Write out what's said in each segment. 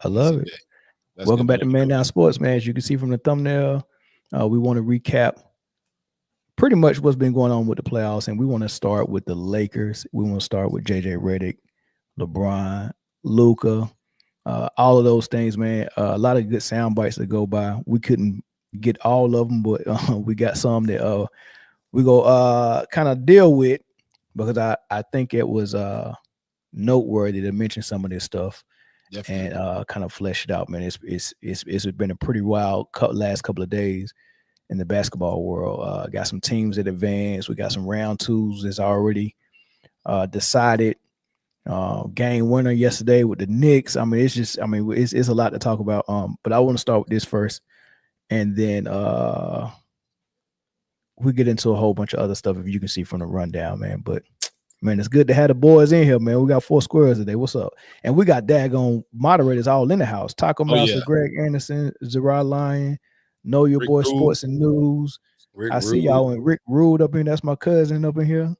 I love it. Welcome back to Man Down Sports, man. As you can see from the thumbnail, we want to recap pretty much what's been going on with the playoffs, and we want to start with the Lakers. We want to start with JJ Redick, LeBron, Luka, all of those things, man. A lot of good sound bites that go by. We couldn't get all of them, but we got some that we go kind of deal with, because I think it was noteworthy to mention some of this stuff. Definitely. And kind of flesh it out, man. It's been a pretty wild last couple of days in the basketball world. Got some teams that advanced. We got some round twos that's already decided. Game winner yesterday with the Knicks. I mean, it's a lot to talk about. But I want to start with this first, and then we get into a whole bunch of other stuff, if you can see from the rundown, man. But man, it's good to have the boys in here, man. We got 4 squares today. What's up? And we got daggone moderators all in the house. Taco Mouse, Greg Anderson, Sideline, Know Your Boy Sports and News. I see y'all, and Rick Rude up in. That's my cousin up in here.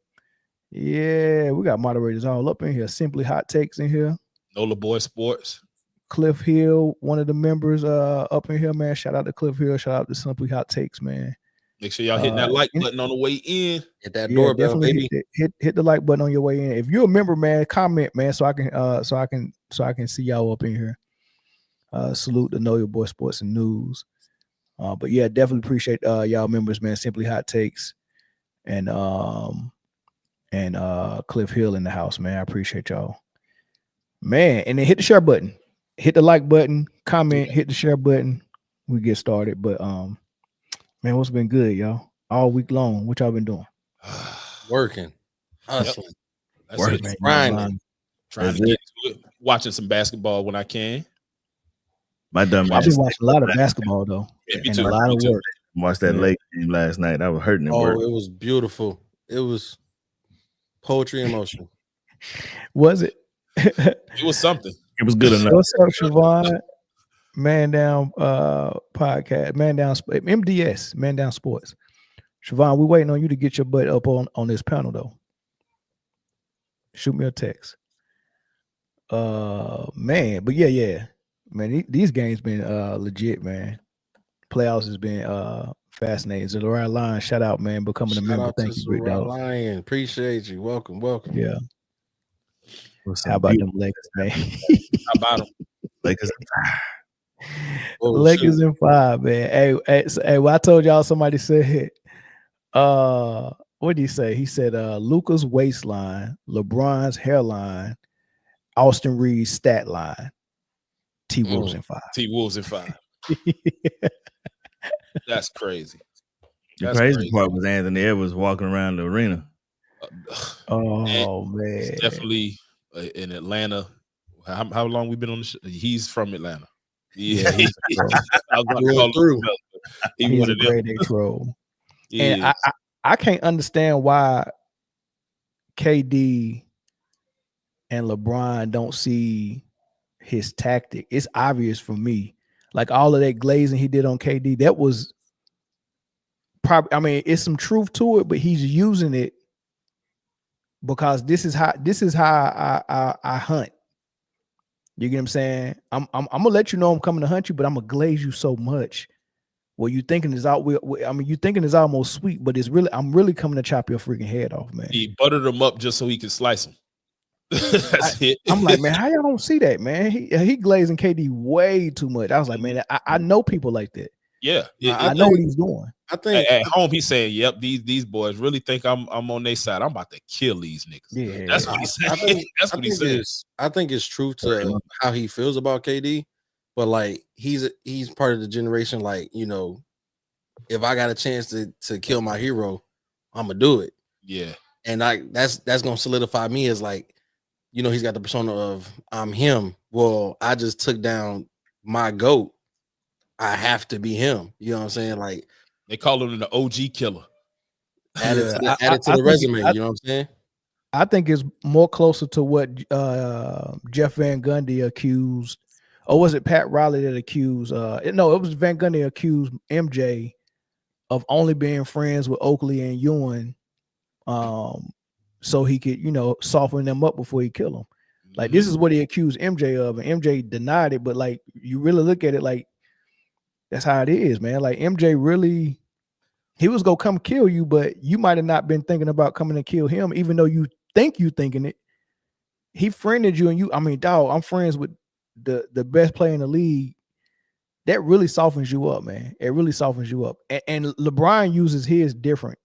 Yeah, we got moderators all up in here. Simply Hot Takes in here. Know Your Boy Sports. Cliff Hill, one of the members up in here, man. Shout out to Cliff Hill. Shout out to Simply Hot Takes, man. Make sure y'all hitting that like button on the way in. Hit that doorbell, baby. Hit the like button on your way in. If you're a member, man, comment, man, so I can see y'all up in here. Salute to Know Your Boy Sports and News. But yeah, definitely appreciate y'all members, man. Simply Hot Takes and Cliff Hill in the house, man. I appreciate y'all, man. And then hit the share button, hit the like button, comment, hit the share button. We get started, but man, what's been good, y'all? All week long, what y'all been doing? Working, hustling, working, grinding, trying to get to it. Watching some basketball when I can. I've been watching a lot of basketball though, and a lot of work. Watched that late game last night. I was hurting. Oh, it was beautiful. It was poetry in motion. Was it? It was something. It was good enough. What's up, Siobhan? Man Down podcast, Man Down MDS, Man Down Sports. Siobhan, we waiting on you to get your butt up on this panel though. Shoot me a text. Man, but yeah. Man, these games been legit, man. Playoffs has been fascinating. So the right line, shout out, man, becoming a member. Thank you, Rick Dog. Lion, appreciate you. Welcome. Yeah. How about them Lakers, man? How about them? Lakers. Lakers in 5, man. Hey, well, I told y'all somebody said, what did he say? He said, Luka's waistline, LeBron's hairline, Austin Reed's stat line, T Wolves in 5. T Wolves in 5. That's crazy. The crazy part was Anthony Edwards walking around the arena. Oh man, it's definitely in Atlanta. How long we been on the show? He's from Atlanta. Yeah, he's through. He's a grade A troll. And I can't understand why KD and LeBron don't see his tactic. It's obvious for me. Like all of that glazing he did on KD, that was probably, I mean, it's some truth to it, but he's using it because this is how I hunt. You get what I'm saying? I'm gonna let you know I'm coming to hunt you, but I'm gonna glaze you so much. What you thinking is out? I mean, you thinking is almost sweet, but it's really, I'm really coming to chop your freaking head off, man. He buttered him up just so he can slice him. That's it. I'm like, man, how y'all don't see that, man? He glazing KD way too much. I was like, man, I know people like that. Yeah, I know what he's doing. I think at home he's saying, "Yep, these boys really think I'm on their side. I'm about to kill these niggas." Yeah, that's what he said. That's what he says. I think it's truth to how he feels about KD, but like he's part of the generation. Like, you know, if I got a chance to kill my hero, I'm gonna do it. Yeah, and that's gonna solidify me as like, you know, he's got the persona of I'm him. Well, I just took down my GOAT. I have to be him. You know what I'm saying? Like they call him the OG killer. Add it to the resume. You know what I'm saying? I think it's more closer to what Jeff Van Gundy accused, or was it Pat Riley that accused? No, it was Van Gundy accused MJ of only being friends with Oakley and Ewing, so he could, you know, soften them up before he kill them. Like this is what he accused MJ of, and MJ denied it. But like you really look at it, like that's how it is, man. Like MJ really, he was gonna come kill you, but you might have not been thinking about coming to kill him, even though you think you thinking it. He friended you, and you. I mean, dog, I'm friends with the best player in the league. That really softens you up, man. It really softens you up. And LeBron uses his different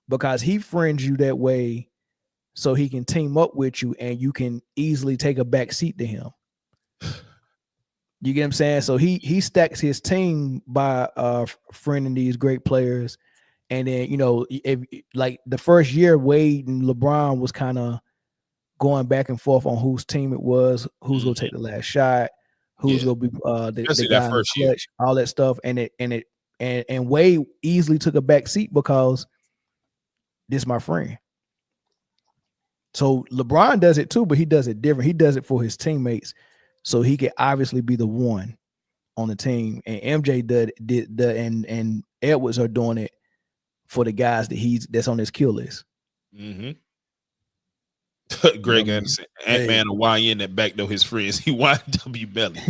because he friends you that way so he can team up with you and you can easily take a back seat to him. You get what I'm saying? So he stacks his team by friending these great players. And then, you know, if like the first year, Wade and LeBron was kind of going back and forth on whose team it was, who's gonna take the last shot. Who's gonna be the guy in the clutch, all that stuff, and Wade easily took a back seat because this is my friend. So LeBron does it too, but he does it different. He does it for his teammates, so he can obviously be the one on the team. And MJ did and Edwards are doing it for the guys that's on his kill list. Mm-hmm. Greg Anderson, Ant-Man or YN that backdoor his friends. He YW belly.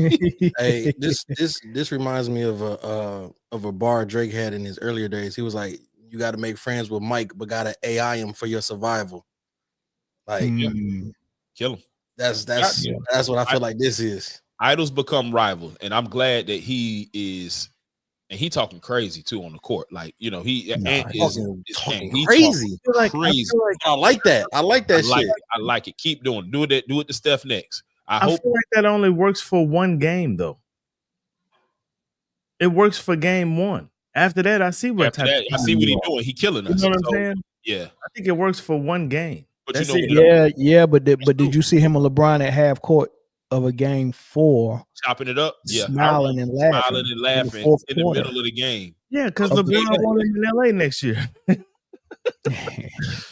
Hey, this reminds me of a bar Drake had in his earlier days. He was like, "You got to make friends with Mike, but gotta AI him for your survival." Like, kill him. That's what I feel like this is. Idols become rivals, and I'm glad that he is. And he talking crazy too on the court, like you know he talking crazy. I like that. I like that shit. I like it. Keep doing. Do it to Steph next. I feel like that only works for one game though. It works for game one. After that, I see what I see what he's doing. He killing us. You know what I'm saying? Yeah, I think it works for one game. But that's you know, yeah. But did you see him and LeBron at half court of a game 4, chopping it up, smiling and laughing in the middle of the game? Yeah, because LeBron won in LA next year. That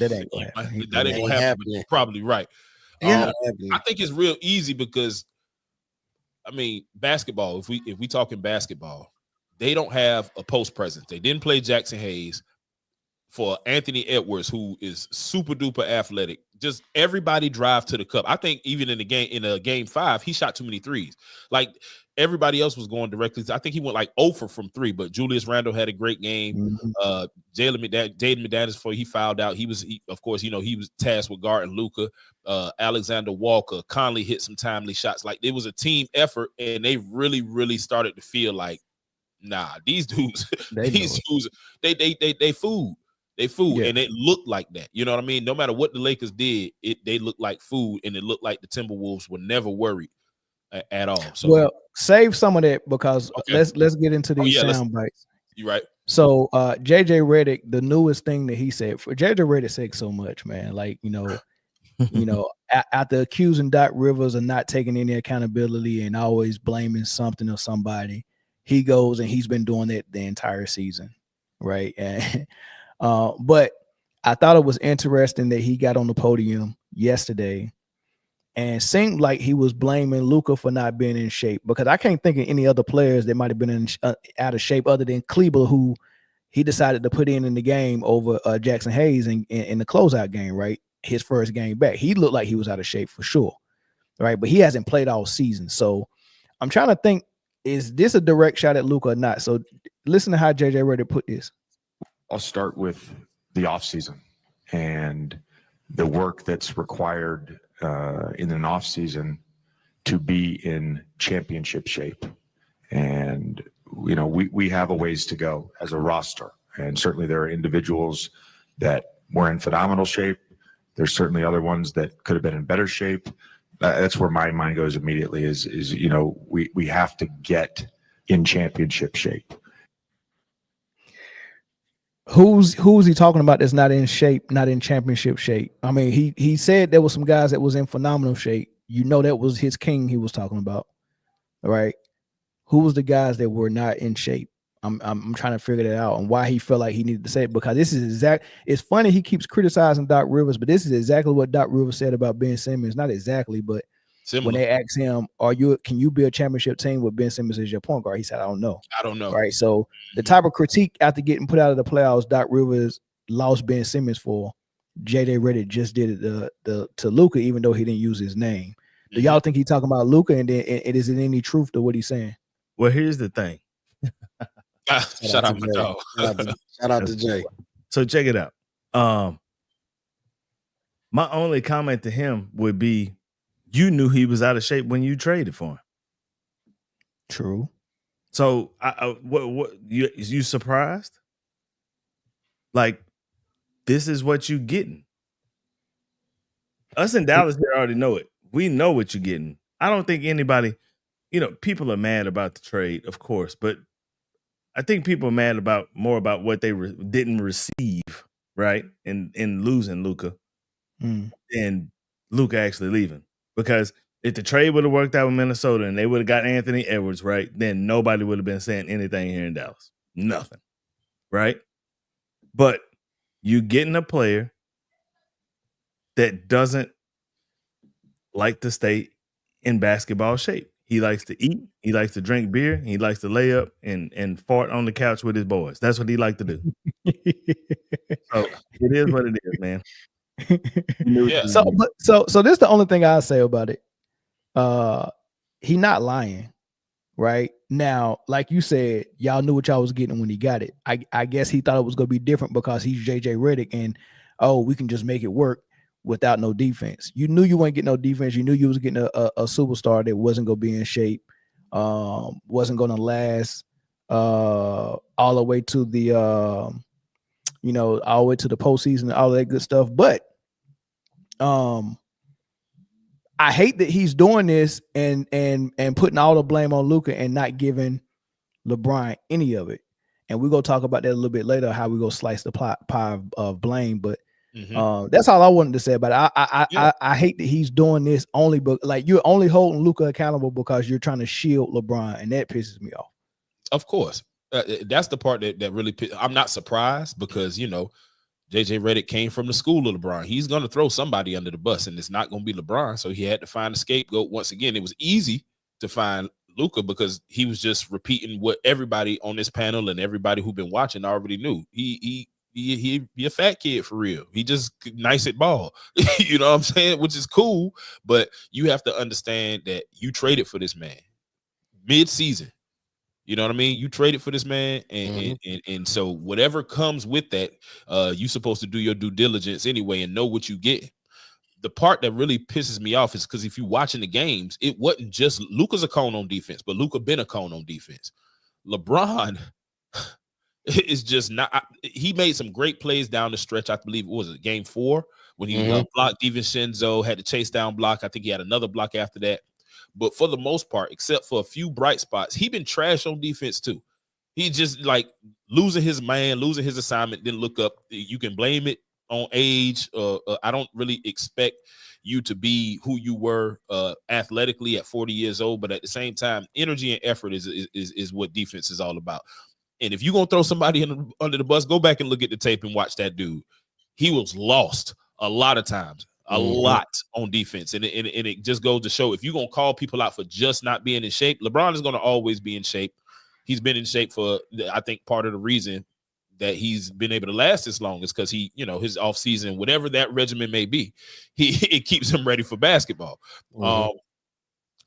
ain't gonna happen. That ain't gonna happen. You're probably right. Yeah, I think it's real easy because, I mean, basketball. If we talking basketball, they don't have a post presence. They didn't play Jackson Hayes. For Anthony Edwards, who is super duper athletic, just everybody drive to the cup. I think even in game 5, he shot too many threes. Like everybody else was going directly. I think he went like 0 from 3, but Julius Randle had a great game. Jaden McDaniels, before he fouled out, of course, you know, he was tasked with guarding Luka. Alexander Walker, Conley hit some timely shots. Like it was a team effort, and they really, really started to feel like, nah, these dudes, they food. They food, and it looked like that. You know what I mean? No matter what the Lakers did, they looked like food, and it looked like the Timberwolves were never worried at all. So, well, save some of that because let's get into these sound bites. You're right. So, JJ Redick, the newest thing that he said, for JJ Redick said so much, man. Like you know, after accusing Doc Rivers of not taking any accountability and always blaming something or somebody, he goes and he's been doing that the entire season, right? And but I thought it was interesting that he got on the podium yesterday and seemed like he was blaming Luka for not being in shape, because I can't think of any other players that might have been out of shape other than Kleber, who he decided to put in the game over Jackson Hayes in the closeout game, right? His first game back. He looked like he was out of shape for sure, right? But he hasn't played all season. So I'm trying to think, is this a direct shot at Luka or not? So listen to how JJ Redick put this. I'll start with the offseason and the work that's required in an offseason to be in championship shape. And, you know, we have a ways to go as a roster. And certainly there are individuals that were in phenomenal shape. There's certainly other ones that could have been in better shape. That's where my mind goes immediately is you know, we have to get in championship shape. Who's he talking about that's not in shape, not in championship shape? I mean, he said there was some guys that was in phenomenal shape. You know, that was his king he was talking about, right? Who was the guys that were not in shape? I'm trying to figure that out and why he felt like he needed to say it, because this is it's funny he keeps criticizing Doc Rivers, but this is exactly what Doc Rivers said about Ben Simmons. Not exactly, but similar. When they asked him, can you be a championship team with Ben Simmons as your point guard? He said, I don't know. Right. So the type of critique after getting put out of the playoffs Doc Rivers lost Ben Simmons for, JJ Redick just did it to Luka, even though he didn't use his name. Do y'all think he's talking about Luka? And then is it any truth to what he's saying? Well, here's the thing. Shout out my dog. Shout out to Jay. So check it out. My only comment to him would be, you knew he was out of shape when you traded for him. True. So what you surprised? Like, this is what you getting. Us in Dallas here already know it. We know what you're getting. I don't think anybody, people are mad about the trade, of course, but I think people are mad more about what they didn't receive, right? In losing Luka and Luka actually leaving. Because if the trade would have worked out with Minnesota and they would have got Anthony Edwards, right, then nobody would have been saying anything here in Dallas. Nothing, right? But you getting a player that doesn't like to stay in basketball shape. He likes to eat. He likes to drink beer. He likes to lay up and fart on the couch with his boys. That's what he likes to do. So it is what it is, man. Yeah. So this is the only thing I say about it. He not lying, right? Now, like you said, y'all knew what y'all was getting when he got it. I guess he thought it was gonna be different because he's JJ Redick, and we can just make it work without no defense. You knew you weren't getting no defense. You knew you was getting a superstar that wasn't gonna be in shape, wasn't gonna last all the way to the all the way to the postseason, all that good stuff. But I hate that he's doing this and putting all the blame on Luka and not giving LeBron any of it. And we're gonna talk about that a little bit later, how we go slice the pie of blame. But that's all I wanted to say about it. I hate that he's doing this only, but like, you're only holding Luka accountable because you're trying to shield LeBron, and that pisses me off. Of course, that's the part that really. I'm not surprised because JJ Redick came from the school of LeBron. He's going to throw somebody under the bus, and it's not going to be LeBron. So he had to find a scapegoat. Once again, it was easy to find Luka because he was just repeating what everybody on this panel and everybody who've been watching already knew. He a fat kid for real. He just nice at ball. You know what I'm saying? Which is cool, but you have to understand that you traded for this man mid-season. You know what I mean? You traded for this man, and so whatever comes with that, you're supposed to do your due diligence anyway and know what you get. The part that really pisses me off is because if you're watching the games, it wasn't just Luka's a cone on defense, but Luka been a cone on defense. LeBron is just not. He made some great plays down the stretch. I believe it was game 4 when he blocked DiVincenzo, had to chase down block. I think he had another block after that. But for the most part, except for a few bright spots, he been trash on defense too. He just like losing his man, losing his assignment, didn't look up. You can blame it on age. I don't really expect you to be who you were athletically at 40 years old, but at the same time, energy and effort is what defense is all about. And if you're going to throw somebody under the bus, go back and look at the tape and watch that dude. He was lost a lot of times. A lot on defense. And it just goes to show, if you're going to call people out for just not being in shape, LeBron is going to always be in shape. He's been in shape for, I think, part of the reason that he's been able to last this long is because he, his offseason, whatever that regimen may be, it keeps him ready for basketball.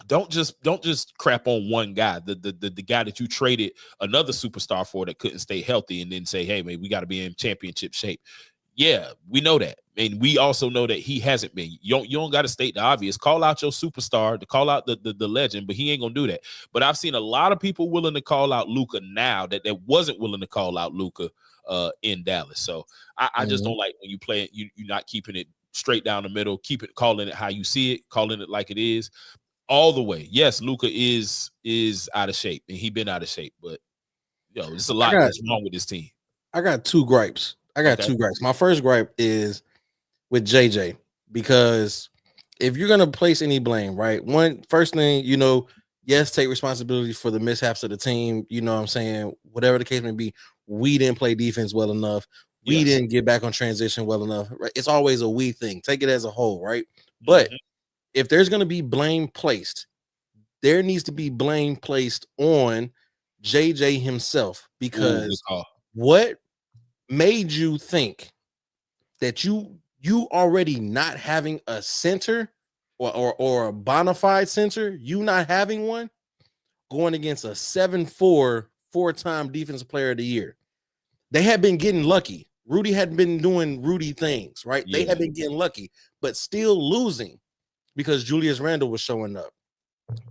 Don't just crap on one guy, the guy that you traded another superstar for that couldn't stay healthy, and then say, hey, man, we got to be in championship shape. Yeah, we know that. And we also know that he hasn't been. You don't got to state the obvious. Call out your superstar, to call out the legend, but he ain't going to do that. But I've seen a lot of people willing to call out Luka now that wasn't willing to call out Luka in Dallas. So I just don't like when you play it, you're not keeping it straight down the middle, calling it how you see it, calling it like it is all the way. Yes, Luka is out of shape, and he been out of shape, but there's a lot that's wrong with this team. I got 2 gripes. Two gripes. My first gripe is with JJ, because if you're gonna place any blame, right? First thing, yes, take responsibility for the mishaps of the team. You know what I'm saying? Whatever the case may be, we didn't play defense well enough. We didn't get back on transition well enough. Right? It's always a we thing. Take it as a whole, right? But if there's gonna be blame placed, there needs to be blame placed on JJ himself, because what made you think that you you already not having a center or a bona fide center, you not having one, going against a 7'4", four-time defensive player of the year. They had been getting lucky. Rudy had been doing Rudy things, right? Yeah. They had been getting lucky, but still losing because Julius Randle was showing up.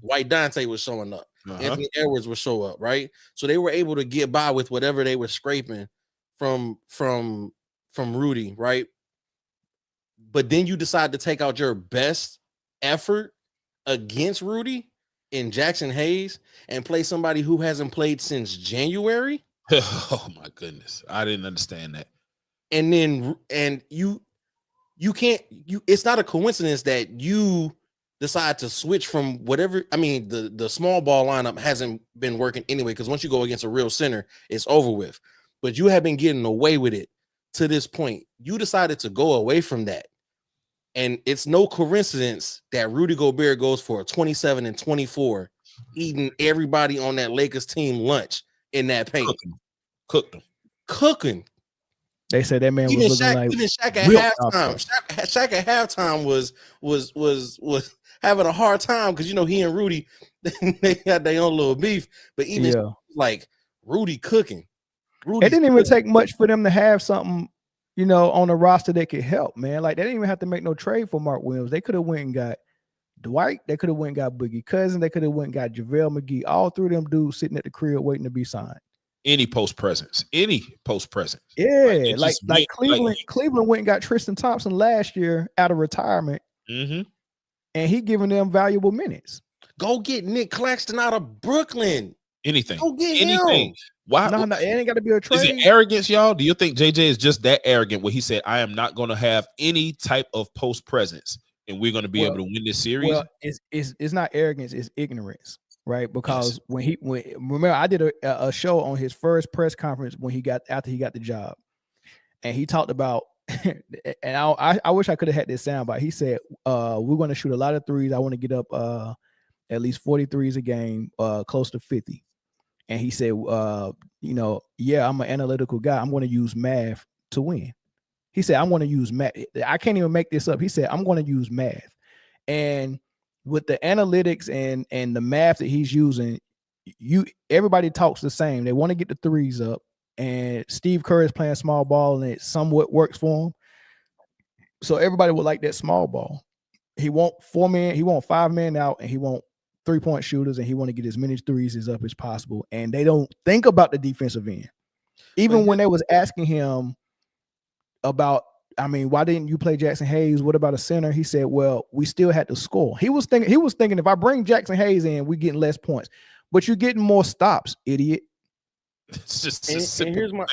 White Dante was showing up. Anthony Edwards would show up, right? So they were able to get by with whatever they were scraping from Rudy, right? But then you decide to take out your best effort against Rudy in Jackson Hayes and play somebody who hasn't played since January. Oh my goodness, I didn't understand that. And then you can't, it's not a coincidence that you decide to switch from whatever. I mean, the small ball lineup hasn't been working anyway, because once you go against a real center, it's over with. But you have been getting away with it to this point. You decided to go away from that. And it's no coincidence that Rudy Gobert goes for a 27 and 24, eating everybody on that Lakers team lunch in that paint. Cooking. They said that man Even was looking like Shaq at halftime. Shaq at halftime was having a hard time because he and Rudy they had their own little beef. But even like Rudy cooking. It didn't even take much for them to have something, on the roster that could help, man. Like they didn't even have to make no trade for Mark Williams. They could have went and got Dwight. They could have went and got Boogie Cousins. They could have went and got JaVale McGee. All three of them dudes sitting at the crib waiting to be signed. Any post presence. Yeah, like Cleveland went and got Tristan Thompson last year out of retirement, and he giving them valuable minutes. Go get Nick Claxton out of Brooklyn. Anything. Go get anything. him. Why? No, it ain't got to be a trade. Is it arrogance, y'all? Do you think JJ is just that arrogant where he said, I am not going to have any type of post presence and we're going to be able to win this series? Well, it's not arrogance, it's ignorance, right? Because remember, I did a show on his first press conference after he got the job, and he talked about, and I wish I could have had this sound, but he said, we're going to shoot a lot of threes. I want to get up at least 40 threes a game, close to 50. And he said, I'm an analytical guy. I'm going to use math to win. He said, I'm going to use math. I can't even make this up. He said, I'm going to use math. And with the analytics and the math that he's using, everybody talks the same. They want to get the threes up. And Steve Kerr is playing small ball, and it somewhat works for him. So everybody would like that small ball. He want 4 men. He want 5 men out, and he want 3-point shooters, and he want to get as many threes as up as possible. And they don't think about the defensive end. Even when they was asking him about, why didn't you play Jackson Hayes? What about a center? He said, well, we still had to score. He was thinking if I bring Jackson Hayes in, we getting less points. But you're getting more stops, idiot. It's just and here's my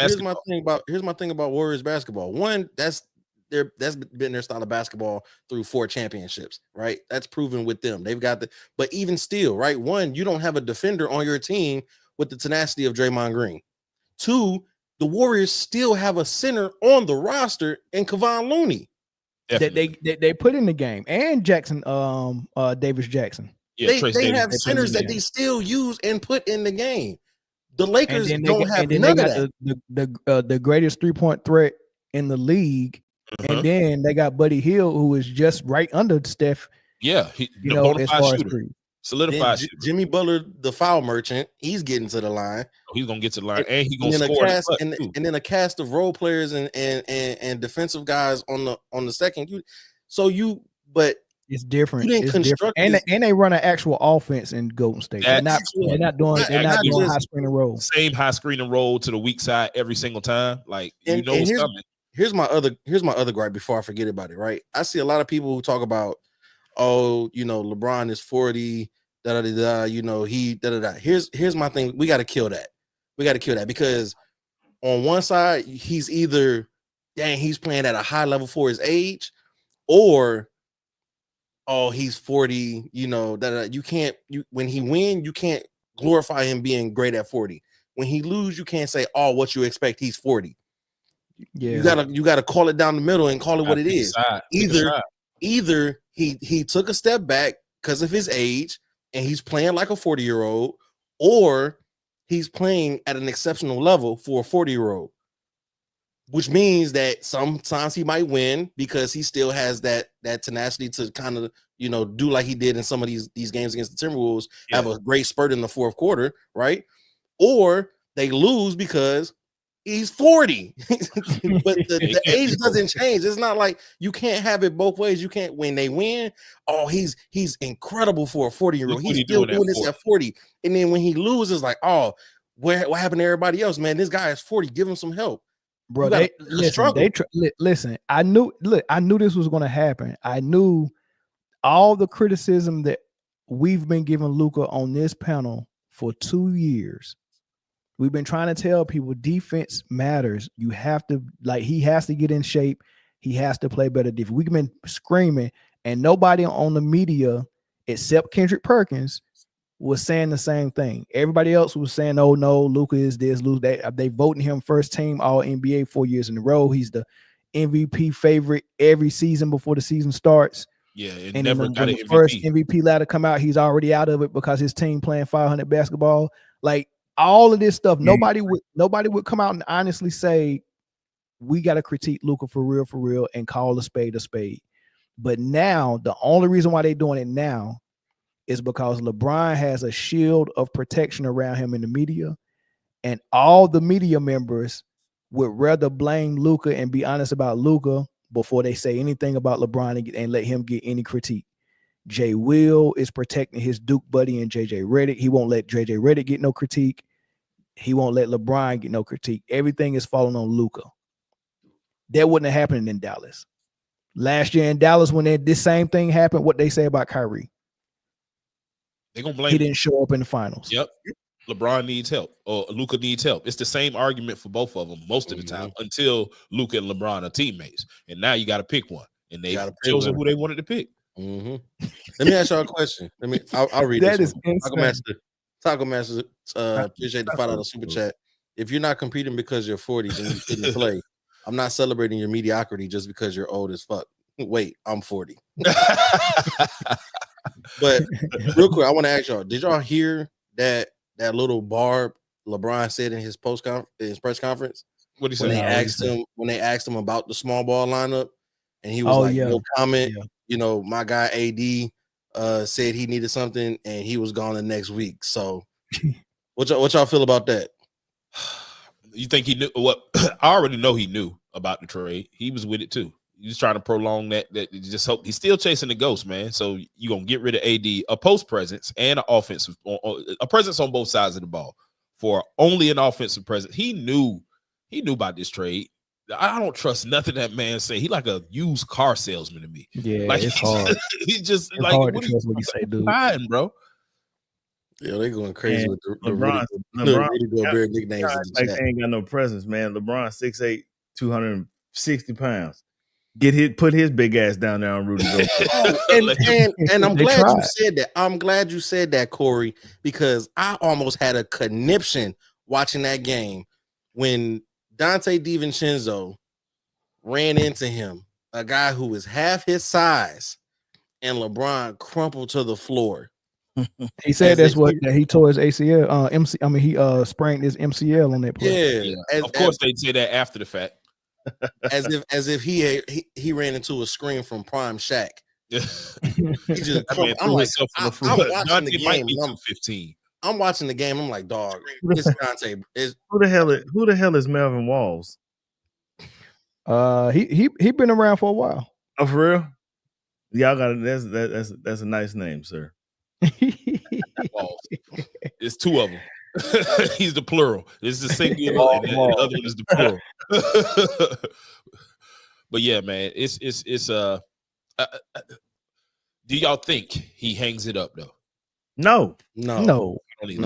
thing about Warriors basketball. One, that's been their style of basketball through 4 championships, right? That's proven with them. They've got but even still, right? One, you don't have a defender on your team with the tenacity of Draymond Green. 2, the Warriors still have a center on the roster in Kevon Looney that they put in the game, and Jackson, Davis Jackson. Yeah, they have centers that they still use and put in the game. The Lakers don't have none of that. The greatest 3-point threat in the league. And then they got Buddy Hield, who is just right under Steph. Yeah, as far as three. Solidified. Jimmy Butler, the foul merchant, he's getting to the line. He's gonna get to the line, and he's gonna score. And then a cast of role players and defensive guys on the second. But it's different. It's different. And they run an actual offense in Golden State. They're not doing high screen and roll. Same high screen and roll to the weak side every single time. Like what's coming. Here's my other gripe before I forget about it, right? I see a lot of people who talk about, LeBron is 40, Here's my thing. We got to kill that. Because on one side, he's either, he's playing at a high level for his age, or, he's 40, when he win, you can't glorify him being great at 40. When he lose, you can't say, what you expect, he's 40. Yeah, you gotta call it down the middle and call it what it is. Either he took a step back because of his age and he's playing like a 40-year-old, or he's playing at an exceptional level for a 40-year-old. which means that sometimes he might win because he still has that tenacity to kind of, do like he did in some of these games against the Timberwolves, have a great spurt in the fourth quarter, right? Or they lose because he's 40. But the age doesn't change. It's not like you can't have it both ways. You can't, when they win, he's incredible for a 40-year-old. He's still doing this at 40. And then when he loses, like, what happened to everybody else, man? This guy is 40. Give him some help. Bro, listen. I knew this was going to happen. I knew all the criticism that we've been giving Luka on this panel for 2 years. We've been trying to tell people defense matters. You have to, he has to get in shape. He has to play better defense. We've been screaming, and nobody on the media except Kendrick Perkins was saying the same thing. Everybody else was saying, "Oh no, Luka is this, Luka that." They voting him first team All NBA 4 years in a row. He's the MVP favorite every season before the season starts. Yeah, and never got the first MVP ladder come out, he's already out of it because his team playing 500 basketball. Like all of this stuff, nobody would come out and honestly say we got to critique Luka for real, and call a spade a spade. But now the only reason why they're doing it now is because LeBron has a shield of protection around him in the media, and all the media members would rather blame Luka and be honest about Luka before they say anything about LeBron and let him get any critique. Jay Will is protecting his Duke buddy and JJ Redick. He won't let JJ Redick get no critique. He won't let LeBron get no critique. Everything is falling on Luka. That wouldn't have happened in Dallas. Last year in Dallas, when this same thing happened, what they say about Kyrie? They're gonna blame he didn't show up in the finals. Yep. LeBron needs help, or Luka needs help. It's the same argument for both of them most of the time until Luka and LeBron are teammates. And now you got to pick one, and they've chosen who they wanted to pick. Let me ask y'all a question. I'll read that this. Taco Master, appreciate the $5 super chat. If you're not competing because you're 40, then you shouldn't play. I'm not celebrating your mediocrity just because you're old as fuck. Wait, I'm 40. But real quick, I want to ask y'all: did y'all hear that little barb LeBron said in his press conference? What did he say? When they asked him about the small ball lineup, and he was no comment. Yeah. My guy AD said he needed something, and he was gone the next week. So, what y'all feel about that? You think he knew what? I already know he knew about the trade. He was with it too. He's trying to prolong that. Just hope he's still chasing the ghost, man. So you're gonna get rid of AD, a post presence and an offensive, a presence on both sides of the ball for only an offensive presence. He knew about this trade. I don't trust nothing that man say. He like a used car salesman to me. Yeah, like it's hard. He's just it's like hard to trust what you say, dude. Fine, bro. Yeah, they going crazy with the LeBron Rudy nicknames. Like they ain't got no presence, man. LeBron 6'8", 260 pounds. Put his big ass down there on Rudy. and I'm glad you said that. I'm glad you said that, Corey, because I almost had a conniption watching that game when Dante DiVincenzo ran into him, a guy who was half his size, and LeBron crumpled to the floor. He said that he tore his ACL. He sprained his MCL on that play. Yeah. Of course, they'd say that after the fact. As if he ran into a screen from Prime Shaq. He just I'm watching the game. I'm 15. I'm watching the game. I'm like, dog, this Dante is who the hell is Melvin Walls? He been around for a while. Oh, for real? Y'all got that's a nice name, sir. Walls. It's two of them. He's the plural. It's the singular, and the other one is the plural. But yeah, man, it's do y'all think he hangs it up though? No. We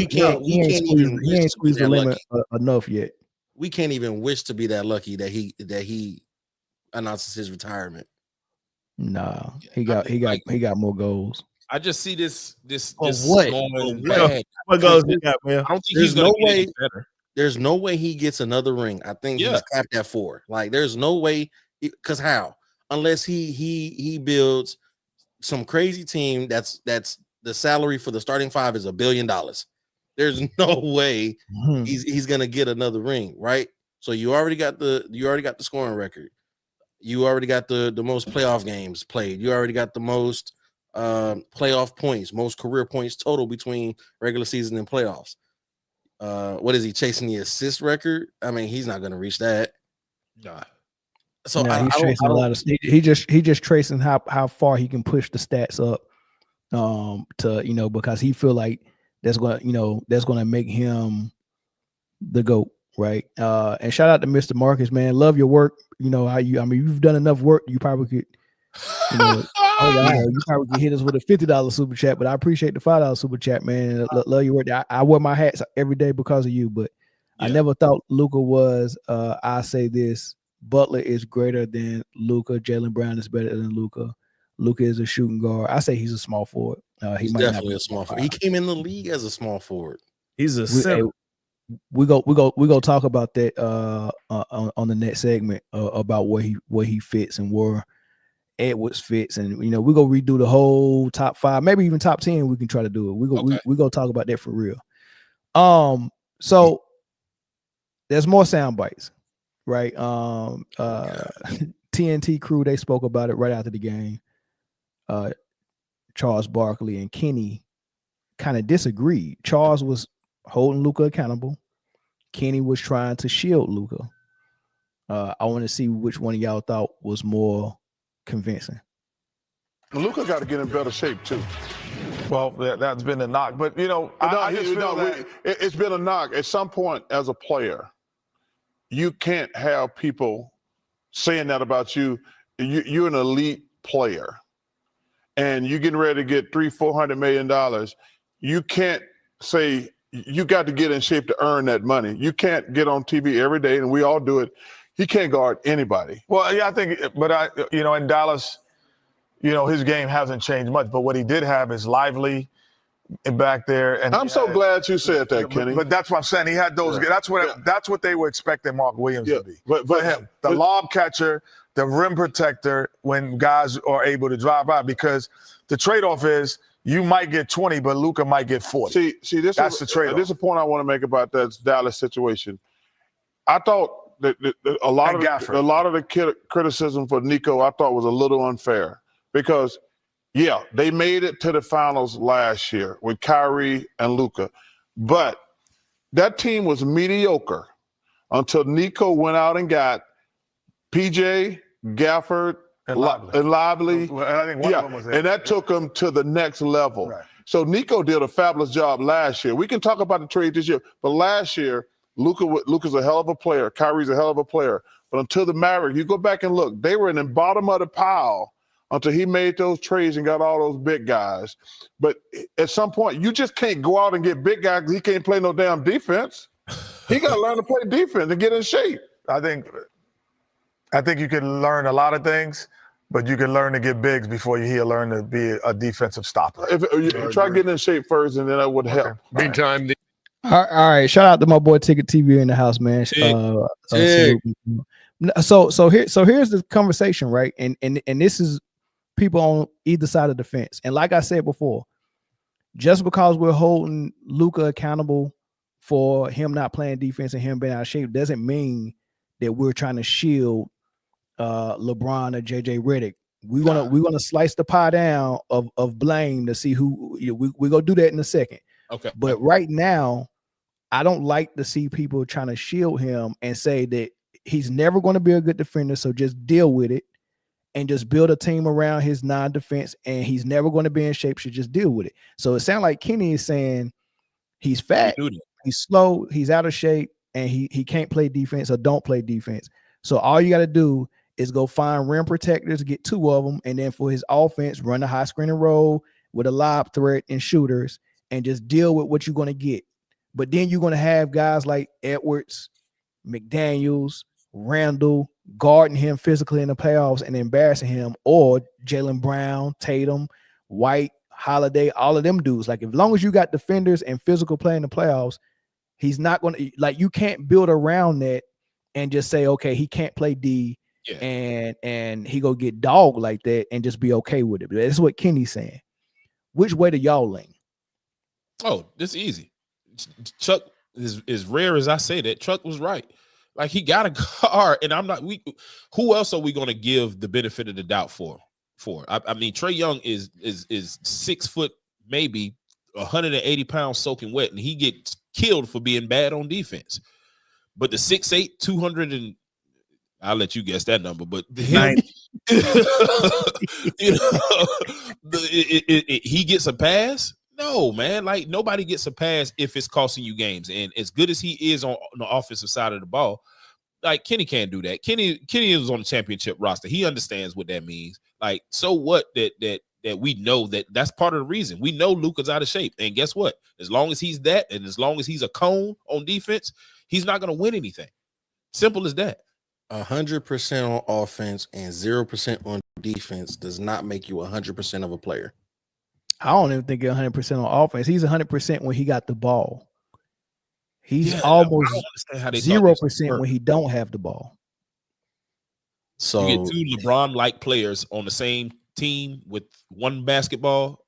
can't even squeeze the limit enough yet. We can't even wish to be that lucky that he announces his retirement. Nah, he got more goals. I just see this what goes he got, man? I don't think there's no way. There's no way he gets another ring. I think he's capped at 4. Like, there's no way. Because how? Unless he builds some crazy team that's the salary for the starting 5 is $1 billion. There's no way he's gonna get another ring, right? So you already got the scoring record. You already got the most playoff games played. You already got the most playoff points, most career points total between regular season and playoffs. What is he chasing the assist record? I mean, he's not going to reach that. Nah. So he's tracing a lot of. He just tracing how far he can push the stats up. To because he feel like that's gonna make him the GOAT, right? And shout out to Mr. Marcus, man. Love your work. You've done enough work. You probably could, you probably could hit us with a $50 super chat, but I appreciate the $5 super chat, man. Love your work. I wear my hats every day because of you, but I never thought Luka was. I say this: Butler is greater than Luka. Jaylen Brown is better than Luka. Luka is a shooting guard. I say he's a small forward. He's might definitely a small forward. He came in the league as a small forward. He's a center. We go talk about that on the next segment about where he fits and where Edwards fits, and we go redo the whole top 5, maybe even top 10. We can try to do it. We go talk about that for real. So there's more sound bites, right? TNT crew, they spoke about it right after the game. Charles Barkley and Kenny kind of disagreed. Charles was holding Luka accountable. Kenny was trying to shield Luka. I want to see which one of y'all thought was more convincing. Luka got to get in better shape too. Well, that's been a knock, but it's been a knock. At some point, as a player, you can't have people saying that about you. You're an elite player, and you're getting ready to get $300-400 million. You can't say you got to get in shape to earn that money. You can't get on TV every day, and we all do it. He can't guard anybody. Well, yeah, I think, but in Dallas, his game hasn't changed much. But what he did have is lively back there. And I'm so glad you said that, Kenny. But that's what I'm saying. He had those. Yeah. That's what they were expecting Mark Williams to be. But him, the lob catcher, the rim protector when guys are able to drive by, because the trade-off is you might get 20, but Luka might get 40. See, that's the trade-off. This is a point I want to make about that Dallas situation. I thought that a lot of the criticism for Nico I thought was a little unfair because, they made it to the finals last year with Kyrie and Luka, but that team was mediocre until Nico went out and got PJ, Gafford, and Lively. Well, I think one of them was there. And that took them to the next level. Right. So Nico did a fabulous job last year. We can talk about the trade this year, but last year, Luka's a hell of a player. Kyrie's a hell of a player. But until the Mavericks, you go back and look, they were in the bottom of the pile until he made those trades and got all those big guys. But at some point, you just can't go out and get big guys because he can't play no damn defense. He got to learn to play defense and get in shape. I think you can learn a lot of things, but you can learn to get bigs before you learn to be a defensive stopper. Try getting in shape first, and then that would help. Meantime, all right. Shout out to my boy Ticket TV in the house, man. So here's the conversation, right? And this is people on either side of the fence. And like I said before, just because we're holding Luka accountable for him not playing defense and him being out of shape doesn't mean that we're trying to shield LeBron or JJ Redick. We're gonna slice the pie down of blame to see who we're gonna do that in a second. Okay. But right now, I don't like to see people trying to shield him and say that he's never going to be a good defender. So just deal with it and just build a team around his non-defense. And he's never going to be in shape. So just deal with it. So it sounds like Kenny is saying he's fat, he's slow, he's out of shape, and he can't play defense or don't play defense. So all you got to do is go find rim protectors, get 2 of them, and then for his offense, run a high screen and roll with a lob threat and shooters, and just deal with what you're going to get. But then you're going to have guys like Edwards, McDaniels, Randall guarding him physically in the playoffs and embarrassing him, or Jaylen Brown, Tatum, White, Holiday, all of them dudes. Like, as long as you got defenders and physical play in the playoffs, he's not going to, like, you can't build around that and just say, okay, he can't play D and he go get dogged like that and just be okay with it. That's what Kenny's saying. Which way do y'all lean? Oh, this is easy. Chuck, as rare as I say that, Chuck was right. Like he got a guard, and I'm not. Who else are we going to give the benefit of the doubt for? I mean, Trae Young is 6 foot, maybe 180 pounds soaking wet, and he gets killed for being bad on defense. But the 6'8", 200 and I'll let you guess that number, but him, you know, he gets a pass. No, man, like nobody gets a pass if it's costing you games. And as good as he is on the offensive side of the ball, like Kenny can't do that. Kenny is on the championship roster. He understands what that means. Like, so what that we know that's part of the reason. We know Luka's out of shape. And guess what? As long as he's that, and as long as he's a cone on defense, he's not going to win anything. Simple as that. 100% on offense and 0% on defense does not make you 100% of a player. I don't even think he's 100% on offense. He's 100% when he got the ball. He's almost 0% when he don't have the ball. So you get two LeBron-like players on the same team with one basketball.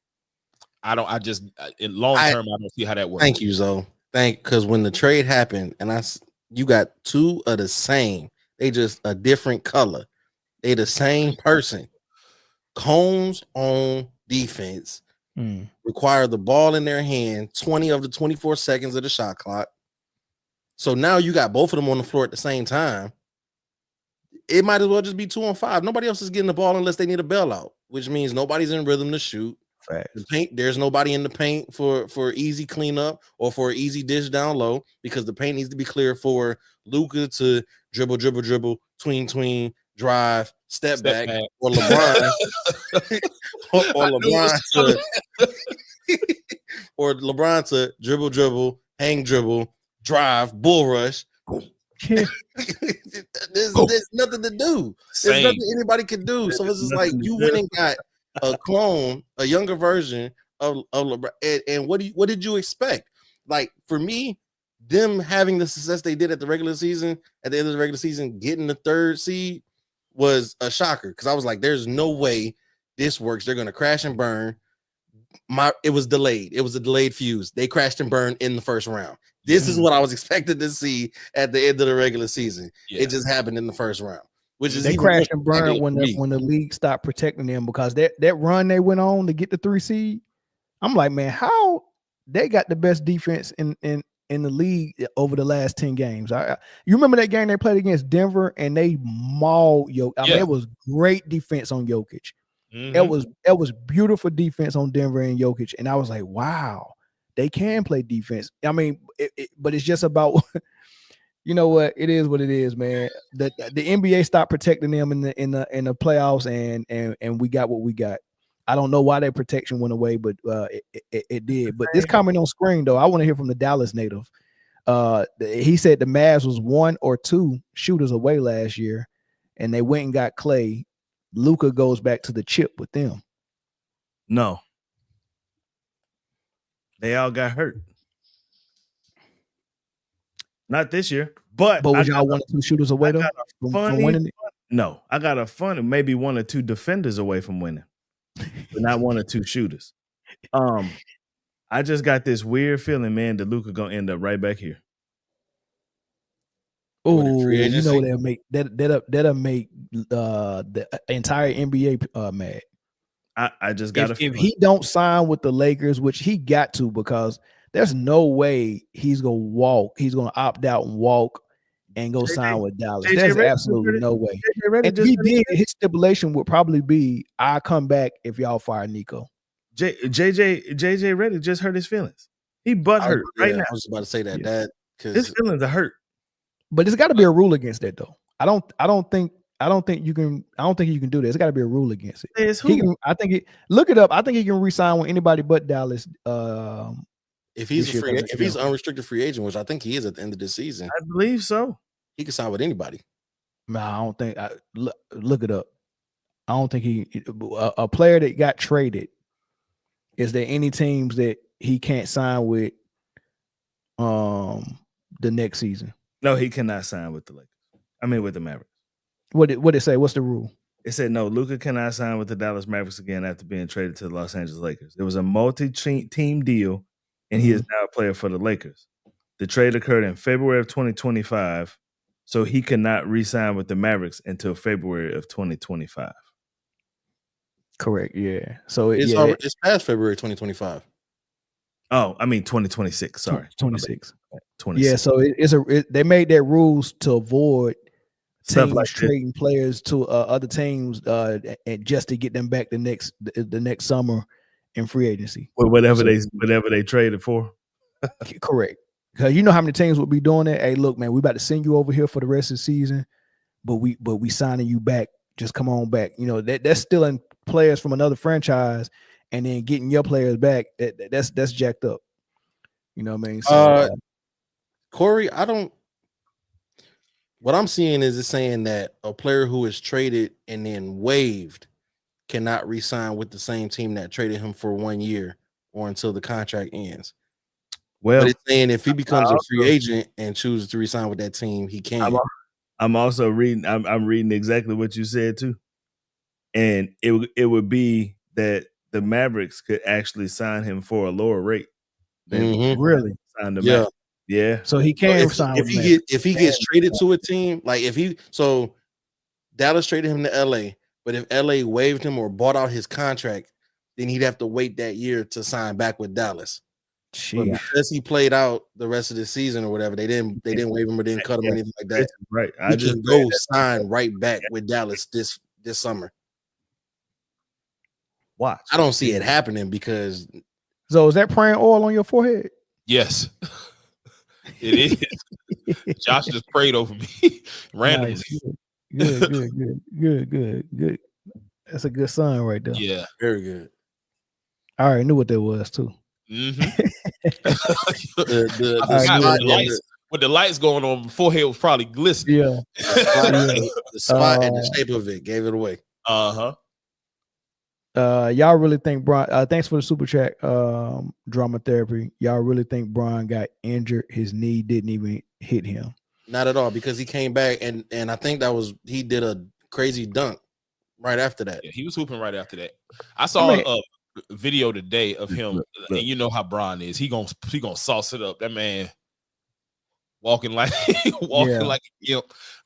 I just in long term I don't see how that works. Thank you, Zoe. Because when the trade happened, and you got two of the same, they just a different color. They the same person. Cones on defense. Require the ball in their hand 20 of the 24 seconds of the shot clock. So now you got both of them on the floor at the same time. It might as well just be 2-on-5. Nobody else is getting the ball unless they need a bailout, which means nobody's in rhythm to shoot. The paint, there's nobody in the paint for easy cleanup or for easy dish down low, because the paint needs to be clear for Luka to dribble, tween, drive, step back, or LeBron, or LeBron to dribble, hang dribble, drive, bull rush. There's nothing to do. There's nothing anybody can do. So it's just like you went and got a clone, a younger version of LeBron. And what did you expect? Like, for me, them having the success they did at the regular season, at the end of the regular season, getting the 3rd seed was a shocker, because I was like, there's no way this works. They're gonna crash and burn. It was delayed. It was a delayed fuse. They crashed and burned in the first round. This is what I was expected to see at the end of the regular season. It just happened in the first round, which is they crashed and burned when the league stopped protecting them, because that run they went on to get the 3 seed. I'm like, man, how they got the best defense in the league over the last 10 games. You remember that game they played against Denver and they mauled Jokic. I mean, it was great defense on Jokic. It was beautiful defense on Denver and Jokic, and I was like, wow, they can play defense. I mean, but it's just about, you know what? It is what it is, man. The NBA stopped protecting them in the playoffs, and we got what we got. I don't know why that protection went away, but it did. But this comment on screen, though, I want to hear from the Dallas native. He said the Mavs was 1 or 2 shooters away last year, and they went and got Clay. Luka goes back to the chip with them. No. They all got hurt. Not this year, but was y'all 1 or 2 shooters away though from winning it? No, I got a fun, maybe 1 or 2 defenders away from winning, but not 1 or 2 shooters. I just got this weird feeling, man, that Luka gonna end up right back here. Oh, you know that'll make the entire NBA mad. I just got if he don't sign with the Lakers, which he got to, because there's no way he's gonna opt out and walk and go sign with Dallas. There's absolutely no way. If he did, his stipulation would probably be, "I come back if y'all fire Nico." JJ Redick just hurt his feelings. He hurt right now. I was about to say that because his feelings are hurt. But there's got to be a rule against that, though. I don't think you can do this. It's got to be a rule against it. Look it up. I think he can re-sign with anybody but Dallas. If he's an unrestricted free agent, which I think he is at the end of this season, I believe so. He can sign with anybody. No, I don't think. Look it up. I don't think a player that got traded. Is there any teams that he can't sign with the next season? No, he cannot sign with the Lakers. I mean, with the Mavericks. What did it say? What's the rule? It said no, Luka cannot sign with the Dallas Mavericks again after being traded to the Los Angeles Lakers. It was a multi-team deal, and he is now a player for the Lakers. The trade occurred in February of 2025, so he cannot re-sign with the Mavericks until February of 2025. Correct. Yeah. So It's past February 2025. Oh, I mean 2026. Sorry, 26. 26. Yeah. So they made that rules to avoid Stuff teams like trading players to other teams and just to get them back the next summer in free agency. Well, whatever they traded for. Correct. Because you know how many teams would be doing that. Hey, look, man, we about to send you over here for the rest of the season, but we signing you back. Just come on back. You know that's stealing players from another franchise and then getting your players back. That's jacked up. You know what I mean? So, Corey, what I'm seeing is it's saying that a player who is traded and then waived cannot re-sign with the same team that traded him for 1 year or until the contract ends. Well, but it's saying if he becomes a free agent and chooses to re-sign with that team, he can. I'm also reading. I'm reading exactly what you said too, and it would be that the Mavericks could actually sign him for a lower rate than really sign the Mavericks. Yeah. So he can sign if he gets traded to a team, like so Dallas traded him to LA, but if LA waived him or bought out his contract, then he'd have to wait that year to sign back with Dallas. But because he played out the rest of the season or whatever, they didn't waive him or didn't cut him or anything like that. Right. I just go sign right back with Dallas this summer. Watch. I don't see it happening because. So is that praying oil on your forehead? Yes, it is. Josh just prayed over me randomly. Nice. Good. That's a good sign right there. Yeah, very good. I already knew what that was too. Mm-hmm. With the lights going on, my forehead was probably glistening. Yeah, the spot and the shape of it gave it away. Y'all really think Brian? Thanks for the super chat, drama therapy. Y'all really think Brian got injured? His knee didn't even hit him. Not at all, because he came back and I think he did a crazy dunk right after that. Yeah, he was hooping right after that. I saw a video today of him, and you know how Brian is. He gonna sauce it up. That man walking like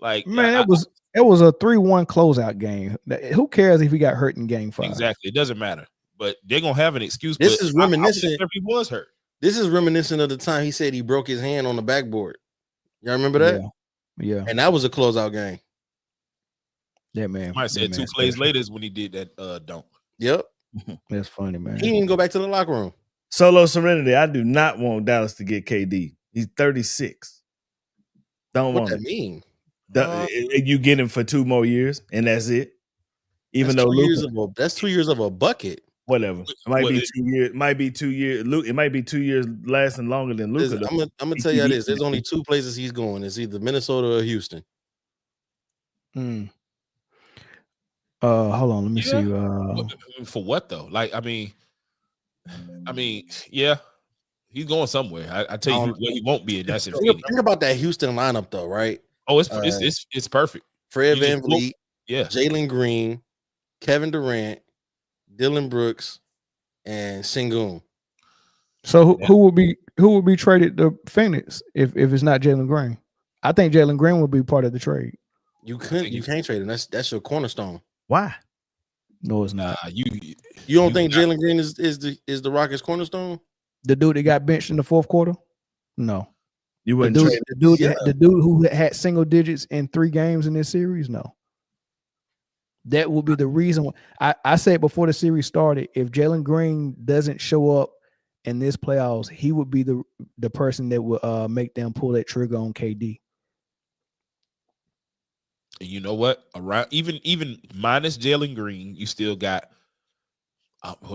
like man. It was a 3-1 closeout game. Who cares if he got hurt in game 5? Exactly, it doesn't matter. But they're gonna have an excuse. This is reminiscent. If he was hurt, this is reminiscent of the time he said he broke his hand on the backboard. Y'all remember that? Yeah. And that was a closeout game. Yeah, man. Might said 2 plays later is when he did that dunk. Yep. That's funny, man. He didn't go back to the locker room. Solo Serenity. I do not want Dallas to get KD. He's 36. Don't want that mean? You get him for 2 more years, and that's it. Even though that's 2 years of a bucket. Whatever. It might be 2 years. Might be 2 years. It might be 2 years lasting longer than Luka. I'm gonna tell you this. There's only 2 places he's going. It's either Minnesota or Houston. Hold on. Let me see. For what though? Like, I mean, yeah, he's going somewhere. I tell you where he won't be. That's think about that Houston lineup though, right? Oh, it's perfect. Fred VanVleet, yeah, Jalen Green, Kevin Durant, Dylan Brooks, and Sengun. So who would be traded to Phoenix if it's not Jalen Green? I think Jalen Green would be part of the trade. You can't trade him. That's your cornerstone. Why? No, it's not. You don't think Jalen Green is the Rockets' cornerstone? The dude that got benched in the 4th quarter? No. You wouldn't trade the dude who had single digits in 3 games in this series? No. That would be the reason why I said before the series started, if Jalen Green doesn't show up in this playoffs, he would be the person that would make them pull that trigger on KD. And you know what? Around even minus Jalen Green, you still got.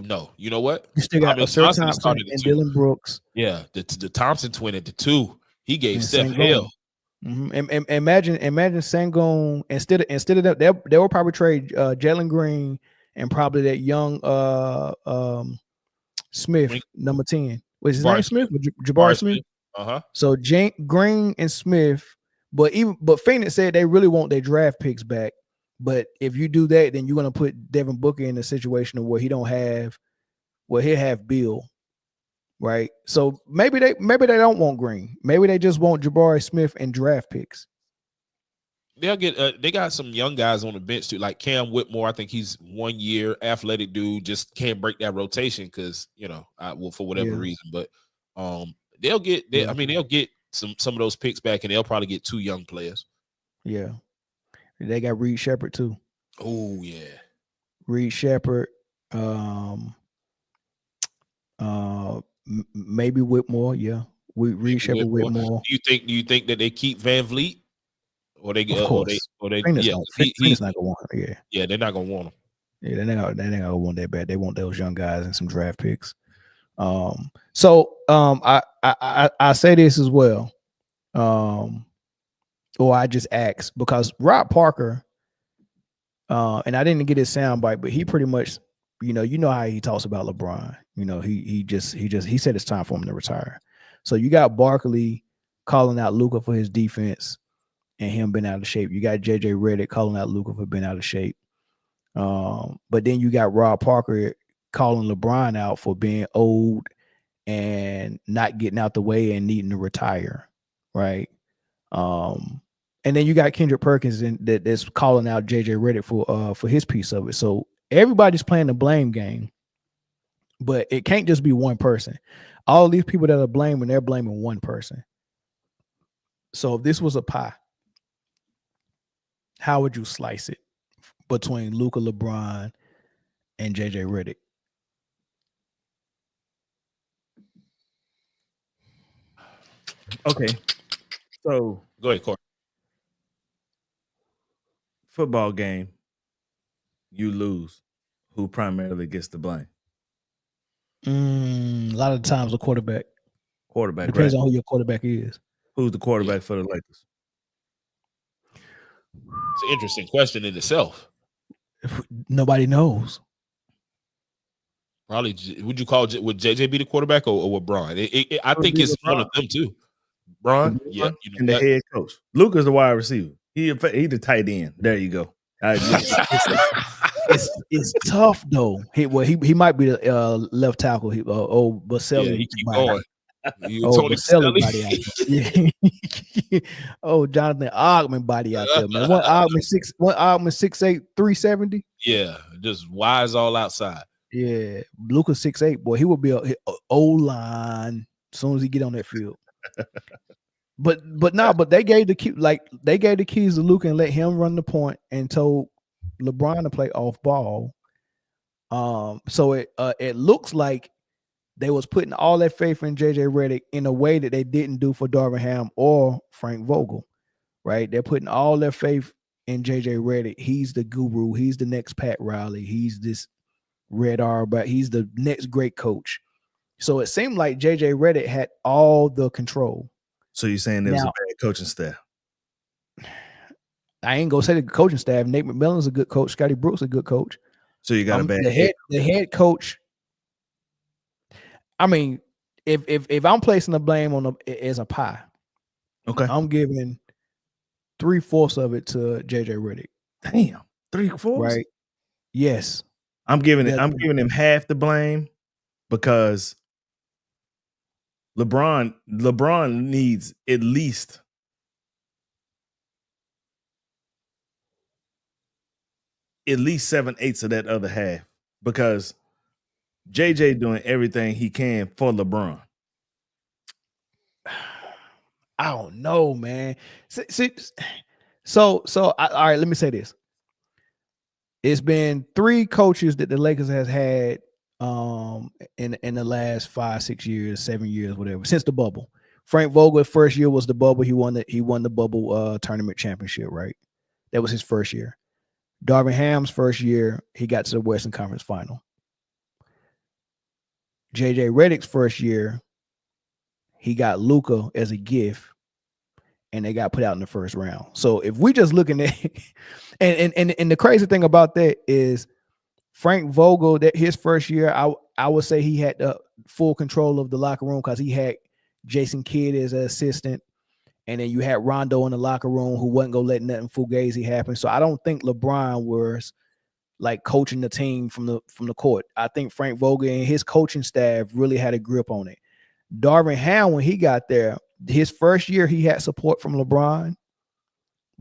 No, you know what? You still got Sir Thompson and Dylan Brooks. Yeah, the Thompson twin at the 2. He gave Steph hell. And imagine Sengun instead of that they will probably trade Jalen Green and probably that young Smith number 10. Was his name Smith? Jabari Smith. So Green and Smith, but Phoenix said they really want their draft picks back. But if you do that, then you're gonna put Devin Booker in a situation where he'll have Bill. Right. So maybe they don't want Green. Maybe they just want Jabari Smith and draft picks. they'll get. They got some young guys on the bench too, like Cam Whitmore. I think he's 1 year, athletic dude, just can't break that rotation because for whatever reason. But they'll get. I mean, they'll get some of those picks back, and they'll probably get 2 young players. Yeah, they got Reed Shepherd too. Oh yeah, Reed Shepherd. Maybe Whitmore. Yeah, Reed Shepherd, Whitmore. Do you think that they keep Van Vliet? Or they of course. They're not gonna want him. Yeah, they're not gonna want him. Yeah, they're not gonna want that bad. They want those young guys and some draft picks. So I say this as well. Or I just asked because Rob Parker, and I didn't get his soundbite, but he pretty much, you know how he talks about LeBron. He said it's time for him to retire. So you got Barkley calling out Luka for his defense and him being out of shape. You got JJ Redick calling out Luka for being out of shape. But then you got Rob Parker calling LeBron out for being old and not getting out the way and needing to retire, right? And then you got Kendrick Perkins that's calling out JJ Redick for his piece of it. So everybody's playing the blame game, but it can't just be one person. All these people that are blaming, they're blaming one person. So if this was a pie, how would you slice it between Luka, LeBron, and JJ Redick? Okay. So go ahead, Corey. Football game, you lose. Who primarily gets the blame? A lot of times the quarterback. Depends on who your quarterback is. Who's the quarterback for the Lakers? It's an interesting question in itself. Nobody knows. Probably, would JJ be the quarterback or would Bron? I think it's one of them too. Bron, yeah, and the head coach. Luka's the wide receiver. He the tight end. There you go. It's tough though. He might be the left tackle. Baselli. Yeah, he keep going. Baselli body out there. Oh, Jonathan Ogman body out there, man. One Ogman 6'8", 370. Yeah, just wise all outside. Yeah, Luka 6'8", boy. He would be a O-line as soon as he get on that field. But they gave the keys to Luka and let him run the point and told LeBron to play off ball. So it looks like they was putting all that faith in JJ Redick in a way that they didn't do for Darvin Ham or Frank Vogel, right? They're putting all their faith in JJ Redick. He's the guru. He's the next Pat Riley. He's this Red R, but he's the next great coach. So it seemed like JJ Redick had all the control. So you're saying there was a bad coaching staff? I ain't gonna say the coaching staff. Nate McMillan's a good coach. Scotty Brooks a good coach. So you got a bad the head coach. I mean, if I'm placing the blame on as a pie, okay, I'm giving 3/4 of it to JJ Redick. Damn, 3/4, right? Yes, I'm giving him half the blame because LeBron needs at least 7/8 of that other half because JJ doing everything he can for LeBron. I don't know, man. So all right, let me say this. It's been 3 coaches that the Lakers has had in the last 5-6 years, 7 years, whatever, since the bubble. Frank Vogel first year was the bubble. He won the bubble tournament championship, right? That was his first year. Darvin Ham's first year, he got to the Western Conference Final. JJ Redick's first year, he got Luka as a gift, and they got put out in the first round. So if we just looking at and the crazy thing about that is Frank Vogel, that his first year, I would say he had the full control of the locker room because he had Jason Kidd as an assistant. And then you had Rondo in the locker room who wasn't going to let nothing fugazi happen. So I don't think LeBron was like coaching the team from the court. I think Frank Vogel and his coaching staff really had a grip on it. Darvin Ham, when he got there, his first year he had support from LeBron.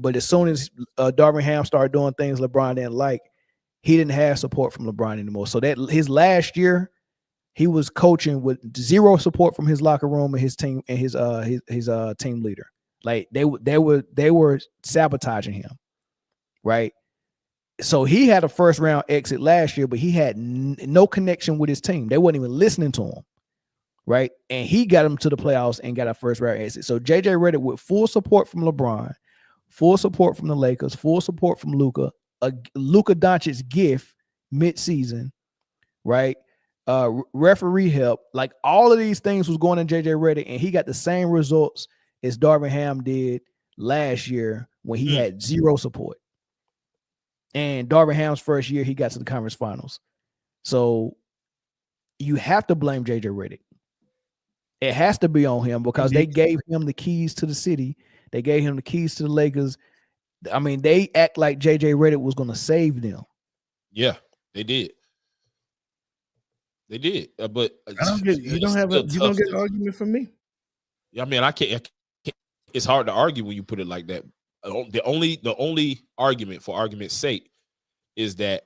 But as soon as Darvin Ham started doing things LeBron didn't like, he didn't have support from LeBron anymore. So that his last year, he was coaching with zero support from his locker room and his team and his team leader. Like they were sabotaging him, right? So he had a first round exit last year, but he had no connection with his team. They weren't even listening to him, right? And he got him to the playoffs and got a first round exit. So JJ Redick with full support from LeBron, full support from the Lakers, full support from Luka, a Luka Doncic gift mid-season, right? Referee help, like all of these things was going in JJ Redick, and he got the same results as Darvin Ham did last year when he had zero support. And Darvin Ham's first year, he got to the conference finals. So you have to blame JJ Redick. It has to be on him because they gave him the keys to the city. They gave him the keys to the Lakers. I mean, they act like JJ Redick was going to save them. Yeah, they did. They did. But you don't get an argument from me. I mean, I can't. It's hard to argue when you put it like that. The only argument, for argument's sake, is that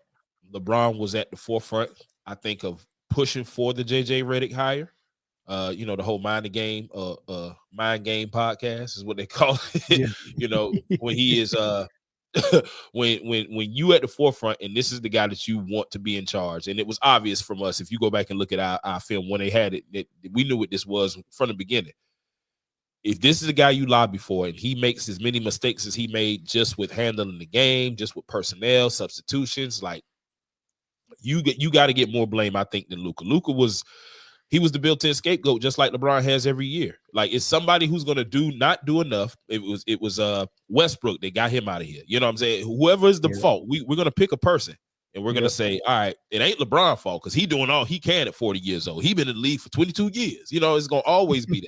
LeBron was at the forefront, I think, of pushing for the JJ Redick hire. The whole mind game podcast is what they call it. Yeah. When he is when you at the forefront and this is the guy that you want to be in charge. And it was obvious from us. If you go back and look at our film when they had it, that we knew what this was from the beginning. If this is the guy you lobby for and he makes as many mistakes as he made just with handling the game, just with personnel, substitutions, like you got to get more blame, I think, than Luka. Luka was the built-in scapegoat, just like LeBron has every year. Like it's somebody who's gonna not do enough. It was Westbrook. They got him out of here. You know what I'm saying? Whoever is the fault, we're gonna pick a person. And we're going to say, all right, it ain't LeBron's fault because he doing all he can at 40 years old. He been in the league for 22 years. It's going to always be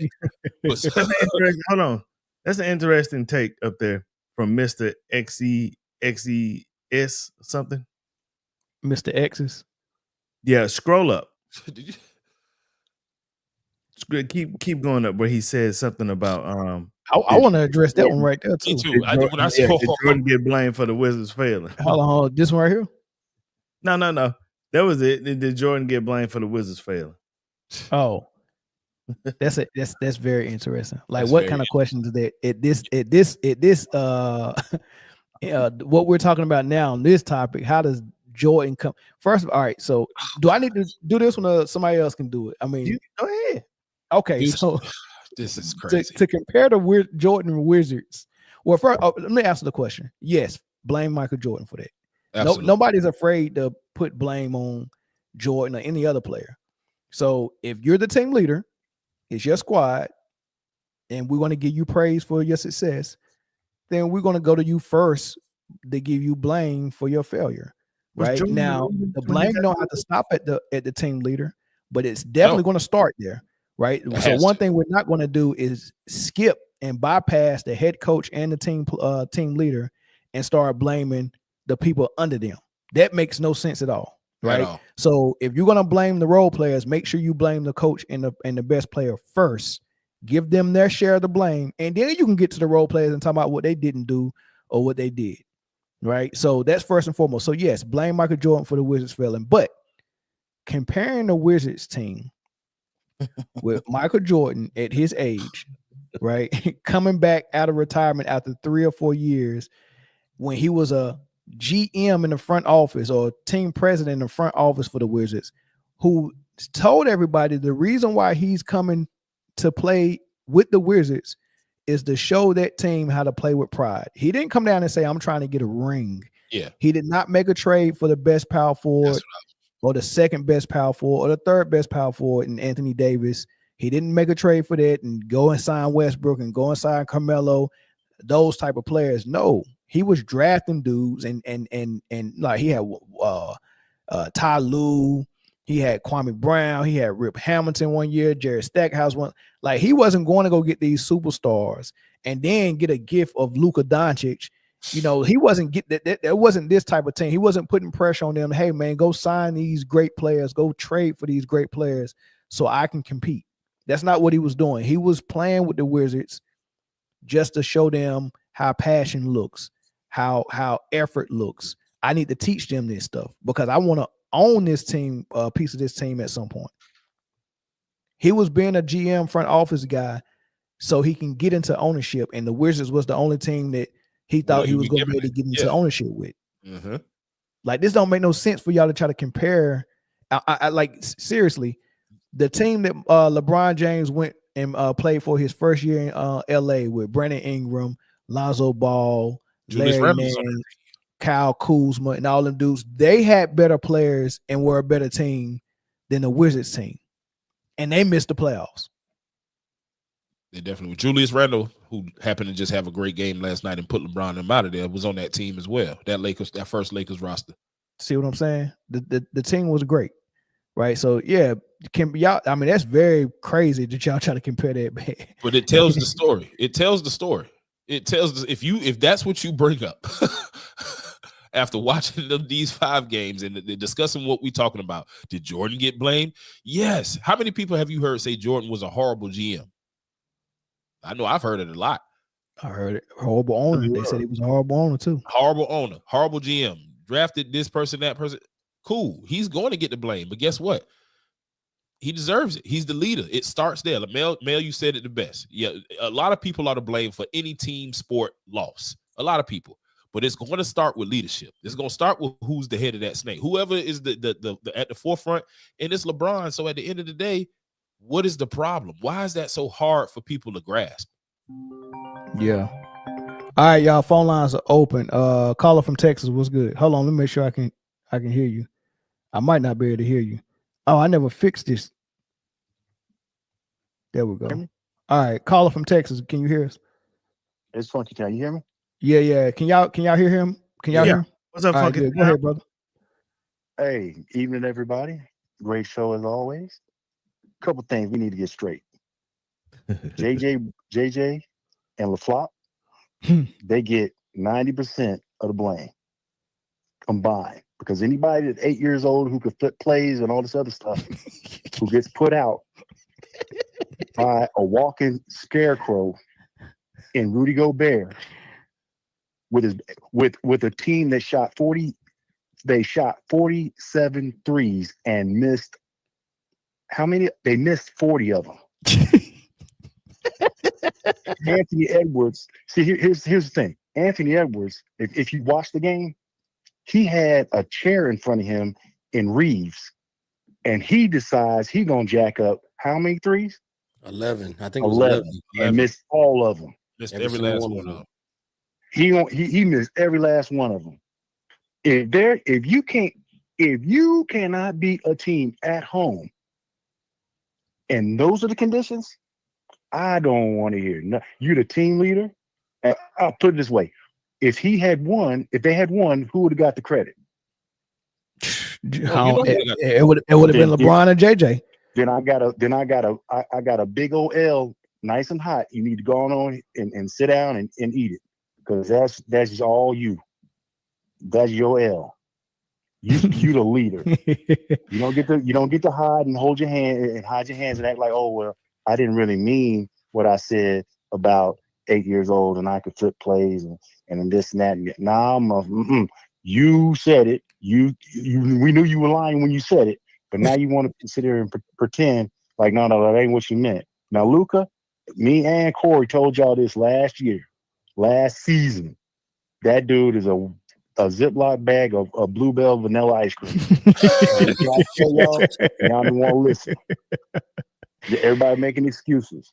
that. Hold on. That's an interesting take up there from Mr. XES something. Mr. X's? Yeah, scroll up. Keep going up where he says something about I want to address that one right there too. Me too. Did Jordan get blamed for the Wizards failing? Hold on, this one right here. No. That was it. Did Jordan get blamed for the Wizards failing? Oh, that's it. That's very interesting. Like, that's what kind of questions is that? What we're talking about now on this topic? How does Jordan come? First, all right. So, do I need to do this when somebody else can do it? I mean, go ahead. Okay, dude, so this is crazy to compare the Jordan Wizards. Well, first, let me answer the question. Yes, blame Michael Jordan for that. Nobody's afraid to put blame on Jordan or any other player. So if you're the team leader, it's your squad, and we're going to give you praise for your success, then we're going to go to you first to give you blame for your failure. Right now, the blame don't have to stop at the team leader, but it's definitely going to start there. Right. So one thing we're not going to do is skip and bypass the head coach and the team leader and start blaming the people under them. That makes no sense at all. Right. So if you're going to blame the role players, make sure you blame the coach and the best player first. Give them their share of the blame. And then you can get to the role players and talk about what they didn't do or what they did. Right. So that's first and foremost. So yes, blame Michael Jordan for the Wizards failing. But comparing the Wizards team with Michael Jordan at his age, right, coming back out of retirement after 3 or 4 years, when he was a GM in the front office or team president in the front office for the Wizards, who told everybody the reason why he's coming to play with the Wizards is to show that team how to play with pride. He didn't come down and say, I'm trying to get a ring. Yeah. He did not make a trade for the best power forward or the second best power forward or the third best power forward in Anthony Davis. He didn't make a trade for that and go and sign Westbrook and go and sign Carmelo, those type of players. No, he was drafting dudes and like he had Ty Lue, he had Kwame Brown, he had Rip Hamilton one year, Jerry Stackhouse one. Like he wasn't going to go get these superstars and then get a gift of Luka Doncic. You know, he wasn't getting that wasn't this type of team. He wasn't putting pressure on them. Hey man, go sign these great players, go trade for these great players so I can compete. That's not what he was doing. He was playing with the Wizards just to show them how passion looks, how effort looks. I need to teach them this stuff because I want to own this team, a piece of this team at some point. He was being a GM front office guy so he can get into ownership, and the Wizards was the only team that he thought he was going to be able to get into ownership with. Mm-hmm. Like, this don't make no sense for y'all to try to compare. I like, seriously, the team that LeBron James went and played for his first year in LA with Brandon Ingram, Lonzo Ball, Larry Nance, Kyle Kuzma, and all them dudes, they had better players and were a better team than the Wizards team. And they missed the playoffs. They definitely. Julius Randle, who happened to just have a great game last night and put LeBron and them out of there, was on that team as well. That first Lakers roster. See what I'm saying? The team was great, right? So yeah, y'all. I mean, that's very crazy that y'all try to compare that. But it tells the story. It tells the story. It tells if that's what you bring up after watching these 5 games and discussing what we're talking about. Did Jordan get blamed? Yes. How many people have you heard say Jordan was a horrible GM? I know I've heard it a lot. I heard it. Horrible owner. They said he was a horrible owner too. Horrible owner. Horrible GM. Drafted this person, that person. Cool. He's going to get the blame. But guess what? He deserves it. He's the leader. It starts there. Mel, you said it the best. Yeah, a lot of people are to blame for any team sport loss. A lot of people. But it's going to start with leadership. It's going to start with who's the head of that snake. Whoever is the at the forefront, and it's LeBron. So at the end of the day, what is the problem? Why is that so hard for people to grasp? Yeah. All right, y'all. Phone lines are open. Caller from Texas, what's good? Hold on, let me make sure I can hear you. I might not be able to hear you. Oh, I never fixed this. There we go. All right, caller from Texas, can you hear us? It's Funky. Can you hear me? Yeah. Can y'all hear him? Can y'all hear him? What's up, Funky? Right, go ahead, brother. Hey, evening, everybody. Great show as always. Couple things we need to get straight. JJ and LaFlop, they get 90% of the blame combined, because anybody that's 8 years old who could flip plays and all this other stuff who gets put out by a walking scarecrow in Rudy Gobert with a team that shot 47 threes and missed how many? They missed 40 of them. Anthony Edwards. See, here's the thing. Anthony Edwards, if you watch the game, he had a chair in front of him in Reeves, and he decides he's gonna jack up how many threes? 11. I think it was 11. And missed all of them. Missed every last one of them. He missed every last one of them. If you cannot beat a team at home, and those are the conditions, I don't want to hear. No, you're the team leader. I'll put it this way: if they had won, who would have got the credit? It would have been LeBron and JJ. Then I got a big old L, nice and hot. You need to go on and sit down and eat it, because that's all you. That's your L. You the leader. You don't get to hide and hold your hand and hide your hands and act like, oh well, I didn't really mean what I said about 8 years old and I could flip plays and this and that. Nah, you said it. We knew you were lying when you said it, but now you want to sit there and pretend like no, that ain't what you meant. Now, Luka, me and Corey told y'all this last season. That dude is a Ziploc bag of Bluebell vanilla ice cream. Y'all don't want to listen. Everybody making excuses,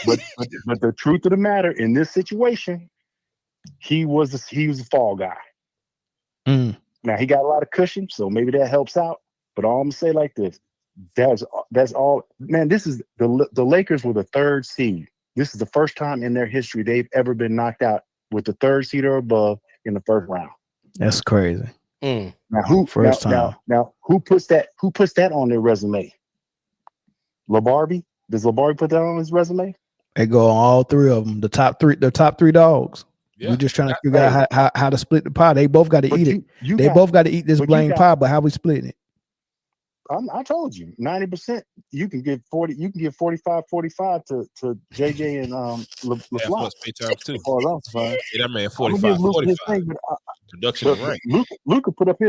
but the truth of the matter in this situation, he was the fall guy. Now he got a lot of cushion, so maybe that helps out. But all I'm gonna say like this: that's all, man. This is the Lakers were the 3rd seed. This is the first time in their history they've ever been knocked out with the 3rd seed or above in the first round. That's crazy. Now who puts that on their resume? LaBarbie? Does LaBarbie put that on his resume? They go on all 3 of them. The top three dogs. Yeah. We're just trying to figure out how to split the pie. They both got to eat it. They both got to eat this blame pie, but how we splitting it? I told you 90%. You can give 40. You can give 45 to JJ and LeFleur. Time too. Yeah, that man 45. Production of rank. Luka put up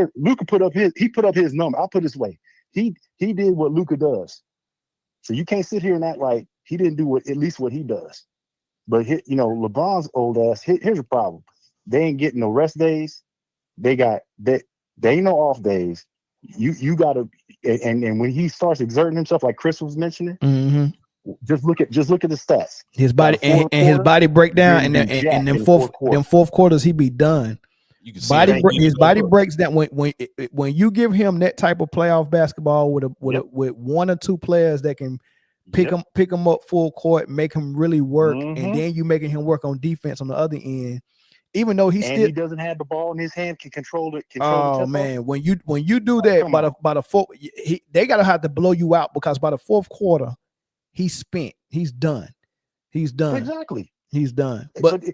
his number. I'll put it this way. He did what Luka does. So you can't sit here and act like he didn't do at least what he does. But LeBron's old ass. Here's the problem. They ain't getting no rest days. They ain't no off days. You gotta and when he starts exerting himself, like Chris was mentioning, just look at the stats. His body and his body break down, and then fourth quarters he be done. His body breaks down when you give him that type of playoff basketball with one or two players that can pick him up full court, make him really work, and then you making him work on defense on the other end. Even though he doesn't have the ball in his hand, can control it. Man, when you do that by the fourth, they gotta have to blow you out, because by the fourth quarter, he's spent. He's done. Exactly. He's done. But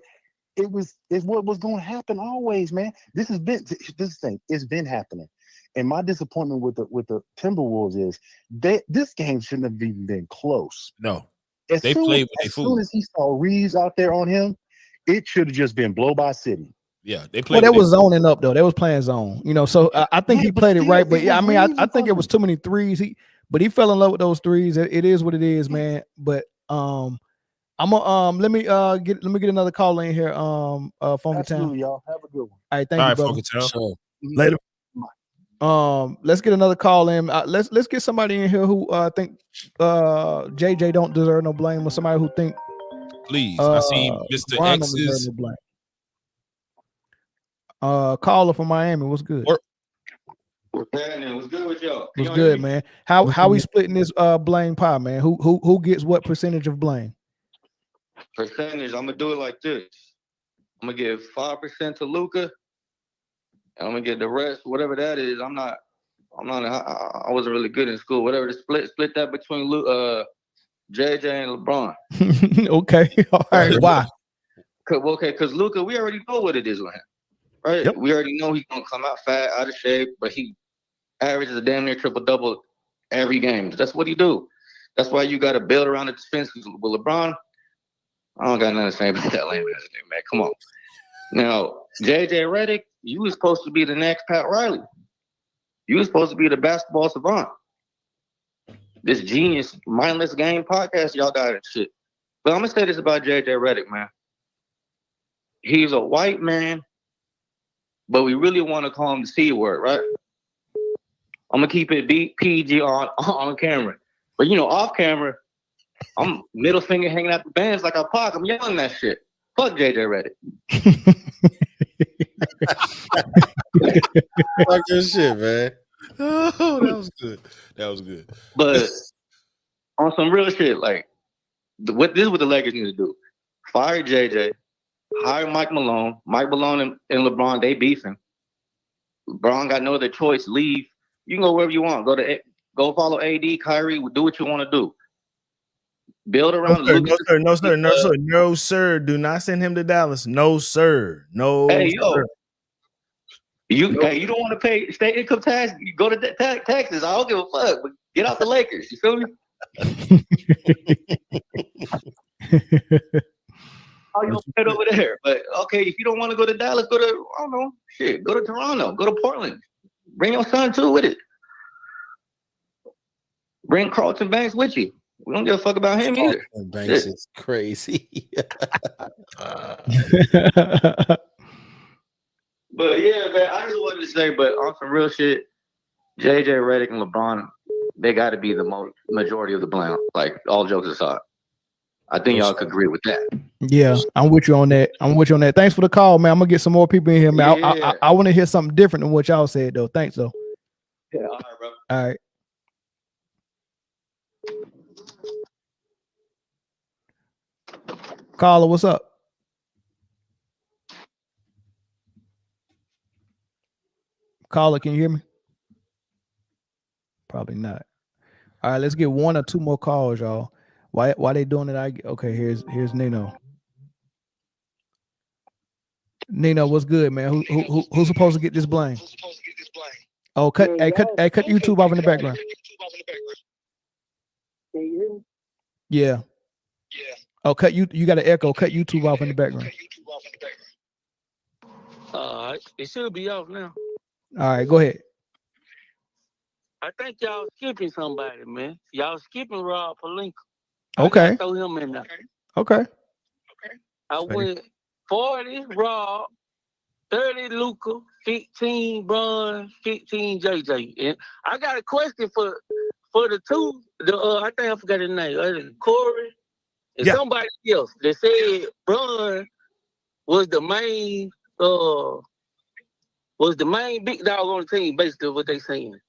it's what was going to happen always, man. This thing. It's been happening. And my disappointment with the Timberwolves is this game shouldn't have even been close. No, as soon as he saw Reeves out there on him, it should have just been blow by city. Yeah, they played. Well, they was zoning up though. They was playing zone, So I think he played it right. But yeah, I mean, I think it was too many threes. He fell in love with those threes. It is what it is, man. But I'm gonna let me get another call in here. Funky Town. Y'all have a good one. All right, thank you, brother. Funky Town. Sure. Later. Let's get another call in. Let's get somebody in here who think JJ don't deserve no blame, or somebody who think. Please, I see Mr. X's. Caller from Miami. What's good? What's happening? What's good with y'all? What's good, man? How we splitting this blame pie, man? Who gets what percentage of blame? Percentage. I'm gonna do it like this. I'm gonna give 5% to Luka, and I'm gonna get the rest, whatever that is. I wasn't really good in school. Whatever the split that between JJ and LeBron. Okay. All right. Why? Because Luka, we already know what it is with him, right? Yep. We already know he's gonna come out fat, out of shape, but he averages a damn near triple-double every game. That's what he do. That's why you got to build around the defense. With LeBron, I don't got nothing to say about that lame ass name, man. Come on. Now, JJ Redick, you was supposed to be the next Pat Riley. You was supposed to be the basketball savant. This genius, mindless game podcast, y'all got it shit. But I'm going to say this about JJ Redick, man. He's a white man, but we really want to call him the C word, right? I'm going to keep it PG on camera. But, off camera, I'm middle finger hanging out the bands like a Pac. I'm yelling that shit. Fuck JJ Redick. Fuck your shit, man. Oh, that was good. But on some real shit, like this is what the Lakers need to do: fire JJ, hire Mike Malone. Mike Malone and LeBron, they beefing. LeBron got no other choice. Leave. You can go wherever you want. Go follow AD, Kyrie. Do what you want to do. Build around. No, sir. Do not send him to Dallas. No, sir. No. Hey, sir. You don't want to pay state income tax? You go to Texas. I don't give a fuck. But get out the Lakers. You feel me? Oh, you head over there. But okay, if you don't want to go to Dallas, go to Go to Toronto. Go to Portland. Bring your son too with it. Bring Carlton Banks with you. We don't give a fuck about him either. Banks is crazy. But yeah, man, I just wanted to say, but on some real shit, JJ Redick and LeBron, they got to be the majority of the blame. Like, all jokes aside, I think y'all could agree with that. Yeah, I'm with you on that. Thanks for the call, man. I'm gonna get some more people in here, man. Yeah. I want to hear something different than what y'all said, though. Thanks, though. Yeah, all right, bro. All right. Caller, what's up? Caller, can you hear me? Probably not. All right, let's get one or two more calls, y'all. Why they doing it? Okay, here's Nino. Nino, what's good, man? Who's supposed to get this blame? Oh, cut YouTube off in the background. Can you hear me? Yeah. Oh, you got an echo. Cut YouTube off in the background. It should be off now. All right, go ahead. I think y'all skipping somebody, man. Y'all skipping Rob Pelinka. Okay. Throw him in there. Okay. I went 40 Rob, 30 Luka, 15 Bron, 15 JJ. And I got a question for the two. I think I forgot his name. Corey and somebody else that said Bron was the main big dog on the team, basically what they saying.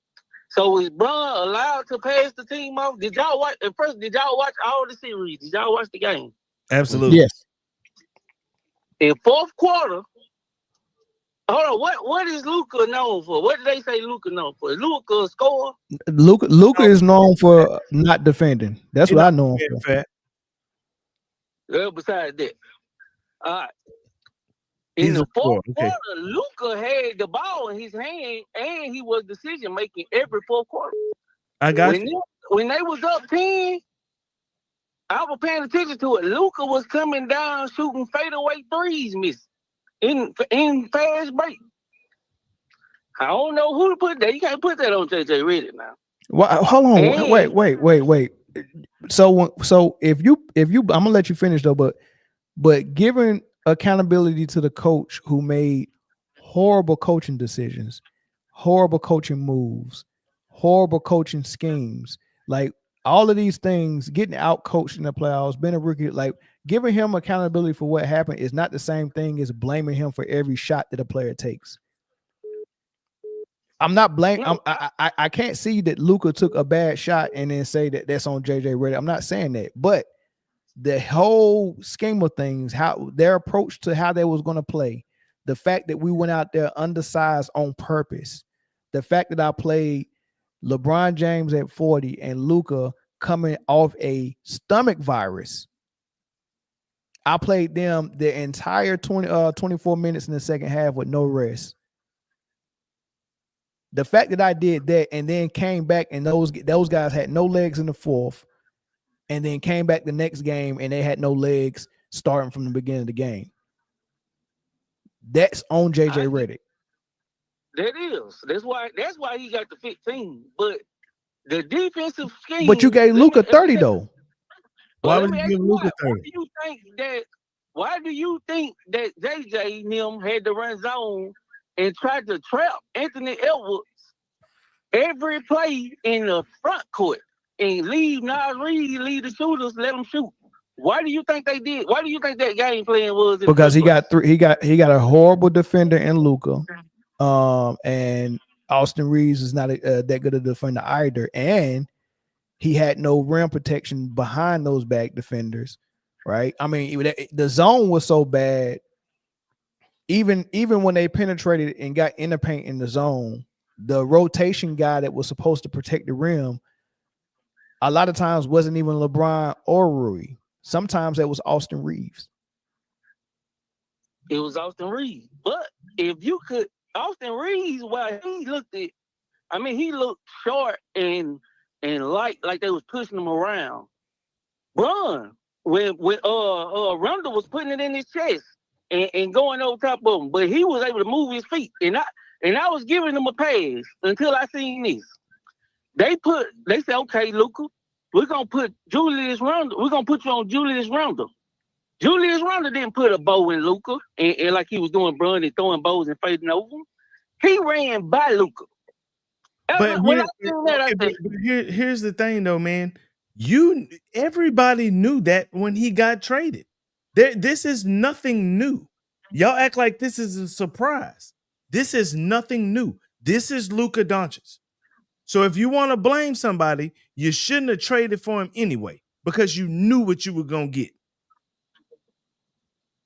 So is Bron allowed to pass the team off? Did y'all watch all the series? Did y'all watch the game? Absolutely. Yes. In fourth quarter, hold on, what is Luka known for? What did they say Luka known for? Is Luka a scorer? Luka is known for not defending. That's what I know him for. Well, besides that. All right. In the fourth quarter, Luka had the ball in his hand, and he was decision making every fourth quarter. I got you. When they was up 10, I was paying attention to it. Luka was coming down shooting fadeaway threes, in fast break. I don't know who to put that. You can't put that on JJ Redick now. Well, hold on. Wait. So if you, I'm gonna let you finish though, but given accountability to the coach who made horrible coaching decisions, horrible coaching moves, horrible coaching schemes, like all of these things, getting out coached in the playoffs, being a rookie, like giving him accountability for what happened is not the same thing as blaming him for every shot that a player takes. I'm not blaming. I can't see that Luka took a bad shot and then say that that's on JJ Redick. I'm not saying that, but the whole scheme of things, how their approach to how they was going to play, the fact that we went out there undersized on purpose, the fact that I played LeBron James at 40 and Luka coming off a stomach virus. I played them the entire 24 minutes in the second half with no rest. The fact that I did that and then came back and those guys had no legs in the fourth, and then came back the next game and they had no legs starting from the beginning of the game. That's on JJ Redick. That is. That's why he got the 15. But the defensive scheme. But you gave Luka 30 though. Why would you give Luka 30? Why do you think that JJ and him had to run zone and tried to trap Anthony Edwards every play in the front court and leave Nas Reed, leave the shooters, let them shoot? Why do you think they did? Why do you think that game plan was? Because he got a horrible defender in Luka, and Austin Reeves is not that good a defender either, and he had no rim protection behind those back defenders, right? I mean, the zone was so bad. Even when they penetrated and got in the paint in the zone, the rotation guy that was supposed to protect the rim, a lot of times wasn't even LeBron or Rui. Sometimes it was Austin Reeves. It was Austin Reeves. But if you could, Austin Reeves, while he looked short and light, like they was pushing him around. Bron, when Rundle was putting it in his chest and going over top of him, but he was able to move his feet. And I was giving him a pass until I seen this. They said, okay, Luka, we're gonna put Julius Randle. We're gonna put you on Julius Randle. Julius Randle didn't put a bow in Luka and like he was doing Bron and throwing bows and fading over. He ran by Luka. Here's the thing, though, man. Everybody knew that when he got traded. This is nothing new. Y'all act like this is a surprise. This is nothing new. This is Luka Doncic. So if you want to blame somebody, you shouldn't have traded for him anyway, because you knew what you were gonna get.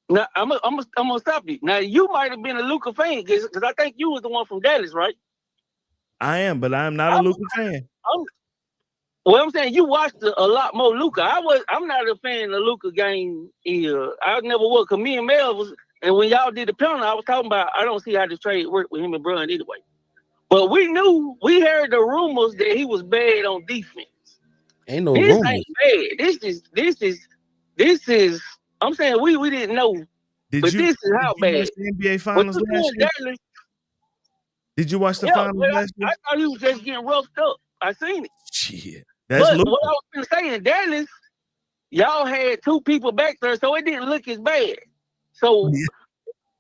Now I'm gonna stop you. Now you might have been a Luka fan because I think you was the one from Dallas, right? I am, but I'm not a Luka fan. I'm saying you watched a lot more Luka. I'm not a fan of the Luka game either. I never was, because me and Mel was, and when y'all did the panel, I was talking about I don't see how this trade worked with him and Bron anyway. But we heard the rumors that he was bad on defense. Ain't no This rumors. ain't bad. This is. I'm saying we didn't know. This is how bad. Watch the NBA Finals last year? Did you watch the finals last year? I thought he was just getting roughed up. I seen it. Shit. What I was going to say in Dallas, y'all had 2 people back there, so it didn't look as bad. So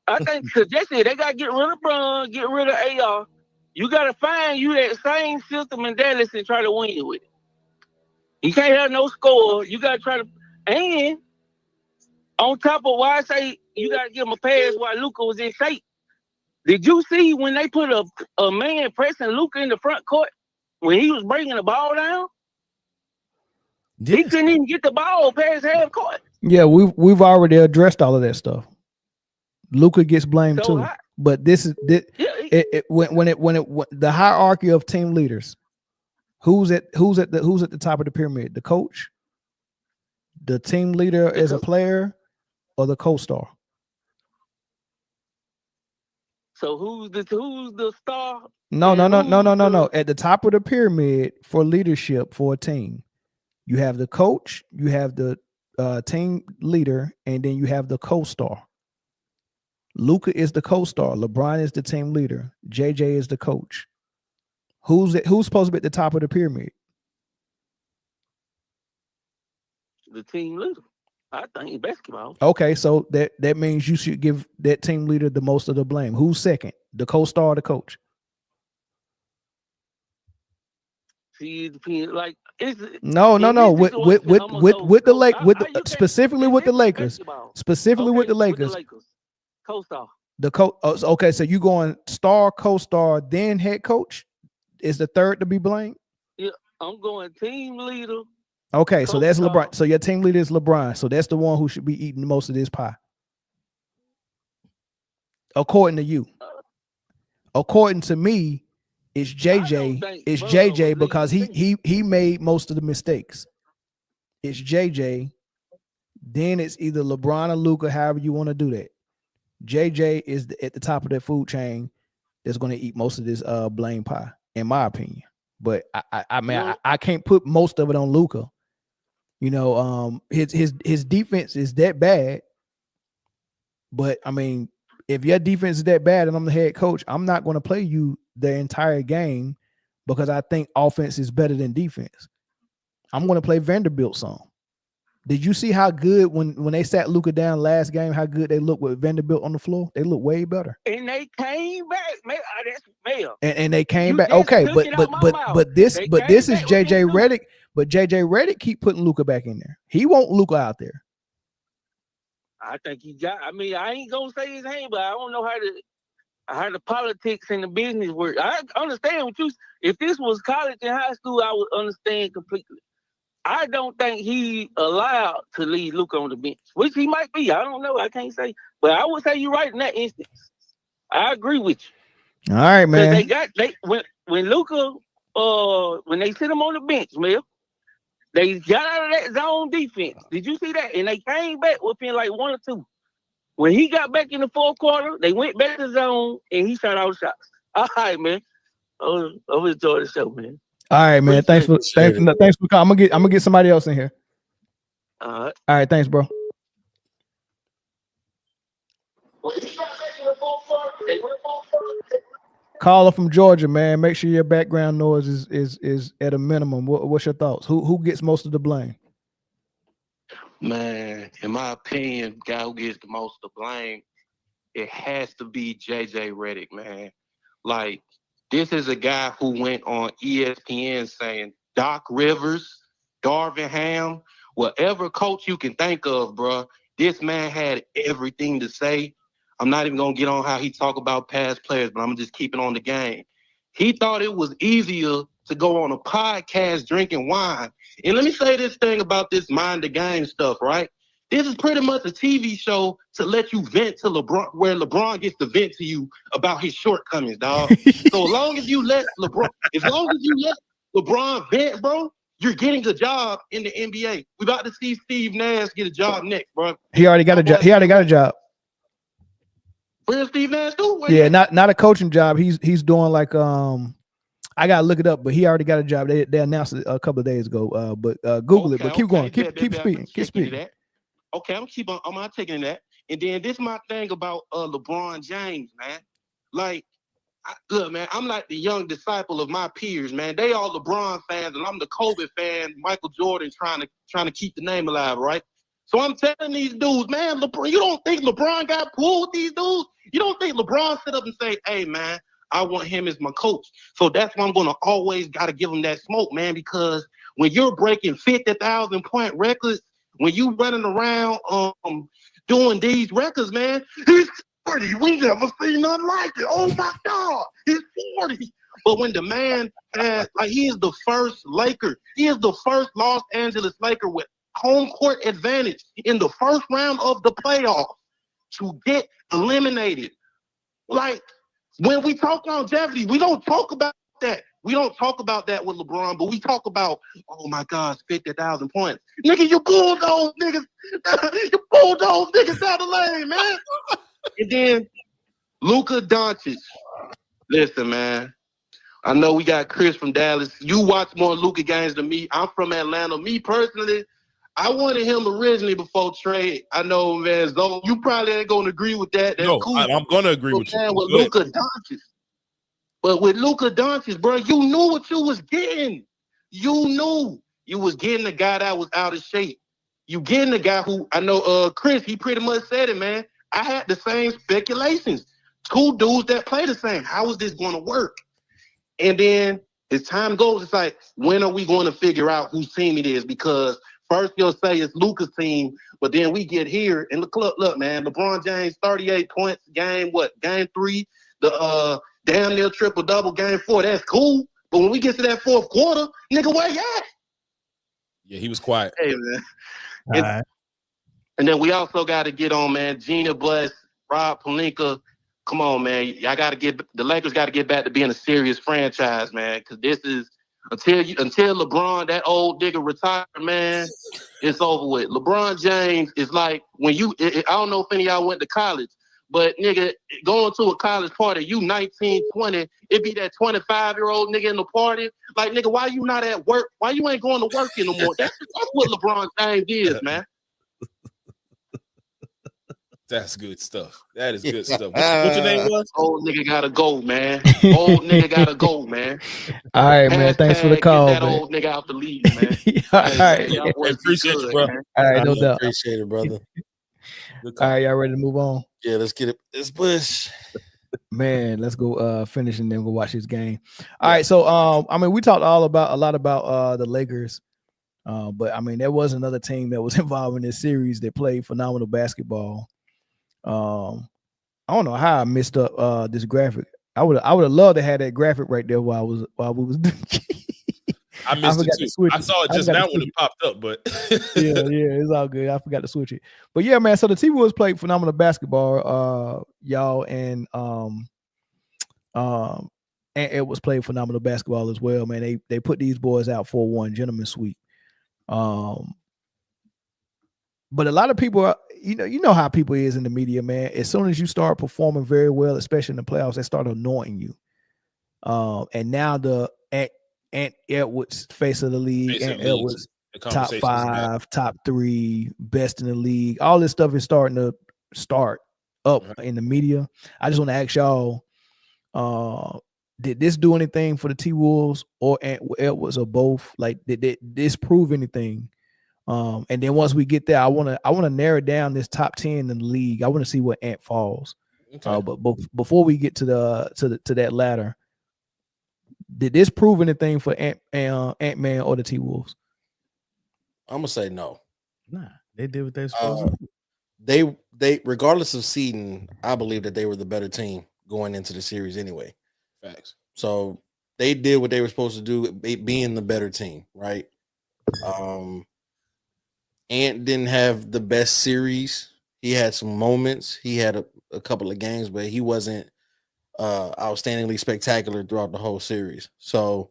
I think suggested they got to get rid of Bron, get rid of AR. You got to find you that same system in Dallas and try to win with it. You can't have no score. You got to try to, and on top of why I say you got to give him a pass while Luka was in shape. Did you see when they put a man pressing Luka in the front court when he was bringing the ball down? Yes. He couldn't even get the ball past half court. Yeah, we've already addressed all of that stuff. Luka gets blamed too, but this is when the hierarchy of team leaders. Who's at the top of the pyramid? The coach, the team leader as a player, or the co-star? So who's the star? No. At the top of the pyramid for leadership for a team, you have the coach, you have the team leader, and then you have the co-star. Luka is the co-star. LeBron is the team leader. JJ is the coach. Who's supposed to be at the top of the pyramid? The team leader. I think in basketball. Okay, so that means you should give that team leader the most of the blame. Who's second? The co-star or the coach? See, like no. With the Lakers, specifically with the Lakers. Specifically with the Lakers. Co-star. Okay, so you going star, co-star, then head coach is the third to be blamed? Yeah, I'm going team leader. Okay, so that's LeBron. So your team leader is LeBron. So that's the one who should be eating most of this pie. According to you. According to me, it's JJ. It's JJ because he made most of the mistakes. It's JJ. Then it's either LeBron or Luka, however you want to do that. JJ is at the top of that food chain that's going to eat most of this blame pie, in my opinion. But I can't put most of it on Luka. You know, his defense is that bad. But I mean, if your defense is that bad and I'm the head coach, I'm not going to play you the entire game because I think offense is better than defense. I'm going to play Vanderbilt some. Did you see how good when they sat Luka down last game, how good they looked with Vanderbilt on the floor? They look way better. And they came back, man. That's fair. And they came back. Okay, but this is JJ Redick. But JJ Redick keep putting Luka back in there. He want Luka out there. I think he got. I mean, I ain't gonna say his name, but I don't know how the politics and the business work. I understand what you. If this was college and high school, I would understand completely. I don't think he allowed to leave Luka on the bench, which he might be. I don't know. I can't say, but I would say you're right in that instance. I agree with you. All right, man. When Luka when they sit him on the bench, man, they got out of that zone defense. Did you see that? And they came back within like 1 or 2. When he got back in the fourth quarter, they went back to the zone and he shot out shots. All right, man. I'm enjoying the show, man. All right, man. Thanks for calling. I'm gonna get somebody else in here. All right, thanks, bro. Caller from Georgia, man. Make sure your background noise is at a minimum. What's your thoughts? Who gets most of the blame? Man, in my opinion, guy who gets the most of the blame, it has to be JJ Redick, man. Like, this is a guy who went on ESPN saying Doc Rivers, Darvin Ham, whatever coach you can think of, bro, this man had everything to say. I'm not even going to get on how he talk about past players, but I'm going to just keep it on the game. He thought it was easier to go on a podcast drinking wine. And let me say this thing about this mind the game stuff, right? This is pretty much a TV show to let you vent to LeBron, where LeBron gets to vent to you about his shortcomings, dog. So as long as you let LeBron vent, bro, you're getting a job in the NBA. We about to see Steve Nash get a job next, bro. He already got a job. Where's Steve Nash too? Yeah, not a coaching job. He's doing like I gotta look it up, but he already got a job. They announced it a couple of days ago. But Google it. But keep going. Keep speaking. Keep speaking. Okay, I'm taking that. And then this is my thing about LeBron James, man. Like, look, man, I'm like the young disciple of my peers, man. They all LeBron fans, and I'm the Kobe fan, Michael Jordan, trying to keep the name alive, right? So I'm telling these dudes, man, LeBron, you don't think LeBron got pulled with these dudes? You don't think LeBron sit up and say, hey, man, I want him as my coach. So that's why I'm going to always got to give him that smoke, man, because when you're breaking 50,000-point records, when you running around doing these records, man, he's 40. We never seen nothing like it. Oh, my God, he's 40. But when the man has, like, he is the first Laker. He is the first Los Angeles Laker with home court advantage in the first round of the playoffs to get eliminated. Like, when we talk longevity, we don't talk about that. We don't talk about that with LeBron, but we talk about, oh my gosh, 50,000 points. Nigga, you bulldoze niggas. You bulldoze niggas down the lane, man. And then Luka Doncic. Listen, man. I know we got Chris from Dallas. You watch more Luka games than me. I'm from Atlanta. Me personally, I wanted him originally before trade. I know, man. So you probably ain't gonna agree with that. That's cool. I'm gonna agree with you. With Luka Doncic. But with Luka Doncic, bro, you knew what you was getting. You knew you was getting the guy that was out of shape. You getting the guy who, I know, Chris, he pretty much said it, man. I had the same speculations. Two dudes that play the same. How is this going to work? And then as time goes, it's like, when are we going to figure out whose team it is? Because first you'll say it's Luka's team, but then we get here and look, man, LeBron James, 38 points, game 3, the damn near triple-double, game 4, that's cool. But when we get to that fourth quarter, nigga, where you at? Yeah, he was quiet. Hey, man. And then we also got to get on, man, Gina Bless, Rob Pelinka. Come on, man. The Lakers got to get back to being a serious franchise, man, because this is, until LeBron, that old nigga retired, man, it's over with. LeBron James is like, when I don't know if any of y'all went to college, but nigga, going to a college party, you 19, 20, it be that 25-year-old nigga in the party. Like, nigga, why you not at work? Why you ain't going to work anymore? That's what LeBron James is, man. That's good stuff. That is good stuff. What your name was? Old nigga gotta go, man. Old nigga gotta go, man. All right, man. Thanks for the call, get that man. old nigga out the league, man. All right. Y'all boys appreciate good, you, bro. man. All right, no doubt. Appreciate it, brother. All right, y'all ready to move on? Yeah, let's get it. It's Bush. Man, let's go finish and then we'll watch this game. All right, so I mean, we talked a lot about the Lakers. But I mean, there was another team that was involved in this series that played phenomenal basketball. I don't know how I missed up this graphic. I would have loved to have that graphic right there while we was I missed it too. I saw it just now when it popped up, but yeah, it's all good. I forgot to switch it. But yeah, man. So the T-Wolves played phenomenal basketball, y'all, and it was played phenomenal basketball as well, man. They put these boys out 4-1, gentleman's sweep. But a lot of people, you know how people is in the media, man. As soon as you start performing very well, especially in the playoffs, they start anointing you. And now the Ant Edwards, face of the league, Ant Edwards, top 5, top 3, best in the league. All this stuff is starting to start up in the media. I just want to ask y'all, did this do anything for the T-Wolves or Ant Edwards or both? Like, did this prove anything? And then once we get there, I want to narrow down this top 10 in the league. I want to see where Ant falls. Okay. But before we get to that ladder, did this prove anything for Ant-Man or the T-Wolves? I'm gonna say no. Nah, they did what they were supposed to. They regardless of seeding, I believe that they were the better team going into the series anyway. Facts. So they did what they were supposed to do, being the better team, right? Ant didn't have the best series. He had some moments. He had a couple of games, but he wasn't outstandingly spectacular throughout the whole series. So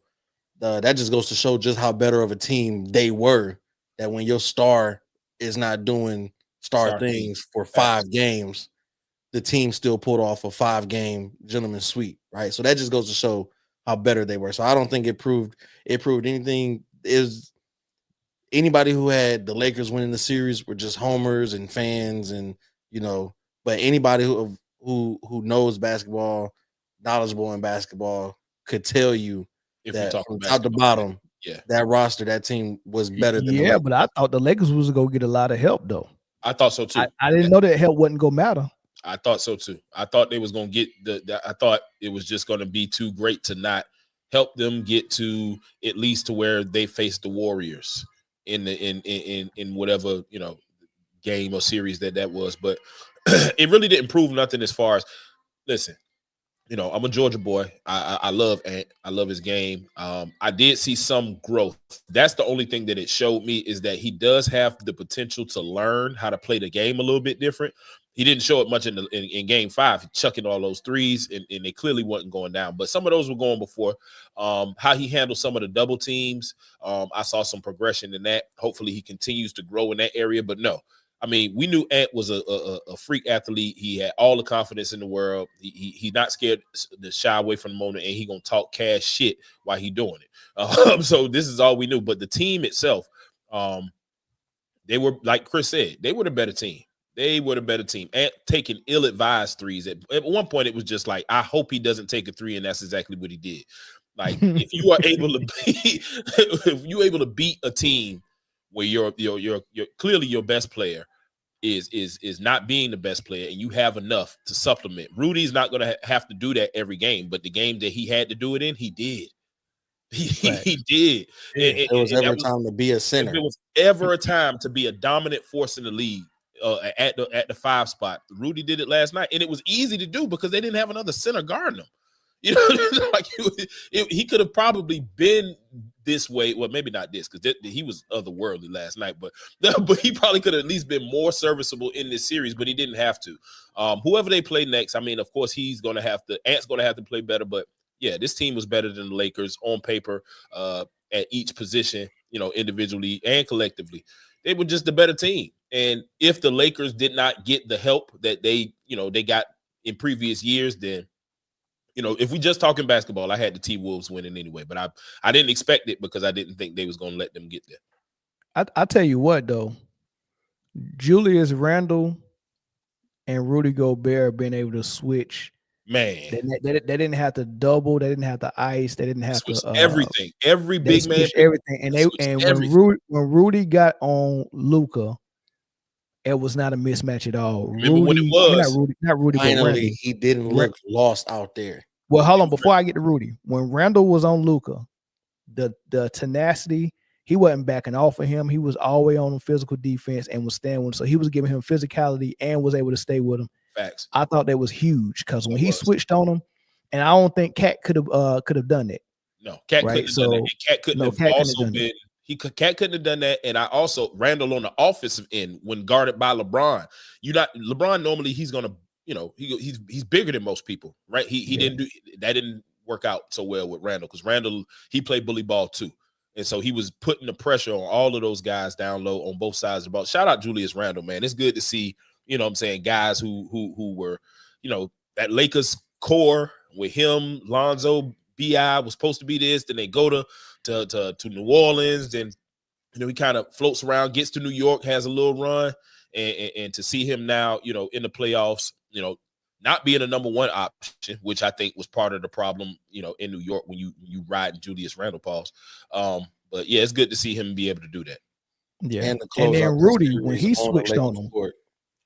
that just goes to show just how better of a team they were, that when your star is not doing star things for 5 games, the team still pulled off a 5-game gentleman's sweep, right? So that just goes to show how better they were. So I don't think it proved anything. Is anybody who had the Lakers winning the series were just homers and fans, and but anybody who knows basketball, knowledgeable in basketball, could tell you that from top to bottom, that roster, that team was better than the Lakers. But I thought the Lakers was going to get a lot of help, though. I thought so too. I didn't know that help wasn't going to matter. I thought so too. I thought they was going to get I thought it was just going to be too great to not help them get to at least to where they face the Warriors in whatever game or series that was. But it really didn't prove nothing as far as, listen, I'm a Georgia boy. I love Ant. I love his game. I did see some growth. That's the only thing that it showed me, is that he does have the potential to learn how to play the game a little bit different. He didn't show it much in game 5, chucking all those threes, and they clearly wasn't going down. But some of those were going before. How he handled some of the double teams, I saw some progression in that. Hopefully he continues to grow in that area. But no, I mean, we knew Ant was a freak athlete. He had all the confidence in the world. He's not scared to shy away from the moment, and he gonna talk cash shit while he doing it. So this is all we knew. But the team itself, they were, like Chris said, they were the better team. They were the better team. Ant taking ill-advised threes. At one point, it was just like, I hope he doesn't take a 3, and that's exactly what he did. Like, if you are able to beat a team where you're clearly your best player is not being the best player, and you have enough to supplement. Rudy's not going to have to do that every game, but the game that he had to do it in, he did. He did. It was ever time to be a center. If it was ever a time to be a dominant force in the league, at the 5 spot, Rudy did it last night, and it was easy to do because they didn't have another center guarding him. Like he could have probably been this way. Well, maybe not this, because he was otherworldly last night, but he probably could have at least been more serviceable in this series, but he didn't have to. Whoever they play next, I mean, of course, Ant's going to have to play better, but yeah, this team was better than the Lakers on paper, at each position, individually and collectively. They were just the better team. And if the Lakers did not get the help that they got in previous years, then, if we just talking basketball, I had the T-Wolves winning anyway. But I didn't expect it because I didn't think they was going to let them get there. I tell you what, though, Julius Randle and Rudy Gobert being able to switch. Man, they didn't have to double. They didn't have to ice. They didn't have to everything. Every big man, everything. And when Rudy got on Luka, it was not a mismatch at all. Remember when it was? Not Rudy. Finally, he didn't look lost out there. Well, hold on. Before I get to Rudy, when Randall was on Luka, the tenacity, he wasn't backing off of him. He was always on physical defense and was staying with him. So he was giving him physicality and was able to stay with him. Facts. I thought that was huge because when he switched on him, and I don't think Cat could have done that. No, Cat couldn't have done that. Cat couldn't have also been. Cat couldn't have done that, and I also Randall on the offensive end when guarded by LeBron. LeBron normally he's gonna, he's bigger than most people, right? He didn't work out so well with Randall because Randall he played bully ball too, and so he was putting the pressure on all of those guys down low on both sides of the ball. Shout out Julius Randle, man. It's good to see, guys who were, that Lakers core with him, Lonzo, BI was supposed to be this, then they go to New Orleans, then he kind of floats around, gets to New York, has a little run, and to see him now, in the playoffs, not being a number 1 option, which I think was part of the problem, in New York when you ride Julius Randle pause. But yeah, it's good to see him be able to do that. Yeah, and then Rudy, when he switched on him,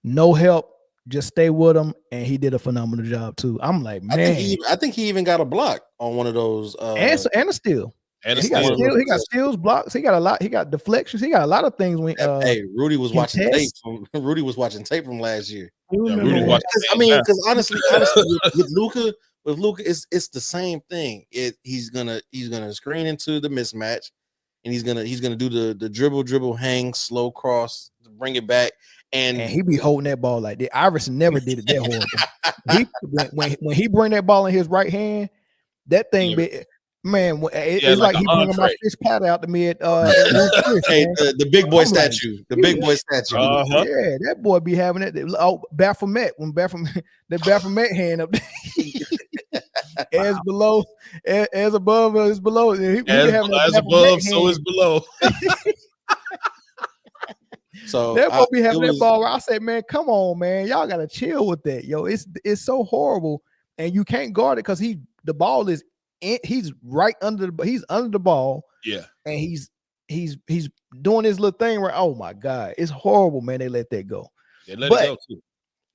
no help, just stay with him, and he did a phenomenal job too. I'm like, man, I think he even got a block on one of those, and a steal. He got steals, blocks. He got a lot. He got deflections. He got a lot of things. When Rudy was watching tape. Rudy was watching tape from last year. Because honestly, with Luka, it's the same thing. He's gonna screen into the mismatch, and he's gonna do the dribble, hang, slow cross, bring it back, and he be holding that ball like that. Iverson never did it that horrible. When he bring that ball in his right hand, that thing. Man, it's like he bringing my fish pat out to me at hey, the big boy statue. The big boy statue. Yeah, that boy be having it. Oh, Baphomet, when Baphomet, the Baphomet hand up as below, as above, as below. As above, so is below. So that boy be having that ball. I said, man, come on, man, y'all gotta chill with that, yo. It's so horrible, and you can't guard it because the ball is. He's right under the ball. Yeah. And he's doing his little thing where, oh my God, it's horrible, man. They let that go. They let it go too.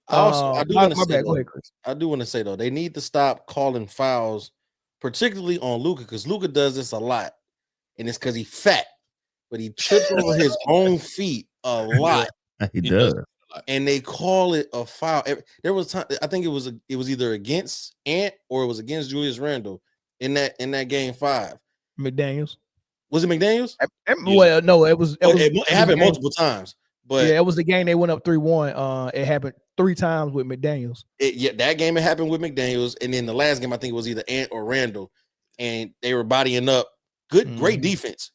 I do want to say though, they need to stop calling fouls, particularly on Luka, because Luka does this a lot. And it's because he's fat, but he trips over his own feet a lot. He does. And they call it a foul. There was time, I think it was either against Ant or it was against Julius Randle. In that game 5, McDaniels. Was it McDaniels? Well, no, it was. It happened multiple times, but yeah, it was the game they went up 3-1. It happened 3 times with McDaniels. That game it happened with McDaniels, and then the last game I think it was either Ant or Randall, and they were bodying up. Great defense,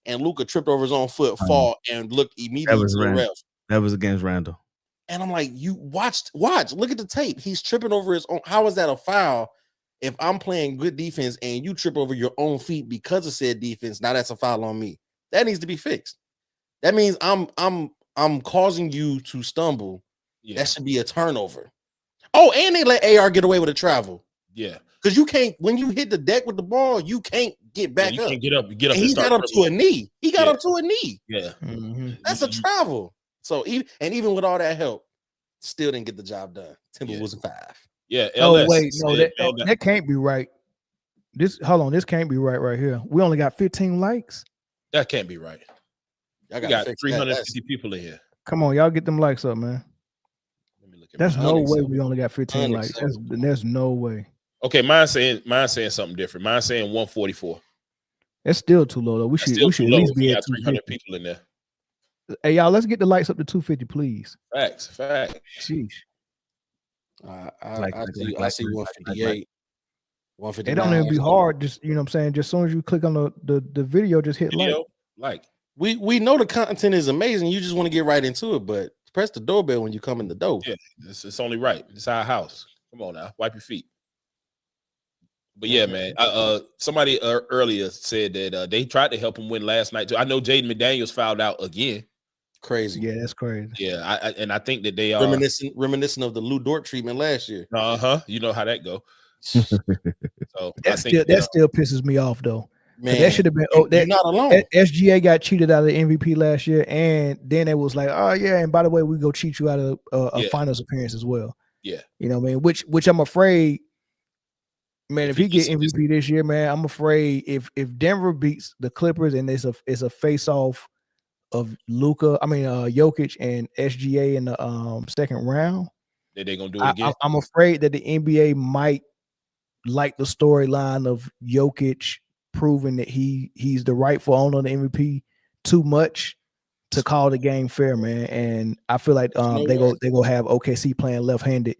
and Luka tripped over his own foot, fall, and looked immediately to the ref. That was against Randall, and I'm like, you watch, look at the tape. He's tripping over his own. How is that a foul? If I'm playing good defense and you trip over your own feet because of said defense, now that's a foul on me. That needs to be fixed. That means I'm causing you to stumble. Yeah. That should be a turnover. Oh, and they let AR get away with a travel. Yeah. Because you can't, when you hit the deck with the ball, you can't get back up. You can't get up. And he got up to a knee. He got up to a knee. Yeah. That's a travel. So even with all that help, still didn't get the job done. Timber was a 5. Yeah. Oh wait, no, that can't be right. This can't be right here. We only got 15 likes. That can't be right. I got 350 people in here. Come on, y'all get them likes up, man. Let me look at. That's no way we only got 15 likes. There's no way. Okay, mine's saying something different. Mine's saying 144. That's still too low though. We should at least be at 300 people in there. Hey y'all, let's get the likes up to 250, please. Facts. Sheesh. I see 158. 159. It don't even be hard. Just you know what I'm saying. Just as soon as you click on the video, just hit like. We know the content is amazing. You just want to get right into it, but press the doorbell when you come in the door. Yeah, it's only right. It's our house. Come on now, wipe your feet. But yeah, man. Somebody earlier said that they tried to help him win last night too. I know Jaden McDaniels fouled out again. Crazy. Yeah, that's crazy. Yeah, I think that they are reminiscent of the Lou Dort treatment last year. You know how that go. So that still pisses me off though. Man, that should have been. You're not alone. SGA got cheated out of the MVP last year, and then it was like, oh yeah, and by the way, we go cheat you out of a finals appearance as well. Yeah, you know what I mean. Which I'm afraid, man. If he get MVP this year, man, I'm afraid if Denver beats the Clippers and it's a face off of Luka, Jokic and SGA in the second round, they're gonna do it again. I'm afraid that the NBA might like the storyline of Jokic proving that he's the rightful owner of the MVP too much to call the game fair, man. And I feel like they go have OKC playing left-handed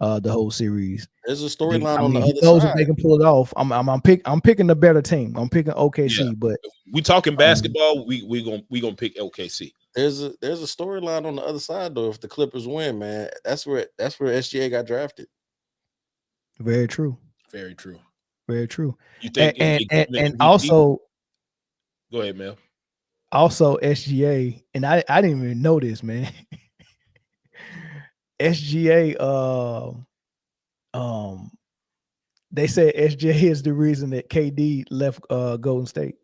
the whole series. There's a storyline on the other side. If they can pull it off. I'm picking the better team. I'm picking OKC, but we talking basketball. We gonna pick OKC. There's a storyline on the other side though. If the Clippers win, man, that's where SGA got drafted. Very true. Very true. Very true. You think and also go ahead, Mel. Also SGA, and I didn't even know this, man. SGA, they said SGA is the reason that KD left Golden State.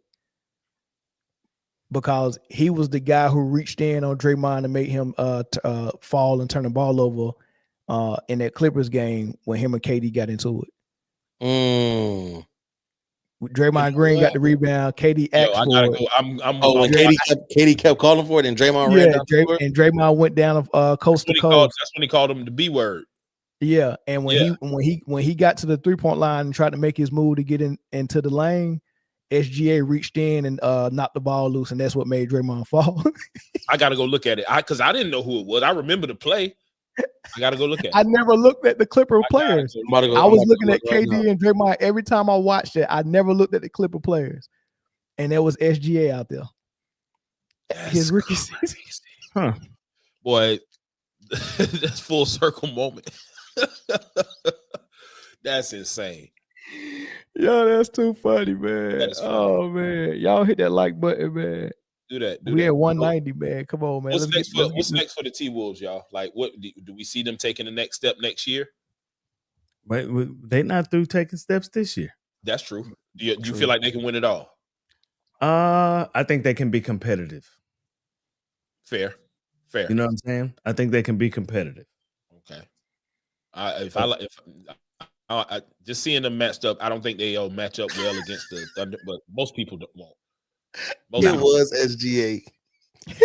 Because he was the guy who reached in on Draymond and made him fall and turn the ball over in that Clippers game when him and KD got into it. Draymond Green got the rebound. KD asked for it. KD kept calling for it, and Draymond ran down for it. And Draymond went down coast to coast. That's when he called him the B word. Yeah, and when he got to the 3-point line and tried to make his move to get into the lane, SGA reached in and knocked the ball loose, and that's what made Draymond fall. I got to go look at it because I didn't know who it was. I remember the play. I gotta go look at it. I never looked at the Clipper players. I was looking at right KD and Draymond every time I watched it. I never looked at the Clipper players, and there was SGA out there. His rookie season. Huh. Boy, that's full circle moment. That's insane. Yo, that's too funny, man. Oh man, y'all hit that like button, man. Do that. We at 190, man. Come on, man. What's next for the T-Wolves, y'all? Like, what do we see them taking the next step next year? But they not through taking steps this year. That's true. Do you feel like they can win it all? I think they can be competitive. Fair. You know what I'm saying? I think they can be competitive. Okay. If I just seeing them matched up, I don't think they'll match up well against the Thunder, but most people won't. It was SGA.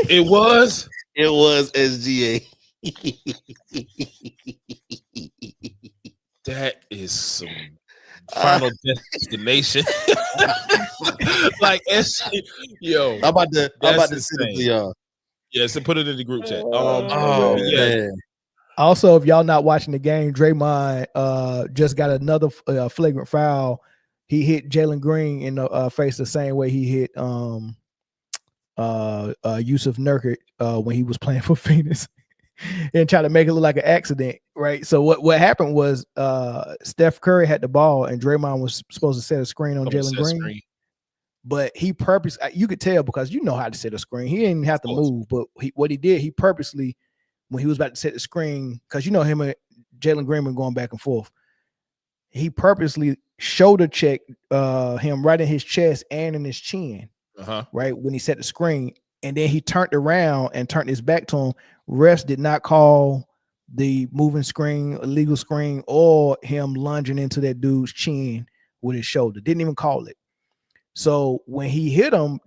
It was? It was SGA. That is some Final Destination. Like yo. I'm about to send it to y'all. Yeah, so put it in the group chat. Man. Also, if y'all not watching the game, Draymond just got another flagrant foul. He hit Jalen Green in the face the same way he hit Yusuf Nurkic when he was playing for Phoenix, and try to make it look like an accident, right? So what happened was Steph Curry had the ball and Draymond was supposed to set a screen on Jalen Green. But he you could tell because you know how to set a screen. He didn't have to move, but what he did, he purposely, when he was about to set the screen, because you know him and Jalen Green were going back and forth, he purposely shoulder checked him right in his chest and in his chin, right, when he set the screen. And then he turned around and turned his back to him. Refs did not call the moving screen, illegal screen, or him lunging into that dude's chin with his shoulder. Didn't even call it. So when he hit him,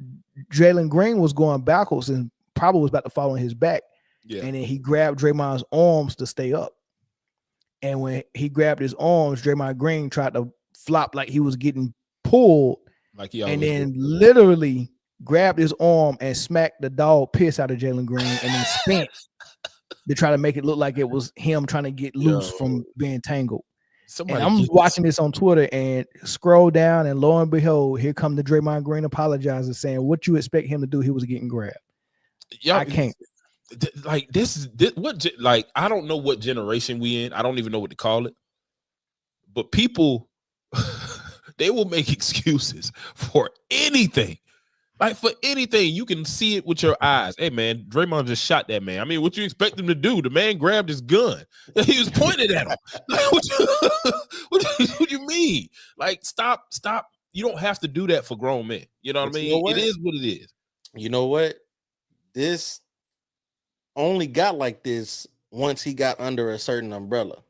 Jalen Green was going backwards and probably was about to fall on his back. Yeah. And then he grabbed Draymond's arms to stay up. And when he grabbed his arms, Draymond Green tried to flop like he was getting pulled. And then literally grabbed his arm and smacked the dog piss out of Jalen Green and then spent to try to make it look like it was him trying to get loose from being tangled. And I'm watching this on Twitter and scroll down, and lo and behold, here come the Draymond Green apologizing, saying what you expect him to do. He was getting grabbed. I can't. Like this what like I don't know what generation we in. I don't even know what to call it. But people, they will make excuses for anything. Like for anything, you can see it with your eyes. Hey man, Draymond just shot that man. I mean, what you expect him to do? The man grabbed his gun. He was pointed at him. Like, what do you mean? Like, stop. You don't have to do that for grown men. You know what I mean? You know what? It is what it is. You know what? This only got like this once he got under a certain umbrella.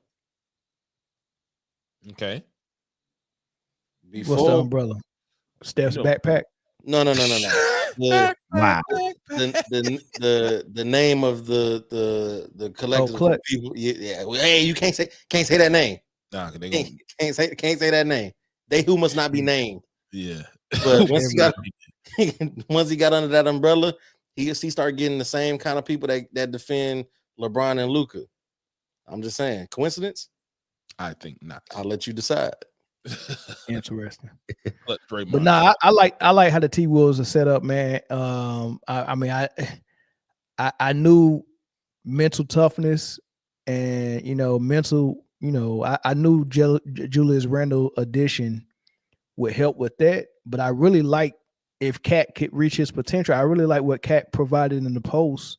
Okay. What's the umbrella? Steph's backpack. No. Wow. The name of the collective of people. Yeah. Hey, you can't say that name. Nah, can't say that name. They who must not be named. Yeah. But once he got under that umbrella, he started getting the same kind of people that defend LeBron and Luka. I'm just saying. Coincidence? I think not. I'll let you decide. Interesting. But nah, I like how the T-Wolves are set up, man. I mean, I knew mental toughness and mental. I knew Julius Randle addition would help with that, but I really like if Cat could reach his potential. I really like what Cat provided in the post,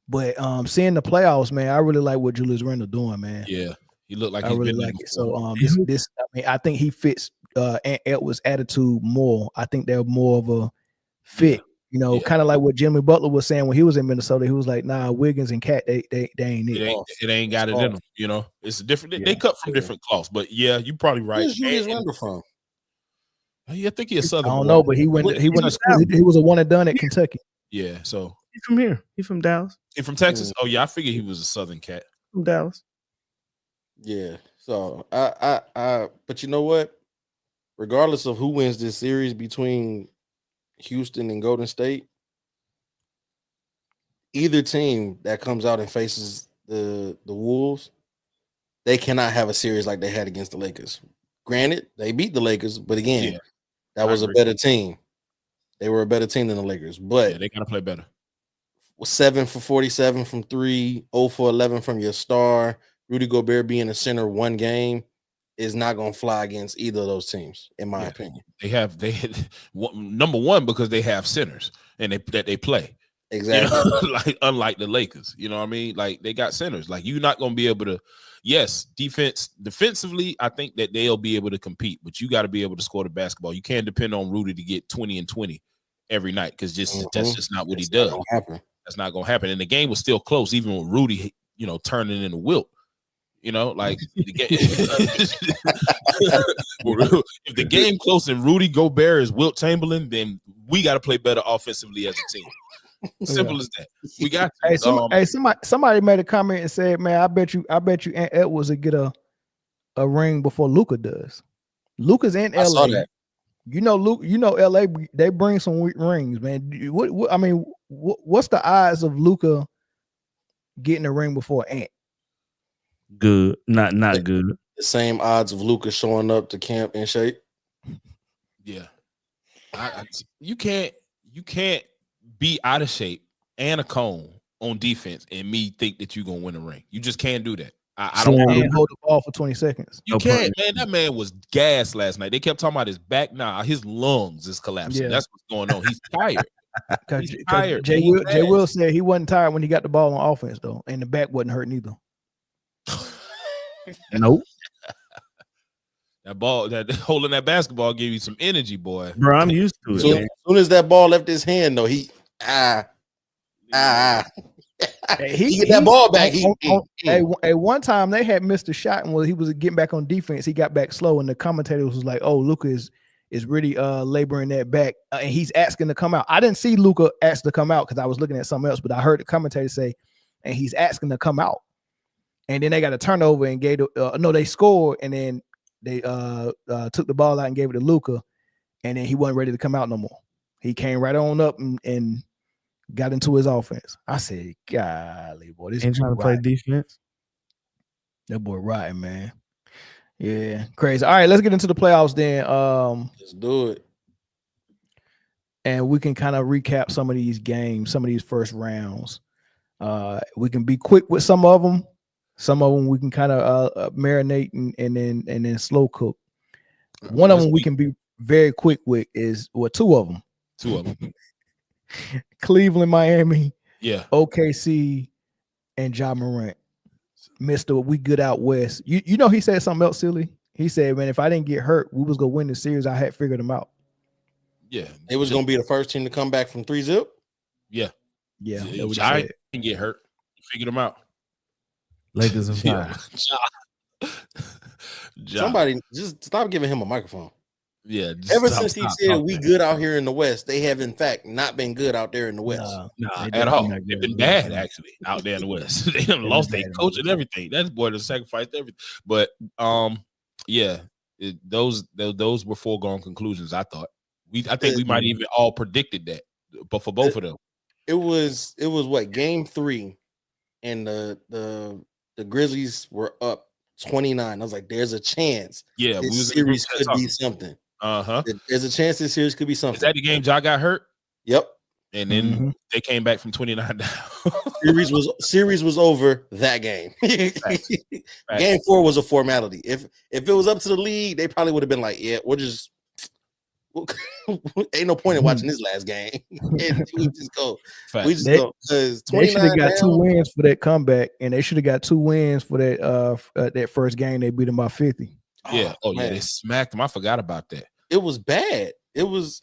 but seeing the playoffs, man, I really like what Julius Randle doing, man. Yeah. He looked like I really like it. So this I mean, I think he fits Ant Edwards' attitude more. I think they're more of a fit, kind of like what Jimmy Butler was saying when he was in Minnesota. He was like, nah, Wiggins and Cat, they ain't it. It ain't got it in them, It's different. They cut from different cloths, but yeah, you're probably right. Where's Julius Randle from? I think he's a Southern. I don't know, but he went to school. He was a one and done at Kentucky. Yeah, so he's from here. He's from Dallas. He's from Texas. Oh yeah, I figured he was a Southern cat. From Dallas. Yeah. So but you know what? Regardless of who wins this series between Houston and Golden State, either team that comes out and faces the Wolves, they cannot have a series like they had against the Lakers. Granted, they beat the Lakers, but again, that was a better team. They were a better team than the Lakers, but they gotta play better. 7 for 47 from 3, 0 for 11 from your star. Rudy Gobert being a center one game is not going to fly against either of those teams, in my opinion. They number one because they have centers and they play. Exactly. You know, like unlike the Lakers, you know what I mean? Like they got centers. Like you're not going to be able to. Yes, defensively, I think that they'll be able to compete, but you got to be able to score the basketball. You can't depend on Rudy to get 20 and 20 every night because that's just not what he does. That's not going to happen. And the game was still close, even with Rudy, turning into Wilt. Like the game, if the game close and Rudy Gobert is Wilt Chamberlain, then we got to play better offensively as a team. Simple as that. We got to. Somebody made a comment and said, "Man, I bet you Ant Edwards will get a ring before Luka does." Luka's in LA. I saw that. LA. They bring some rings, man. What's the odds of Luka getting a ring before Ant? Good, not good. The same odds of Luka showing up to camp in shape. Yeah, you can't be out of shape and a cone on defense and me think that you're gonna win a ring. You just can't do that. I don't hold the ball for 20 seconds. You can't, man. That man was gassed last night. They kept talking about his back. Nah, his lungs is collapsing. That's what's going on. He's tired. He's tired. Jay Will said he wasn't tired when he got the ball on offense though, and the back wasn't hurting either. Nope. That holding that basketball gave you some energy, boy. Bro, I'm used to it. So, as soon as that ball left his hand, though, he get that ball back. One time they had missed a shot, and he was getting back on defense. He got back slow, and the commentator was like, "Oh, Luka is really laboring that back, and he's asking to come out." I didn't see Luka ask to come out because I was looking at something else, but I heard the commentator say, "And he's asking to come out." And then they got a turnover and they scored, and then they took the ball out and gave it to Luka, and then he wasn't ready to come out no more. He came right on up and got into his offense. I said, golly, boy, this ain't trying to play defense. That boy rotten, man. Yeah, crazy. All right, let's get into the playoffs then. Let's do it. And we can kind of recap some of these games, some of these first rounds. We can be quick with some of them. Some of them we can kind of marinate and then slow cook. One of them we can be very quick with is two of them. Two of them. Cleveland, Miami, OKC, and Ja Morant. Mr. We good out west. You know he said something else silly. He said, "Man, if I didn't get hurt, we was gonna win the series. I had figured them out." Yeah, it was gonna be the first team to come back from 3-0. Yeah. Ja didn't get hurt. Figured them out. Lakers and five. Somebody just stop giving him a microphone. Yeah. Ever since he said we good out here in the West, they have in fact not been good out there in the West. Nah, at all. They've been bad actually out there in the West. They done lost their coach and everything. That boy done sacrificed everything. But those were foregone conclusions. I thought. I think we might even all predicted that, but for both of them, it was what, game 3, and the Grizzlies were up 29. I was like, there's a chance. Yeah, this series could be something. There's a chance this series could be something. Is that the game Ja got hurt? Yep. And then they came back from 29 down. series was over that game. Facts. Game 4 was a formality. If it was up to the league, they probably would have been like, yeah, ain't no point in watching this last game. we just go. We just go. Because they should have got 2 wins for that comeback, and they should have got 2 wins for that first game. They beat them by 50. Yeah. They smacked them. I forgot about that. It was bad. It was.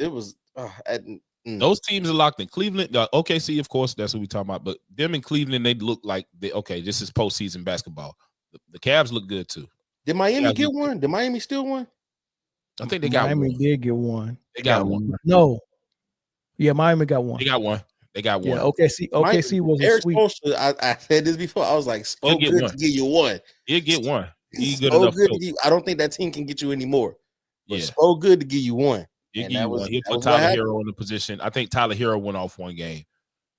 Those teams are locked in. Cleveland, OKC, of course, that's what we're talking about. But them in Cleveland, they look like this is postseason basketball. The Cavs look good too. Did Miami get one? Did Miami still win? I think they got Miami one. did get one. They got one. No. Yeah, Miami got one. They got one. Yeah, OKC was a sweep. I said this before. I was like, Spo good to get you one. He'll get one. He's good enough. I don't think that team can get you anymore. But Spo good to give you one. He'll put Tyler Hero in the position. I think Tyler Hero went off one game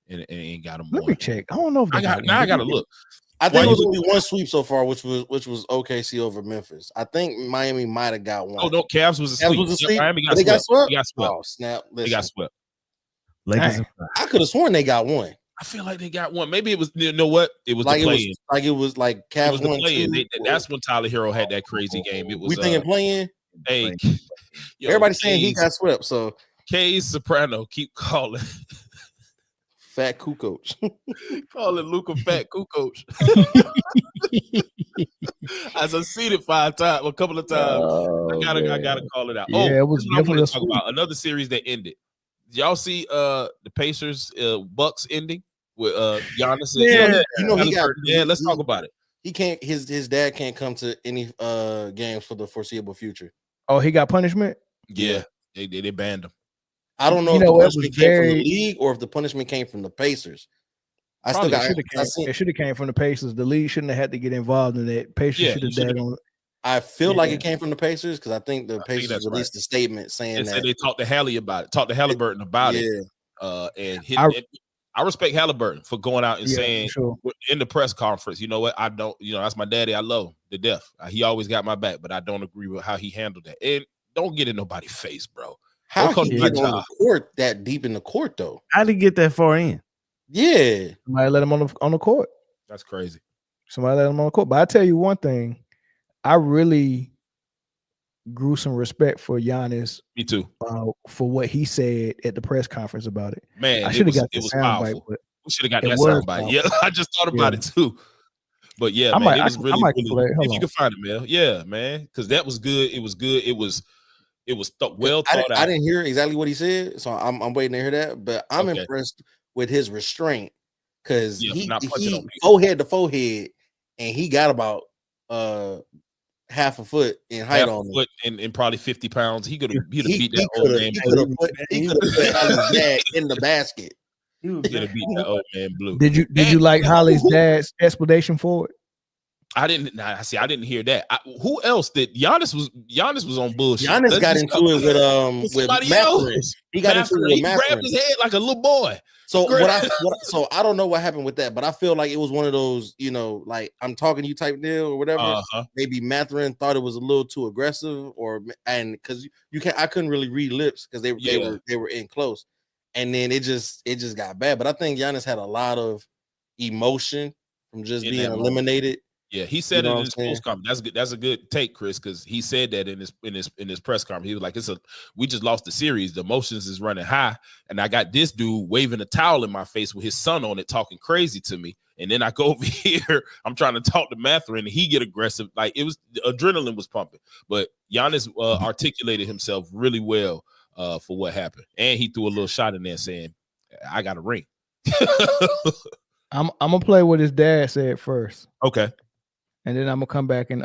and got him. Let me check. I don't know if I got to look. I think it was only one sweep so far, which was OKC over Memphis. I think Miami might have got one. Oh no, Cavs was a sweep. Miami got swept. They got swept. Oh snap! Listen. They got swept. Lakers. I could have sworn they got one. I feel like they got one. Maybe it was. You know what? It was like the play-in. It was like Cavs it was won two. That's when Tyler Hero had that crazy game. It was. We thinking play-in. Hey, everybody saying he got swept. So K's Soprano keep calling. Fat Kukoc. Calling Luka Fat Kukoc. As I seen it a couple of times. I gotta call it out. Yeah, it was definitely talk about another series that ended. Did y'all see the Pacers Bucks ending with Giannis? Let's talk about it. He can't. His dad can't come to any games for the foreseeable future. Oh, he got punishment. Yeah, they banned him. I don't know if the punishment came from the league or if the punishment came from the Pacers. It should have came from the Pacers. The league shouldn't have had to get involved in that. Pacers should have done. I feel like it came from the Pacers because I think the Pacers released a statement saying that they talked to Hallie about it, talked to Halliburton about it. And I respect Halliburton for going out and saying in the press conference, you know what, I don't, that's my daddy. I love him to death. He always got my back, but I don't agree with how he handled that. And don't get in nobody's face, bro. How can you get on the court that deep in the court though? How did he get that far in? Yeah, somebody let him on the court. That's crazy. Somebody let him on the court. But I tell you one thing, I really grew some respect for Giannis. Me too. For what he said at the press conference about it. Man, I should have got it was powerful. We should have got that soundbite. Yeah, I just thought about it too. But yeah, it was really if you can find it, man. Yeah, man, because that was good. It was good. It was well thought out. I didn't hear exactly what he said, so I'm waiting to hear that. But I'm impressed with his restraint because he forehead to forehead, and he got about half a foot in height on him, and probably 50 pounds. He could have beat that old man. He could have put Holly's dad in the basket. He could have beat that old man blue. Did you like Holly's dad's explanation for it? I didn't hear that. Who else did? Giannis was on bullshit. Giannis got into it with Mathurin. He got into it with Mathurin. He grabbed his head like a little boy. So so I don't know what happened with that, but I feel like it was one of those, like I'm talking to you type deal or whatever. Maybe Mathurin thought it was a little too aggressive, and because I couldn't really read lips because they were in close, and then it just got bad. But I think Giannis had a lot of emotion from just being eliminated. Yeah, he said it in his post conference. That's good. That's a good take, Chris, because he said that in his press conference. He was like, we just lost the series. The emotions is running high, and I got this dude waving a towel in my face with his son on it, talking crazy to me. And then I go over here, I'm trying to talk to Mathurin, and he get aggressive. Like the adrenaline was pumping. But Giannis articulated himself really well for what happened, and he threw a little shot in there saying, "I got a ring." I'm gonna play what his dad said first. Okay. And then I'm gonna come back and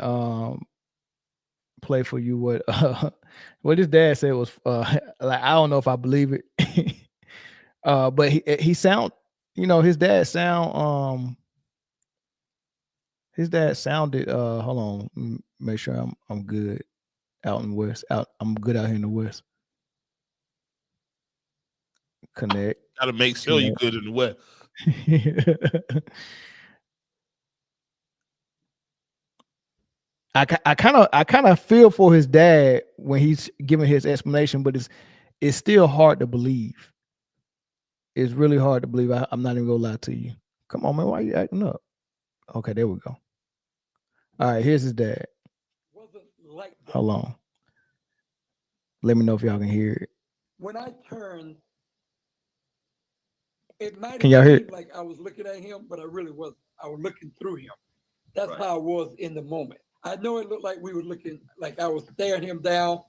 play for you what his dad said was like I don't know if I believe it, but he sound his dad sounded hold on, make sure I'm good out in the West. I'm good out here in the West. Connect. Gotta make sure you're good in the West. I kind of feel for his dad when he's giving his explanation, but it's still hard to believe. It's really hard to believe. I'm not even gonna lie to you. Come on, man, why are you acting up? Okay, there we go. All right, here's his dad. Hold on. Let me know if y'all can hear it. When I turned, it might can y'all hear it? Like I was looking at him, but I really wasn't. I was looking through him. That's how I was in the moment. I know it looked like we were looking, like I was staring him down,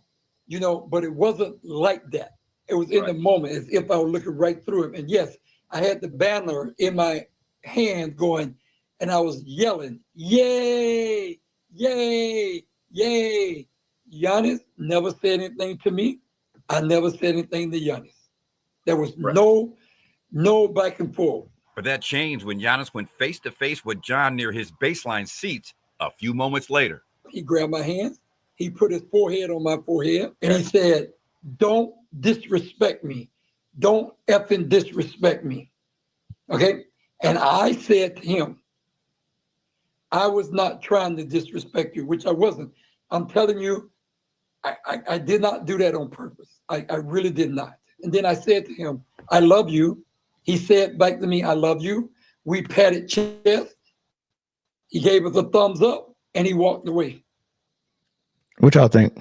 but it wasn't like that. It was in the moment as if I was looking right through him. And yes, I had the banner in my hand going, and I was yelling, yay, yay, yay. Giannis never said anything to me. I never said anything to Giannis. There was no back and forth. But that changed when Giannis went face to face with John near his baseline seats a few moments later. He grabbed my hands. He put his forehead on my forehead, and he said, "Don't disrespect me. Don't effing disrespect me." Okay? And I said to him, I was not trying to disrespect you, which I wasn't. I'm telling you, I did not do that on purpose. I really did not. And then I said to him, I love you. He said back to me, I love you. We patted chest. He gave us a thumbs up and he walked away. What y'all think?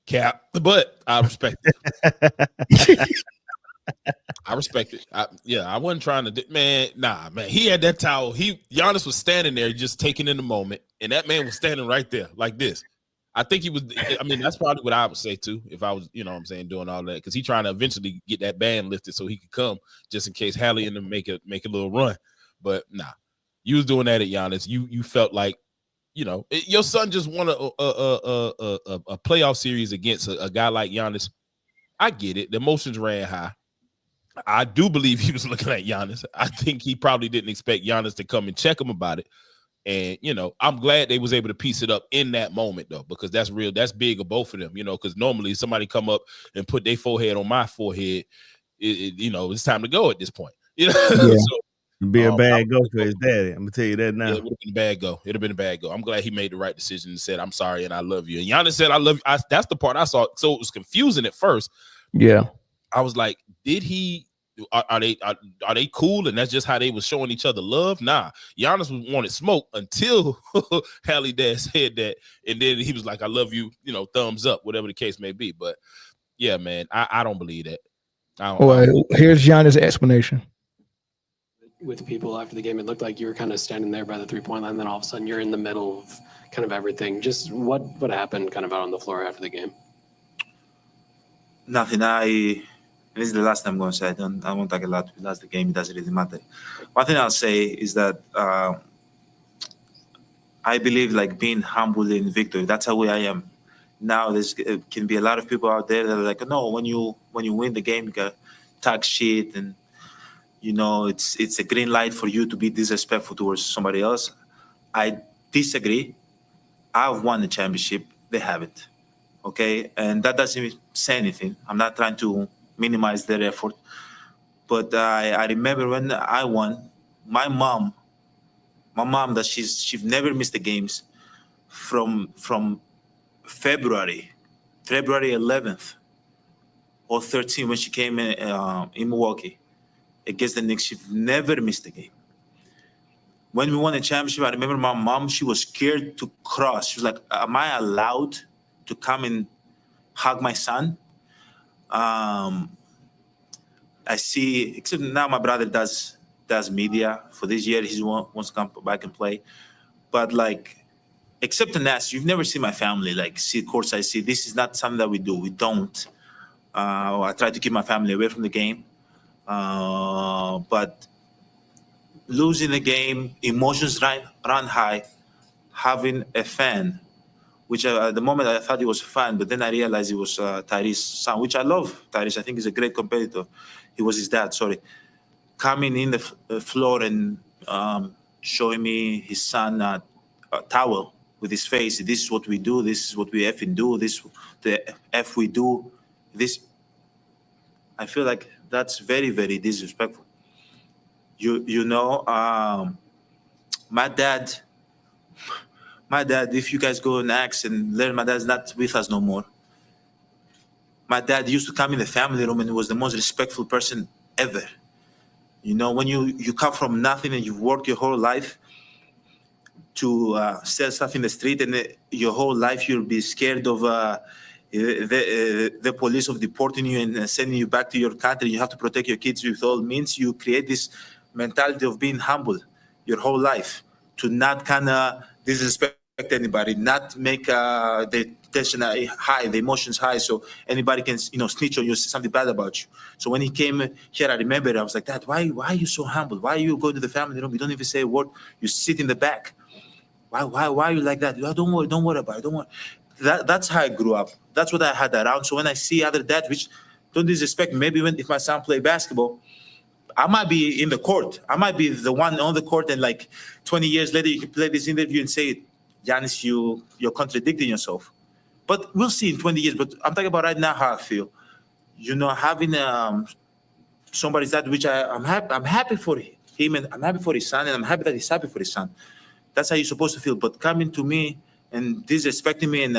Cap, but I respect it. I respect it. I wasn't trying to, man. He had that towel. Giannis was standing there just taking in the moment, and that man was standing right there like this. I think he was. I mean, that's probably what I would say too if I was, what I'm saying, doing all that, because he's trying to eventually get that band lifted so he could come just in case Hallie and them make a little run. But you was doing that at Giannis. You felt like, your son just won a playoff series against a guy like Giannis. I get it. The emotions ran high. I do believe he was looking at Giannis. I think he probably didn't expect Giannis to come and check him about it. And, I'm glad they was able to piece it up in that moment, though, because that's real. That's big of both of them, because normally somebody come up and put their forehead on my forehead. It's time to go at this point. Yeah. It'd be a bad go for his daddy. I'm going to tell you that now. Yeah, it would have been a bad go. It would have been a bad go. I'm glad he made the right decision and said, I'm sorry and I love you. And Giannis said, I love you. That's the part I saw. So it was confusing at first. Yeah. I was like, did he? Are they cool? And that's just how they was showing each other love? Nah, Giannis wanted smoke until Hallie Dad said that, and then he was like, "I love you," thumbs up, whatever the case may be. But yeah, man, I don't believe that. Here's Giannis' explanation. With people after the game, it looked like you were kind of standing there by the 3-point line, then all of a sudden you're in the middle of kind of everything. Just what happened kind of out on the floor after the game? Nothing. This is the last time I'm going to say. I won't talk a lot. We lost the game. It doesn't really matter. One thing I'll say is that I believe like being humble in victory. That's how I am. Now there can be a lot of people out there that are like, no, when you win the game, you got to talk shit, and it's a green light for you to be disrespectful towards somebody else. I disagree. I've won the championship. They haven't. Okay, and that doesn't say anything. I'm not trying to minimize their effort, but I remember when I won, my mom that she's never missed the games from February 11th or 13th when she came in Milwaukee against the Knicks. She never missed a game. When we won the championship, I remember my mom, she was scared to cross. She was like, am I allowed to come and hug my son? I see, except now my brother does media. For this year, he wants to come back and play. But like, except in that, you've never seen my family like see courtside. See, this is not something that we do. We don't. I try to keep my family away from the game. But losing the game, emotions run high. Having a fan, which at the moment I thought he was a fan, but then I realized it was Tyrese's son, which I love. Tyrese, I think he's a great competitor. He was his dad, sorry. Coming in the floor and showing me his son a towel with his face. This is what we do. This is what we effing do. This the F we do. This. I feel like that's very, very disrespectful. My dad, if you guys go and ask and learn, my dad's not with us no more. My dad used to come in the family room and he was the most respectful person ever. When you come from nothing and you've worked your whole life to sell stuff in the street, and your whole life you'll be scared of the police of deporting you and sending you back to your country. You have to protect your kids with all means. You create this mentality of being humble your whole life, to not kind of disrespect anybody, not make the tension high, the emotions high, so anybody can snitch on you, say something bad about you. So when he came here, I remember I was like, Dad, why are you so humble? Why you go to the family room? You don't even say a word. You sit in the back. Why are you like that? Don't worry about it. Don't worry. That's how I grew up. That's what I had around. So when I see other dads, which don't disrespect me, maybe if my son play basketball, I might be in the court. I might be the one on the court, and like 20 years later, you can play this interview and say, Giannis, you're contradicting yourself. But we'll see in 20 years. But I'm talking about right now how I feel. Having somebody's dad, which I'm happy for him, and I'm happy for his son, and I'm happy that he's happy for his son. That's how you're supposed to feel. But coming to me and disrespecting me and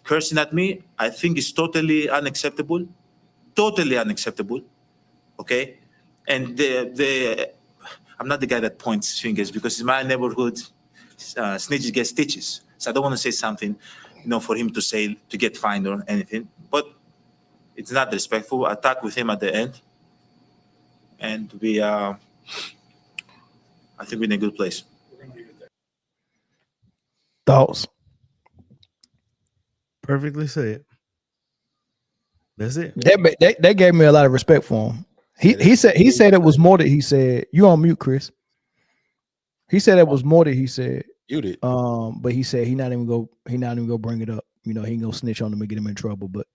cursing at me, I think is totally unacceptable. Totally unacceptable. Okay? And I'm not the guy that points fingers, because in my neighborhood, snitches get stitches. So I don't want to say something, for him to say, to get fined or anything. But it's not respectful. I talked with him at the end. And I think we're in a good place. Thoughts? Perfectly said. That's it. That gave me a lot of respect for him. He said it was more that he said. You on mute, Chris? He said it was more that he said. You did. But he said he not even go bring it up. He ain't gonna snitch on him and get him in trouble. But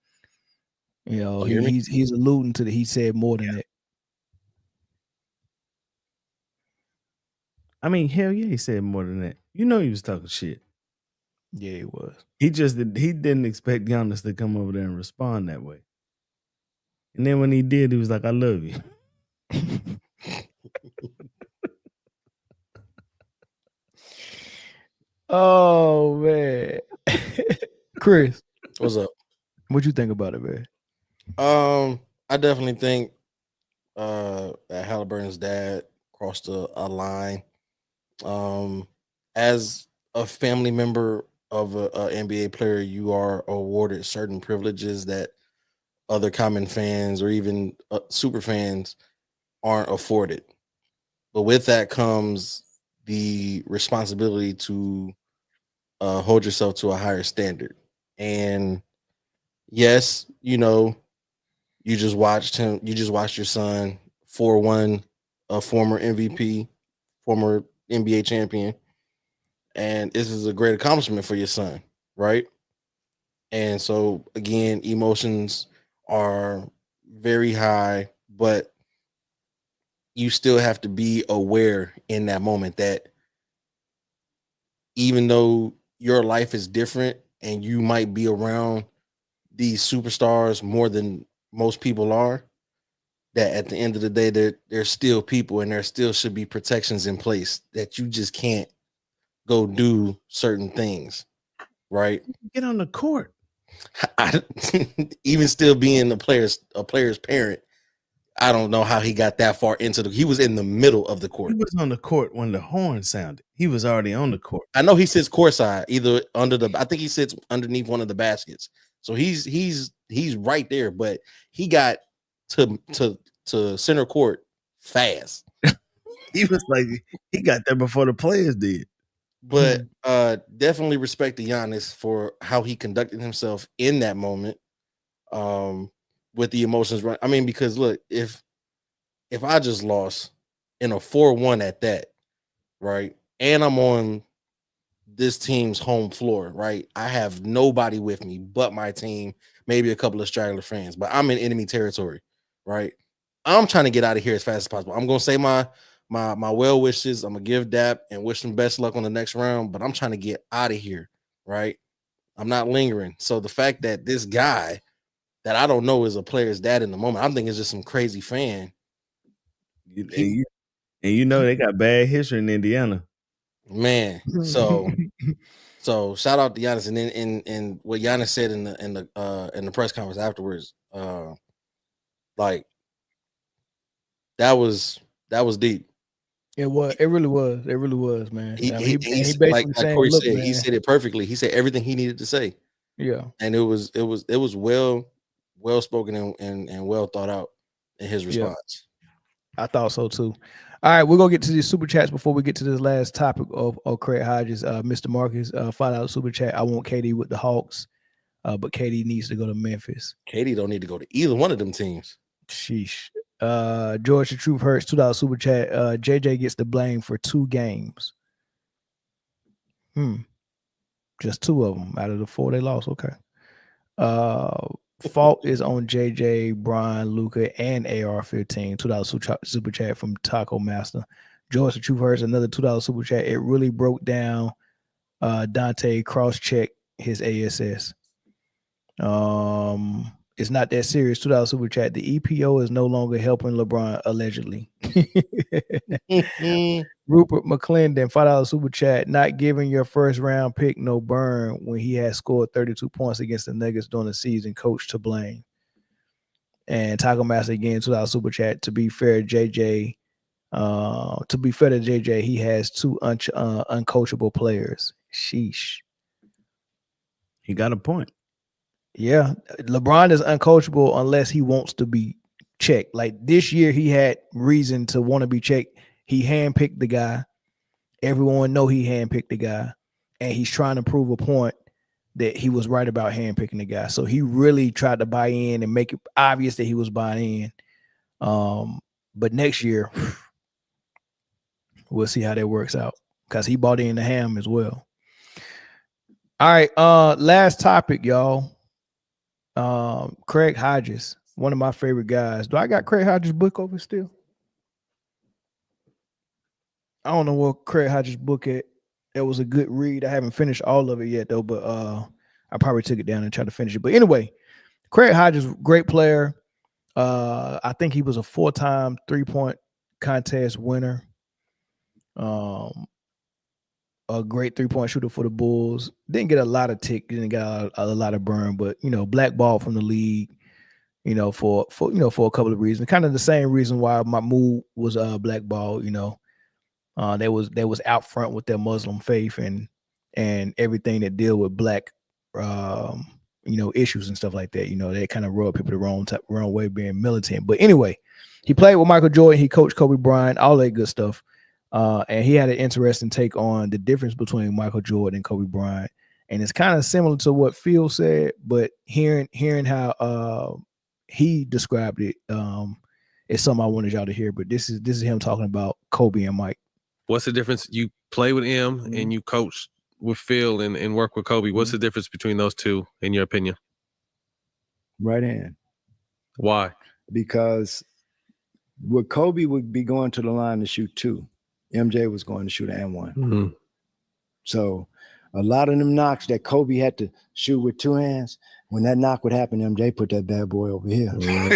he's alluding to that. He said more than that. I mean, hell yeah, he said more than that. He was talking shit. Yeah, he was. He didn't expect Giannis to come over there and respond that way. And then when he did, he was like, "I love you." Oh man, Chris, what's up? What you think about it, man? I definitely think that Halliburton's dad crossed a line. As a family member of a NBA player, you are awarded certain privileges that other common fans or even super fans aren't afforded. But with that comes the responsibility to hold yourself to a higher standard. And yes, you just watched him. You just watched your son 4-1, a former MVP, former NBA champion. And this is a great accomplishment for your son, right? And so, again, emotions are very high, but you still have to be aware in that moment that even though your life is different and you might be around these superstars more than most people are, that at the end of the day, they're still people, and there still should be protections in place that you just can't go do certain things, right? Get on the court. Even still being a player's parent, I don't know how he got that far into he was in the middle of the court. He was on the court when the horn sounded. He was already on the court. I know he sits courtside, either I think he sits underneath one of the baskets. So he's right there, but he got to center court fast. He was like, he got there before the players did. But definitely respect to Giannis for how he conducted himself in that moment, with the emotions. I mean, because look, if I just lost in a 4-1 at that, right, and I'm on this team's home floor, right, I have nobody with me but my team, maybe a couple of straggler fans, but I'm in enemy territory, right? I'm trying to get out of here as fast as possible. I'm gonna say my well wishes. I'm gonna give Dap and wish him best luck on the next round, but I'm trying to get out of here, right? I'm not lingering. So the fact that this guy that I don't know is a player's dad in the moment, I'm thinking it's just some crazy fan. And they got bad history in Indiana, man. So shout out to Giannis, and then in what Giannis said in the press conference afterwards, like that was deep. It really was, man. He basically like saying, Corey look, said, man. he said it perfectly. He said everything he needed to say. Yeah, and it was well spoken and well thought out in his response. I thought so too. All right, we're gonna get to these super chats before we get to this last topic of Craig Hodges. Mr. Marcus, $5 super chat. I want KD with the Hawks, but KD needs to go to Memphis. KD don't need to go to either one of them teams. Sheesh. George the Truth Hurts, $2 super chat. JJ gets the blame for 2 games. Just 2 of them out of the 4 they lost. Okay. Fault is on JJ, Brian, Luka, and AR-15. $2 super chat from Taco Master. George the Truth Hurts, another $2 super chat. It really broke down Dante cross-check his ASS. It's not that serious. $2 super chat. The EPO is no longer helping LeBron, allegedly. Rupert McClendon, $5 super chat. Not giving your first round pick no burn when he has scored 32 points against the Nuggets during the season. Coach to blame. And Taco Master again, $2 super chat. To be fair, JJ. To be fair to JJ, he has two uncoachable players. Sheesh. He got a point. Yeah, LeBron is uncoachable unless he wants to be checked. Like this year, he had reason to want to be checked. He handpicked the guy. Everyone know he handpicked the guy, and he's trying to prove a point that he was right about handpicking the guy. So he really tried to buy in and make it obvious that he was buying in. But next year, we'll see how that works out because he bought in the ham as well. All right, last topic, y'all. Craig Hodges, one of my favorite guys. Do I got Craig Hodges' book over still? I don't know what Craig Hodges' book at. It was a good read. I haven't finished all of it yet though, but I probably took it down and tried to finish it. But anyway, Craig Hodges, great player. I think he was a 4-time 3-point contest winner. A great 3-point shooter for the Bulls. Didn't get a lot of tick, didn't get a lot of burn, but blackballed from the league, for a couple of reasons. Kind of the same reason why Mahmoud was blackballed, they was out front with their Muslim faith and everything that deal with black issues and stuff like that. They kind of rub people the wrong way being militant. But anyway, he played with Michael Jordan, he coached Kobe Bryant, all that good stuff. And he had an interesting take on the difference between Michael Jordan and Kobe Bryant. And it's kind of similar to what Phil said, but hearing how he described it is something I wanted y'all to hear. But this is him talking about Kobe and Mike. What's the difference? You play with M and you coach with Phil and work with Kobe. What's the difference between those two, in your opinion? Right hand. Why? Because with Kobe would be going to the line to shoot 2. MJ was going to shoot an 1. Mm-hmm. So a lot of them knocks that Kobe had to shoot with 2 hands, when that knock would happen, MJ put that bad boy over here. You know what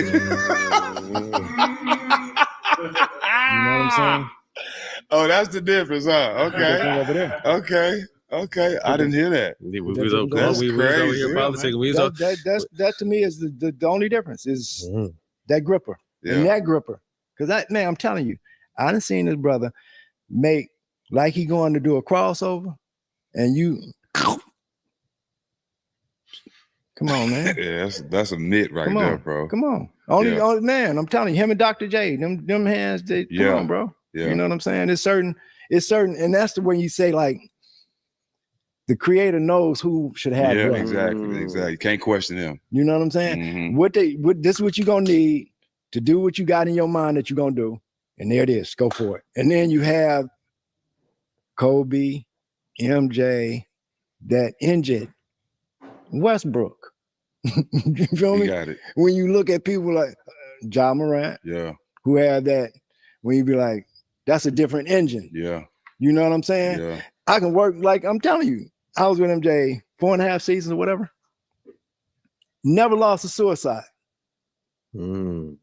I'm saying? Oh, that's the difference, huh? Okay. Over there. Okay. I didn't hear that. We was over here politicking. That to me is the only difference is that gripper. Yeah. And that gripper. Because I'm telling you, I done seen this brother make like he going to do a crossover, and you come on, man. Yeah, that's a mitt right there, bro. Come on. Only man, I'm telling you, him and Dr. J, them hands, come on, bro. Yeah. You know what I'm saying? It's certain, and that's the way you say, like, the creator knows who should have what. Exactly. Can't question him. You know what I'm saying? Mm-hmm. This is what you're gonna need to do what you got in your mind that you're gonna do. And there it is. Go for it. And then you have Kobe, MJ, that injured Westbrook. You feel me? Got it. When you look at people like Ja Morant, who have that, when you be like, that's a different engine. Yeah. You know what I'm saying? Yeah. I can work, like I'm telling you, I was with MJ 4.5 seasons or whatever. Never lost a suicide. Never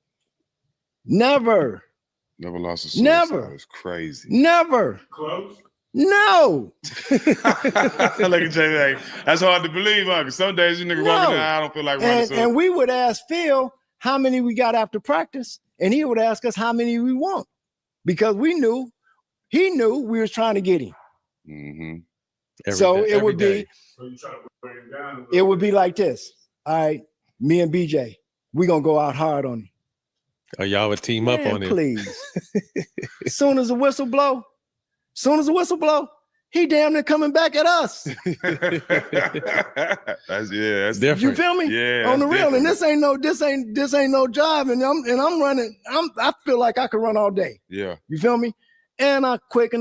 lost a suicide. Never. It's crazy. Never. Close? No. Look at Jay. That's hard to believe, huh? Because some days you nigga walking down, I don't feel like running. And we would ask Phil how many we got after practice, and he would ask us how many we want, because he knew we was trying to get him. Mm-hmm. So it would be like this. All right, me and BJ, we gonna go out hard on him. Oh, y'all would team up on him. Please. Soon as the whistle blow, he damn near coming back at us. That's different. You feel me? Yeah. On the real. And this ain't no job. And I'm running. I feel like I could run all day. Yeah. You feel me? And I quick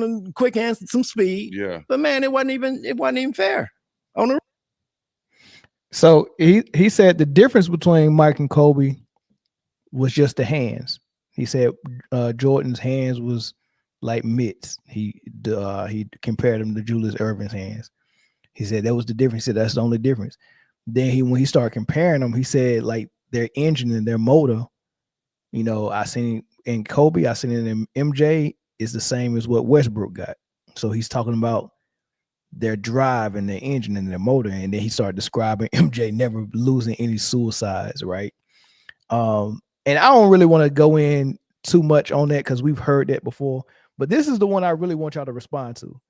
hands, some speed. Yeah. But man, it wasn't even fair. On the. So he said the difference between Mike and Kobe was just the hands. He said Jordan's hands was like mitts. He compared them to Julius Erving's hands. He said that was the difference. He said that's the only difference. Then when he started comparing them, he said like their engine and their motor. You know, I seen in Kobe, I seen it in MJ is the same as what Westbrook got. So he's talking about their drive and their engine and their motor, and then he started describing MJ never losing any suicides, right? And I don't really want to go in too much on that because we've heard that before, but this is the one I really want y'all to respond to.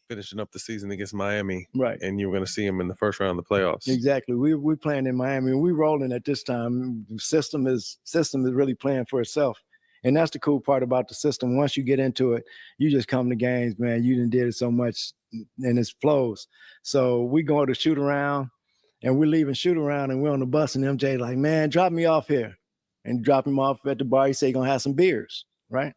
Finishing up the season against Miami, right? And you're going to see him in the first round of the playoffs. Exactly. We playing in Miami, and we rolling at this time. The system is really playing for itself, and that's the cool part about the system. Once you get into it, you just come to games, man. You done did it so much, and it flows. So we go to shoot around, and we're leaving shoot around, and we're on the bus, and MJ like, man, drop me off here, and drop him off at the bar. He say he's gonna have some beers, right?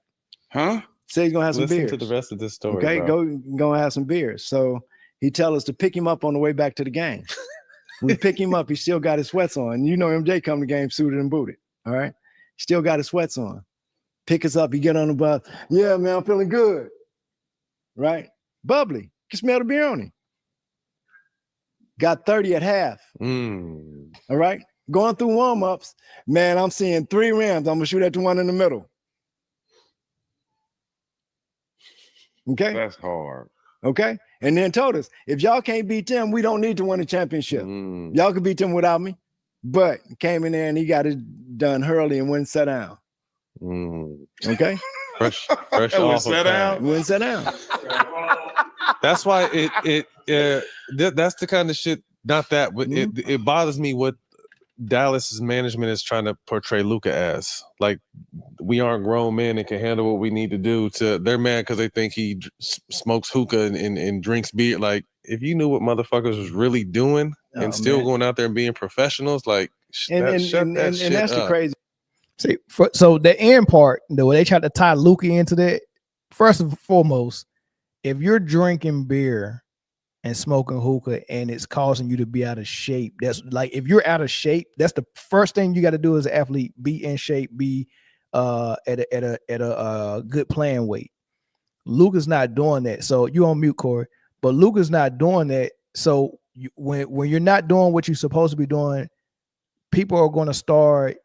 Huh? Say he's gonna have some Listen beers. to the rest of this story. Okay, bro. go have some beers. So he tell us to pick him up on the way back to the game. We pick him up. He still got his sweats on. You know, MJ come to the game suited and booted. All right, still got his sweats on. Pick us up. He get on the bus. Yeah, man, I'm feeling good. Right, bubbly. You can smell the beer on him. Got 30 at half. All right, going through warm-ups, man. I'm seeing 3 rims. I'm gonna shoot at the one in the middle. Okay, that's hard. Okay, and then told us if y'all can't beat them, we don't need to win a championship. Y'all can beat them without me. But came in there and he got it done early and wouldn't sit down. Okay, fresh Wouldn't off sit of down? Wouldn't sit down. That's why that's the kind of shit. Not that, but it bothers me what Dallas's management is trying to portray Luka as. Like, we aren't grown men and can handle what we need to do. They're mad because they think he smokes hookah and drinks beer. Like, if you knew what motherfuckers was really doing and still going out there and being professionals, like, shut that shit that's up. the crazy. See, so the end part, the way they tried to tie Luka into that, first and foremost, if you're drinking beer and smoking hookah and it's causing you to be out of shape, that's like, if you're out of shape, that's the first thing you got to do as an athlete: be in shape, be at a good playing weight. Luka's not doing that. So you on mute, Corey, but Luka's not doing that. So when you're not doing what you're supposed to be doing, people are going to start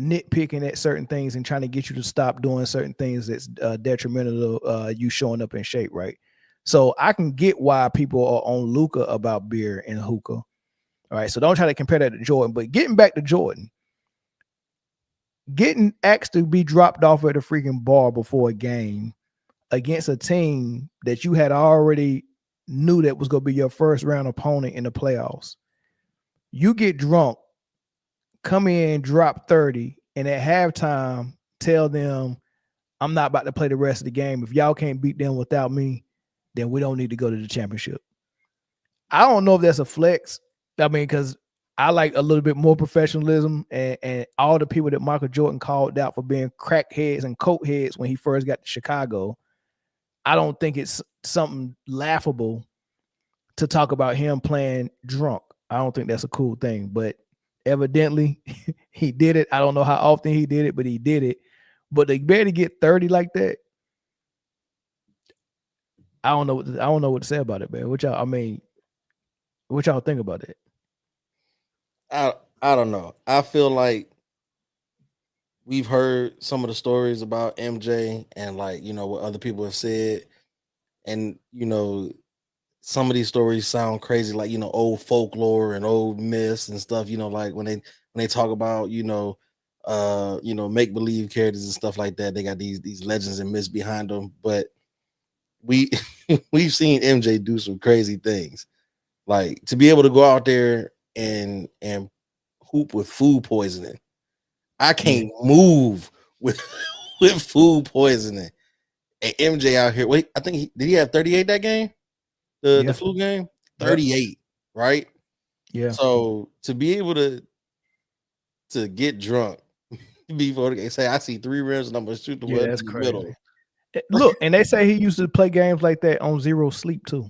nitpicking at certain things and trying to get you to stop doing certain things that's detrimental to you showing up in shape, right? So I can get why people are on Luka about beer and hookah. All right, so don't try to compare that to Jordan. But getting back to Jordan, getting asked to be dropped off at a freaking bar before a game against a team that you had already knew that was going to be your first round opponent in the playoffs. You get drunk, come in, drop 30, and at halftime tell them, I'm not about to play the rest of the game. If y'all can't beat them without me, then we don't need to go to the championship. I don't know if that's a flex. I mean, because I like a little bit more professionalism, and all the people that Michael Jordan called out for being crackheads and coat heads when he first got to Chicago. I don't think it's something laughable to talk about him playing drunk. I don't think that's a cool thing, but evidently he did it. I don't know how often he did it, but he did it. But they barely get 30 like that. I don't know what to say about it, man. What y'all think about it? I don't know. I feel like we've heard some of the stories about MJ and, like, you know, what other people have said, and, you know, some of these stories sound crazy, like, you know, old folklore and old myths and stuff, you know, like when they talk about, you know, make-believe characters and stuff like that. They got these legends and myths behind them, but we've seen MJ do some crazy things, like to be able to go out there and hoop with food poisoning. I can't move with food poisoning. And MJ out here, wait, I think did he have 38 that game? The flu game? 38, right? Yeah. So to be able to get drunk before the game, say I see 3 rims and I'm gonna shoot the one in the middle. Look, and they say he used to play games like that on zero sleep too.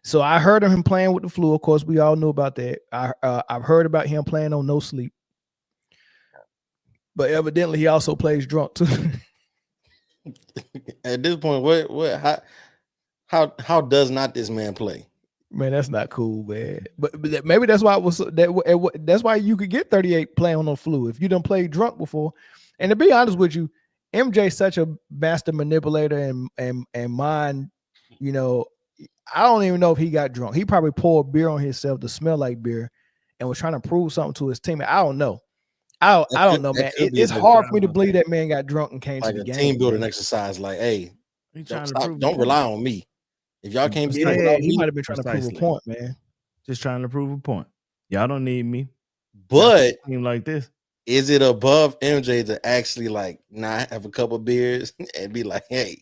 So I heard of him playing with the flu. Of course, we all knew about that. I've heard about him playing on no sleep, but evidently he also plays drunk too. At this point, how does not this man play? Man, that's not cool, man. But maybe that's why it was that's why you could get 38 playing on the flu if you done played drunk before. And to be honest with you, MJ's such a master manipulator and mind, you know, I don't even know if he got drunk. He probably poured beer on himself to smell like beer and was trying to prove something to his team. I don't know. I don't know, man. It's hard for me to believe that man got drunk and came like to the a game. team building exercise. Like, hey, don't rely on me. If y'all can't be he might have been trying to prove a point, man. Just trying to prove a point. Y'all don't need me. But team like this, is it above MJ to actually like not have a couple beers and be like, hey?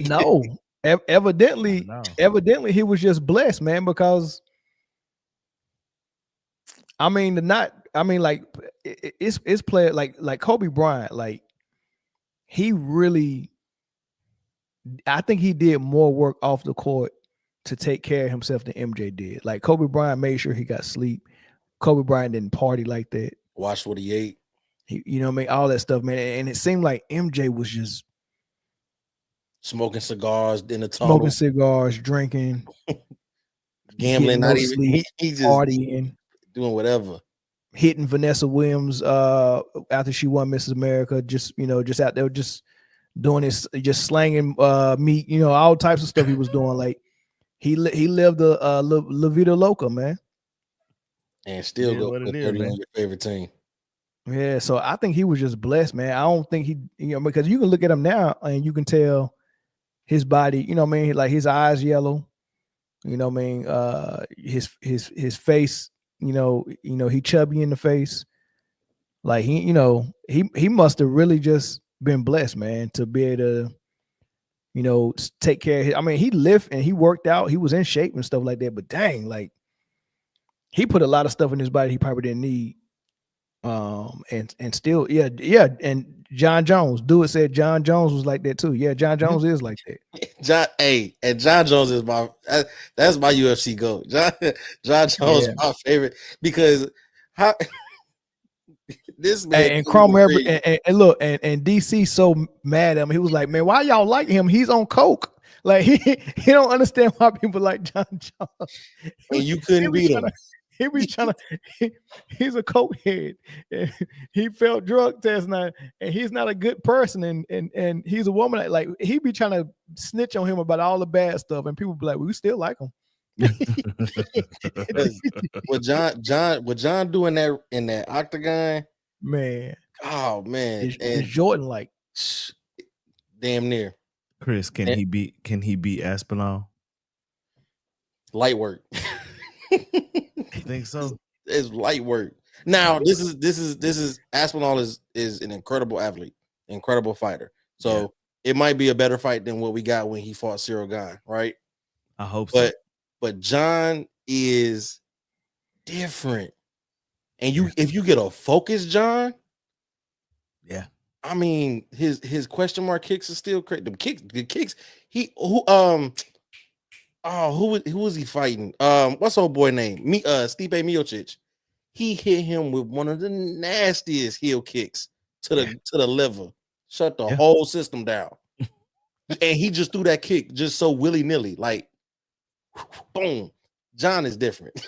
No. Evidently, he was just blessed, man, because it's player like Kobe Bryant, like he really, I think he did more work off the court to take care of himself than MJ did. Like Kobe Bryant made sure he got sleep. Kobe Bryant didn't party like that. Watch what he ate. You know what I mean? All that stuff, man. And it seemed like MJ was just smoking cigars in the tunnel. Smoking cigars, drinking, gambling, not even sleep, he just partying, doing whatever. Hitting Vanessa Williams after she won Mrs. America, just out there just doing this, just slanging meat, all types of stuff he was doing. Like he lived a La Vida Loca, man. And still go put 30 on your favorite team. Yeah, so I think he was just blessed, man. I don't think he, because you can look at him now and you can tell his body, like his eyes yellow, his face, he chubby in the face. Like he must have really just been blessed, man, to be able to, take care of his. I mean, he lived and he worked out, he was in shape and stuff like that. But dang, like he put a lot of stuff in his body he probably didn't need. And still, yeah. And John Jones, said John Jones was like that too. Yeah, John Jones is like that. John Jones is that's my UFC GOAT. John Jones is my favorite because this man and Chrome and look and DC so mad at him. He was like, man, why y'all like him? He's on coke. Like he don't understand why people like John Jones. And you couldn't beat him. He be trying to. He's a coke head. And he failed drug test now, and he's not a good person. And he's a woman. Like he be trying to snitch on him about all the bad stuff, and people be like, "We still like him." What John doing that in that octagon, man? Oh man, it's Jordan like damn near. Chris, can he beat Aspinall? Light work. I think so. It's light work. Now this is Aspinall is an incredible athlete, incredible fighter. So it might be a better fight than what we got when he fought Cyril Gane, right? I hope so. But John is different, and if you get a focused John, I mean his question mark kicks are still crazy. The kicks. Who was he fighting? What's old boy name? Stipe Miocic. He hit him with one of the nastiest heel kicks to the liver, shut the whole system down. And he just threw that kick just so willy-nilly, like boom. John is different.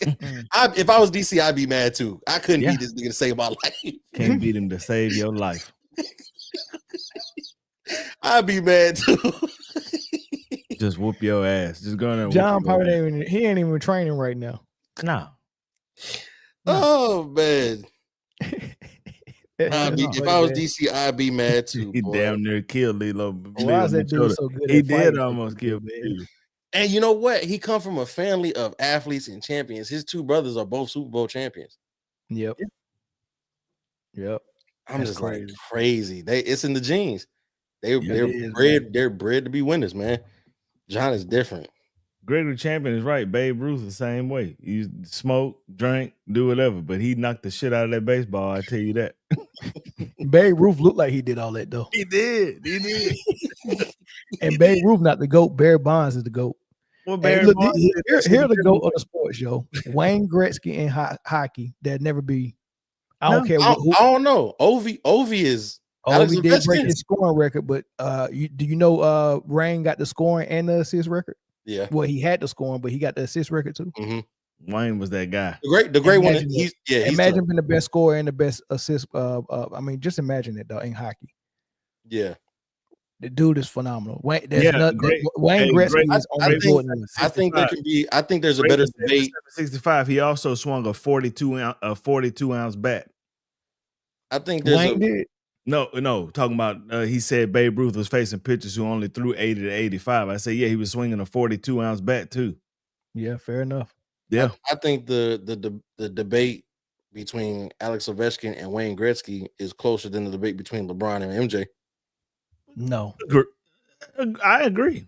If I was DC, I'd be mad too. I couldn't beat this nigga to save my life. Can't beat him to save your life. I'd be mad too. Just whoop your ass. Just go in there. John probably ain't even training right now. No. Oh man. If I was DC, I'd be mad too. He damn near killed Lilo. Why is that dude so good? He did almost kill me. And you know what? He come from a family of athletes and champions. His two brothers are both Super Bowl champions. Yep. I'm just crazy. Like crazy. It's in the genes. They're bred to be winners, man. John is different. Gregory Champion is right. Babe Ruth the same way. You smoke, drink, do whatever, but he knocked the shit out of that baseball. I tell you that. Babe Ruth looked like he did all that though. He did. And Babe Ruth not the GOAT. Barry Bonds is the GOAT. Well, Barry Bonds here the GOAT of the sports show. Wayne Gretzky and hockey. That'd never be. I don't care. I don't know. Ovi is. Ovi did break his scoring record, but do you know Rain got the scoring and the assist record? Yeah. Well, he had to score him, but he got the assist record too. Mm-hmm. Wayne was that guy. The great one. Imagine being the best scorer and the best assist. I mean, just imagine it though in hockey. Yeah. The dude is phenomenal. Wayne Gretzky is only important. I think there can be. I think there's a better debate. 65. He also swung a 42 ounce bat. I think there's Wayne did. No. Talking about he said Babe Ruth was facing pitchers who only threw 80 to 85. I say yeah, he was swinging a 42 ounce bat too. Yeah, fair enough. Yeah, I think the debate between Alex Ovechkin and Wayne Gretzky is closer than the debate between LeBron and MJ. No, I agree.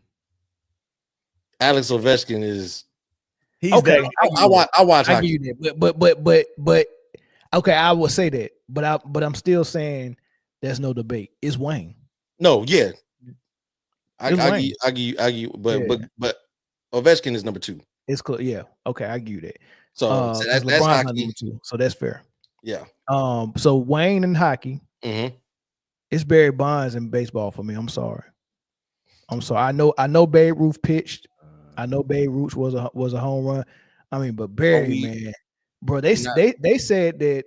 Alex Ovechkin is. He's okay. I watch. I give you that, but okay, I will say that, but I'm still saying there's no debate. It's Wayne. No, yeah, I give you, but Ovechkin is number 2. It's clear, yeah. Okay, I give you that. So that's LeBron's hockey. not number 2, so that's fair. Yeah. So Wayne in hockey. Mm-hmm. It's Barry Bonds in baseball for me. I'm sorry. I know Babe Ruth pitched. I know Babe Ruth was a home run. I mean, but Barry, man, bro, they said that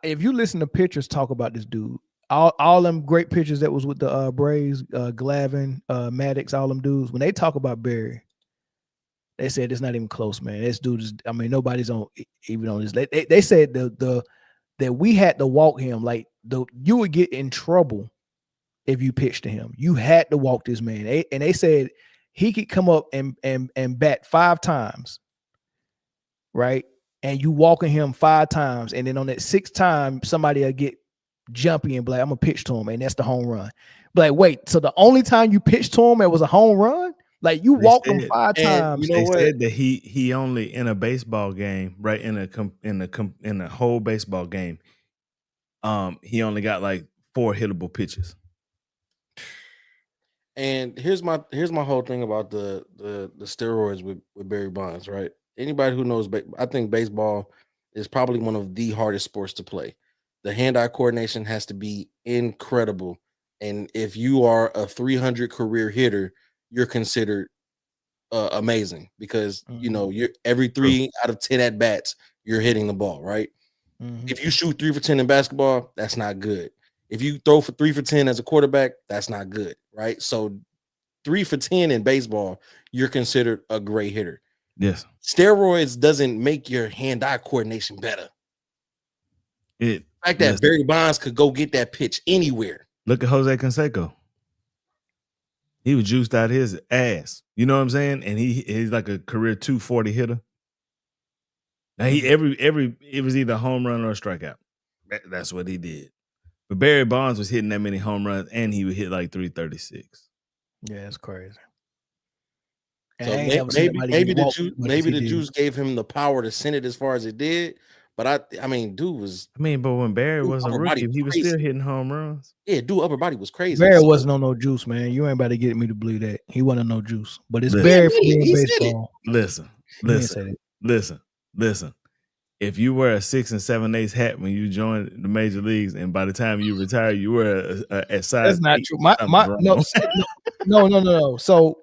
if you listen to pitchers talk about this dude, all them great pitchers that was with the Braves, Glavine, Maddox, all them dudes, when they talk about Barry, they said it's not even close, man. This dude is. I mean, nobody's even on this. They said that we had to walk him like you would get in trouble if you pitched to him. You had to walk this man. And they said he could come up and bat 5 times, right? And you walking him 5 times, and then on that 6th time, somebody will get jumpy and be like, I'm gonna pitch to him, and that's the home run. But like, wait, so the only time you pitched to him, it was a home run? Like you walked him 5 times. You know what? Said that he only in a baseball game, right? In a whole baseball game, he only got like 4 hittable pitches. And here's my whole thing about the steroids with Barry Bonds, right? Anybody who knows, I think baseball is probably one of the hardest sports to play. The hand-eye coordination has to be incredible, and if you are a 300 career hitter, you're considered amazing because you know you're every 3 out of 10 at bats you're hitting the ball, right? If you shoot 3 for 10 in basketball, that's not good. If you throw for 3 for 10 as a quarterback, that's not good, right? So 3 for 10 in baseball, you're considered a great hitter. Yes. Steroids doesn't make your hand-eye coordination better. The fact that Barry Bonds could go get that pitch anywhere. Look at Jose Canseco. He was juiced out his ass. You know what I'm saying? And he's like a career 240 hitter. Now it was either a home run or a strikeout. That's what he did. But Barry Bonds was hitting that many home runs, and he would hit like 336. Yeah, it's crazy. So maybe the juice gave him the power to send it as far as it did. But I mean, dude was. I mean, but when Barry was a rookie, he was still hitting home runs. Yeah, dude, upper body was crazy. Barry wasn't on no juice, man. You ain't about to get me to believe that he wasn't on no juice. But it's Barry for being baseball. Listen. If you wear a 6 and 7/8 hat when you join the major leagues, and by the time you retire, you wear a size. That's not true. No. So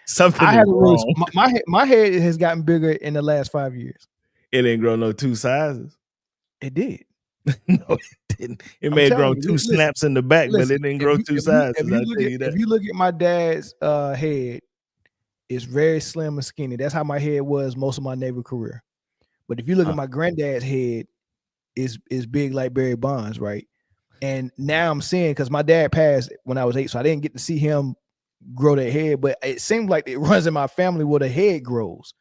something I have wrong. My head has gotten bigger in the last 5 years. It didn't grow no 2 sizes. It did. No, it didn't. It may have grown 2 snaps in the back, but it didn't grow 2 sizes. If you look at my dad's head, it's very slim and skinny. That's how my head was most of my Navy career. But if you look at my granddad's head, is big like Barry Bonds, right? And now I'm seeing, because my dad passed when I was 8, so I didn't get to see him grow that head. But it seems like it runs in my family where the head grows.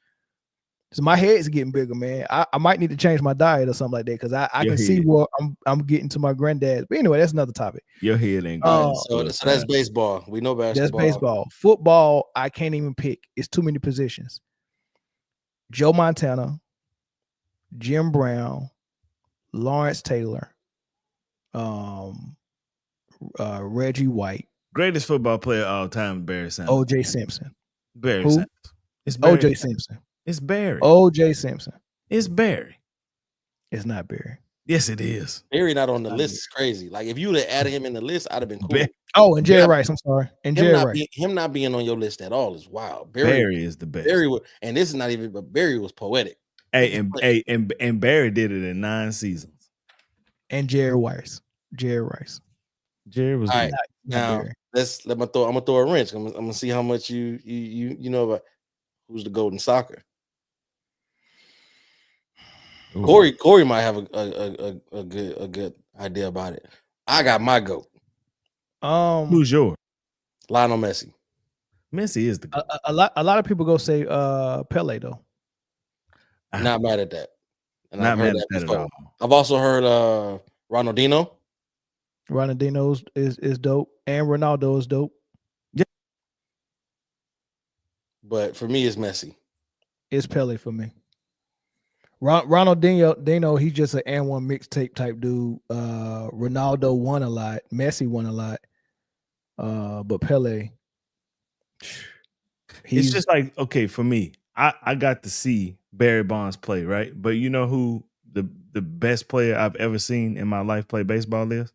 So my head's getting bigger, man. I might need to change my diet or something like that, because I can see where I'm getting to my granddad. But anyway, that's another topic. Your head ain't good. So that's baseball. We know basketball. That's baseball. Football, I can't even pick. It's too many positions. Joe Montana, Jim Brown, Lawrence Taylor, Reggie White. Greatest football player of all time, Barry Sanders. O.J. Simpson. Barry Who? Sanders. It's Barry. O.J. Simpson. It's Barry. O.J. Simpson. It's Barry. It's not Barry. Yes, it is. Barry not on the list is crazy. Like if you would have added him in the list, I'd have been cool. Oh, and Jerry Rice. I'm sorry, and Jerry Rice. Him not being on your list at all is wild. Barry is the best. Barry was, and this is not even, but Barry was poetic. Hey, and Barry did it in 9 seasons. And Jerry Rice. Jerry was all right. Now I'm gonna throw a wrench. I'm gonna see how much you know about who's the GOAT in soccer. Ooh. Corey might have a good idea about it. I got my GOAT. Who's yours? Lionel Messi. Messi is the GOAT. A lot of people go say Pele though. Not mad at that. And Not I've heard mad that at that at all. I've also heard Ronaldinho. Ronaldinho is dope, and Ronaldo is dope. Yeah. But for me, it's Messi. It's Pele for me. Ronaldinho, he's just an and one mixtape type dude. Ronaldo won a lot. Messi won a lot. But Pele, it's just like, okay, for me, I got to see Barry Bonds play, right? But you know who the best player I've ever seen in my life play baseball is?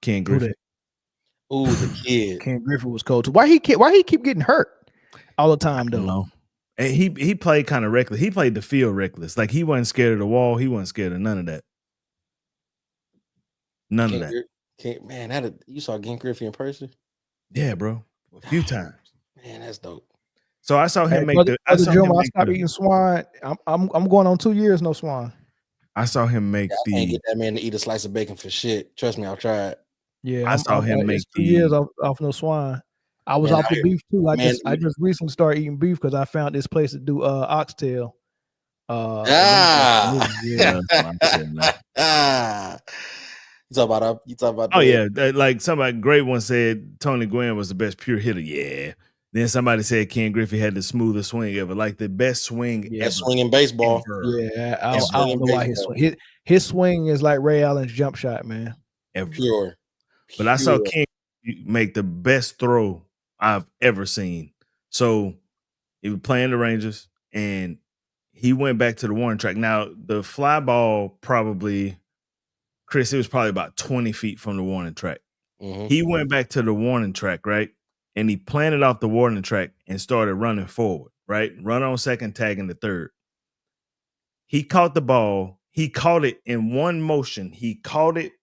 Ken Griffey. Ooh, the kid. Ken Griffey was cold too. Why he keep getting hurt all the time though? No. And he played kind of reckless. He played the field reckless. Like he wasn't scared of the wall. He wasn't scared of none of that. None of that. Man, you saw Ken Griffey in person? Yeah, bro. A few times. Man, that's dope. So I saw him make I stopped eating swine. I'm going on 2 years no swine. I saw him make I can't get that man to eat a slice of bacon for shit. Trust me, I've tried. Yeah, I saw him make 2 years off no swine. I was off the beef too. I just recently started eating beef because I found this place to do oxtail. You talk about. Oh yeah, like somebody great one said Tony Gwynn was the best pure hitter. Yeah. Then somebody said Ken Griffey had the smoothest swing ever, like the best swing ever. Swing in baseball. Yeah, I don't know why his swing is like Ray Allen's jump shot, man. Ever. Pure. But I saw Ken make the best throw I've ever seen. So he was playing the Rangers, and he went back to the warning track. Now the fly ball probably, Chris, it was probably about 20 feet from the warning track. Mm-hmm. He went back to the warning track, right? And he planted off the warning track and started running forward, right? Run on second, tagging the third. He caught the ball. He caught it in one motion. He caught it,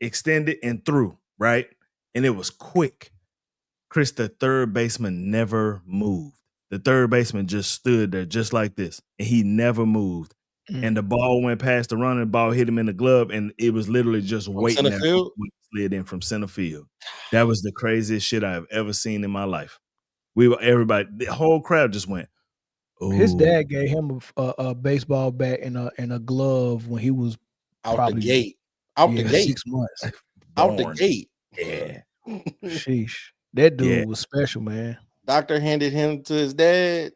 extended, and threw, right? And it was quick. Chris, the third baseman never moved. The third baseman just stood there just like this, and he never moved. And the ball went past the runner, the ball hit him in the glove, and it was literally just waiting there when it slid in from center field. That was the craziest shit I've ever seen in my life. Everybody, the whole crowd just went, ooh. His dad gave him a baseball bat and a glove when he was out the gate. 6 months. Out the gate. Yeah. Sheesh. That dude was special, man. Doctor handed him to his dad.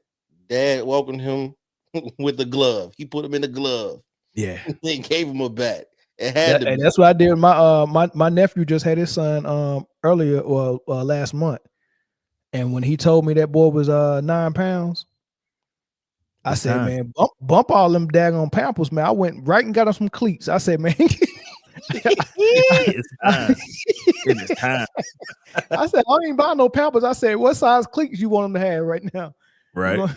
Dad welcomed him with the glove. He put him in the glove. Yeah. Then gave him a bat. It had to be. That's what I did. My nephew just had his son earlier last month. And when he told me that boy was 9 pounds, I said, man, bump all them daggone pampers, man. I went right and got him some cleats. I said, man, it's time. It is time. I said, I ain't buying no pampers. I said, what size cleats you want him to have right now? Right.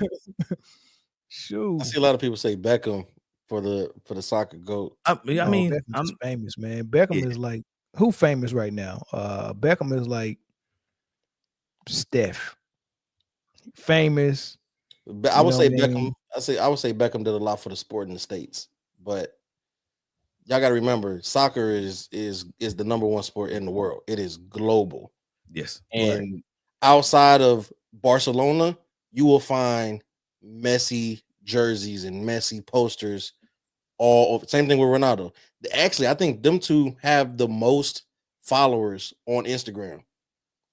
Shoot. I see a lot of people say Beckham for the soccer GOAT. I mean, I'm famous, man. Beckham is like, who famous right now? Beckham is like Steph. Famous. I would say Beckham. I would say Beckham did a lot for the sport in the States, but y'all got to remember, soccer is the #1 sport in the world. It is global. Yes. And outside of Barcelona, you will find Messi jerseys and Messi posters all over. Same thing with Ronaldo. Actually, I think them two have the most followers on Instagram.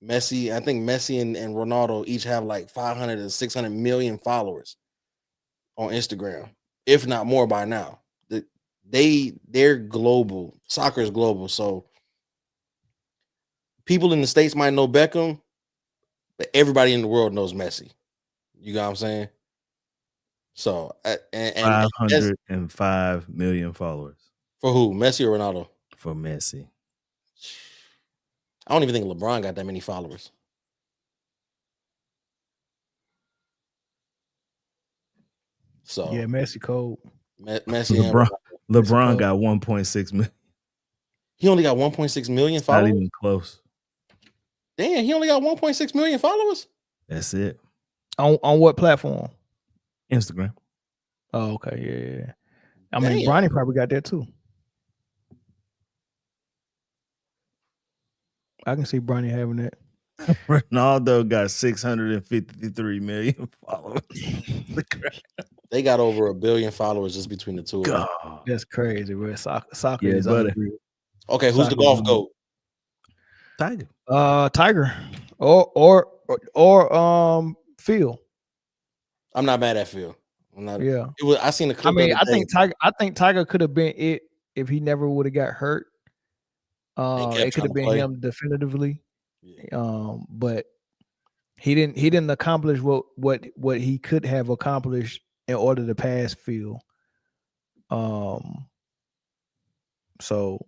I think Messi and Ronaldo each have like 500 to 600 million followers on Instagram, if not more by now. They're global. Soccer is global. So people in the States might know Beckham, but everybody in the world knows Messi. You got what I'm saying? So and 505 million followers. For who? Messi or Ronaldo? For Messi. I don't even think LeBron got that many followers. So yeah, Messi cold. Messi LeBron got 1.6 million. He only got 1.6 million followers. Not even close. Damn, he only got 1.6 million followers. That's it. On what platform? Instagram. Oh, okay, yeah. I mean, Bronny probably got that too. I can see Bronny having that. Ronaldo got 653 million followers. They got over 1 billion followers just between the two of them. That's crazy, bro. Soccer Yeah, is buddy. unreal. Okay, who's the golf goat? Tiger. Tiger. Or Phil. I'm not mad at Phil. I'm not. Yeah. I seen the clip. I mean, I think Tiger could have been it if he never would have got hurt. It could have been him definitively. But he didn't accomplish what he could have accomplished in order to pass Phil. So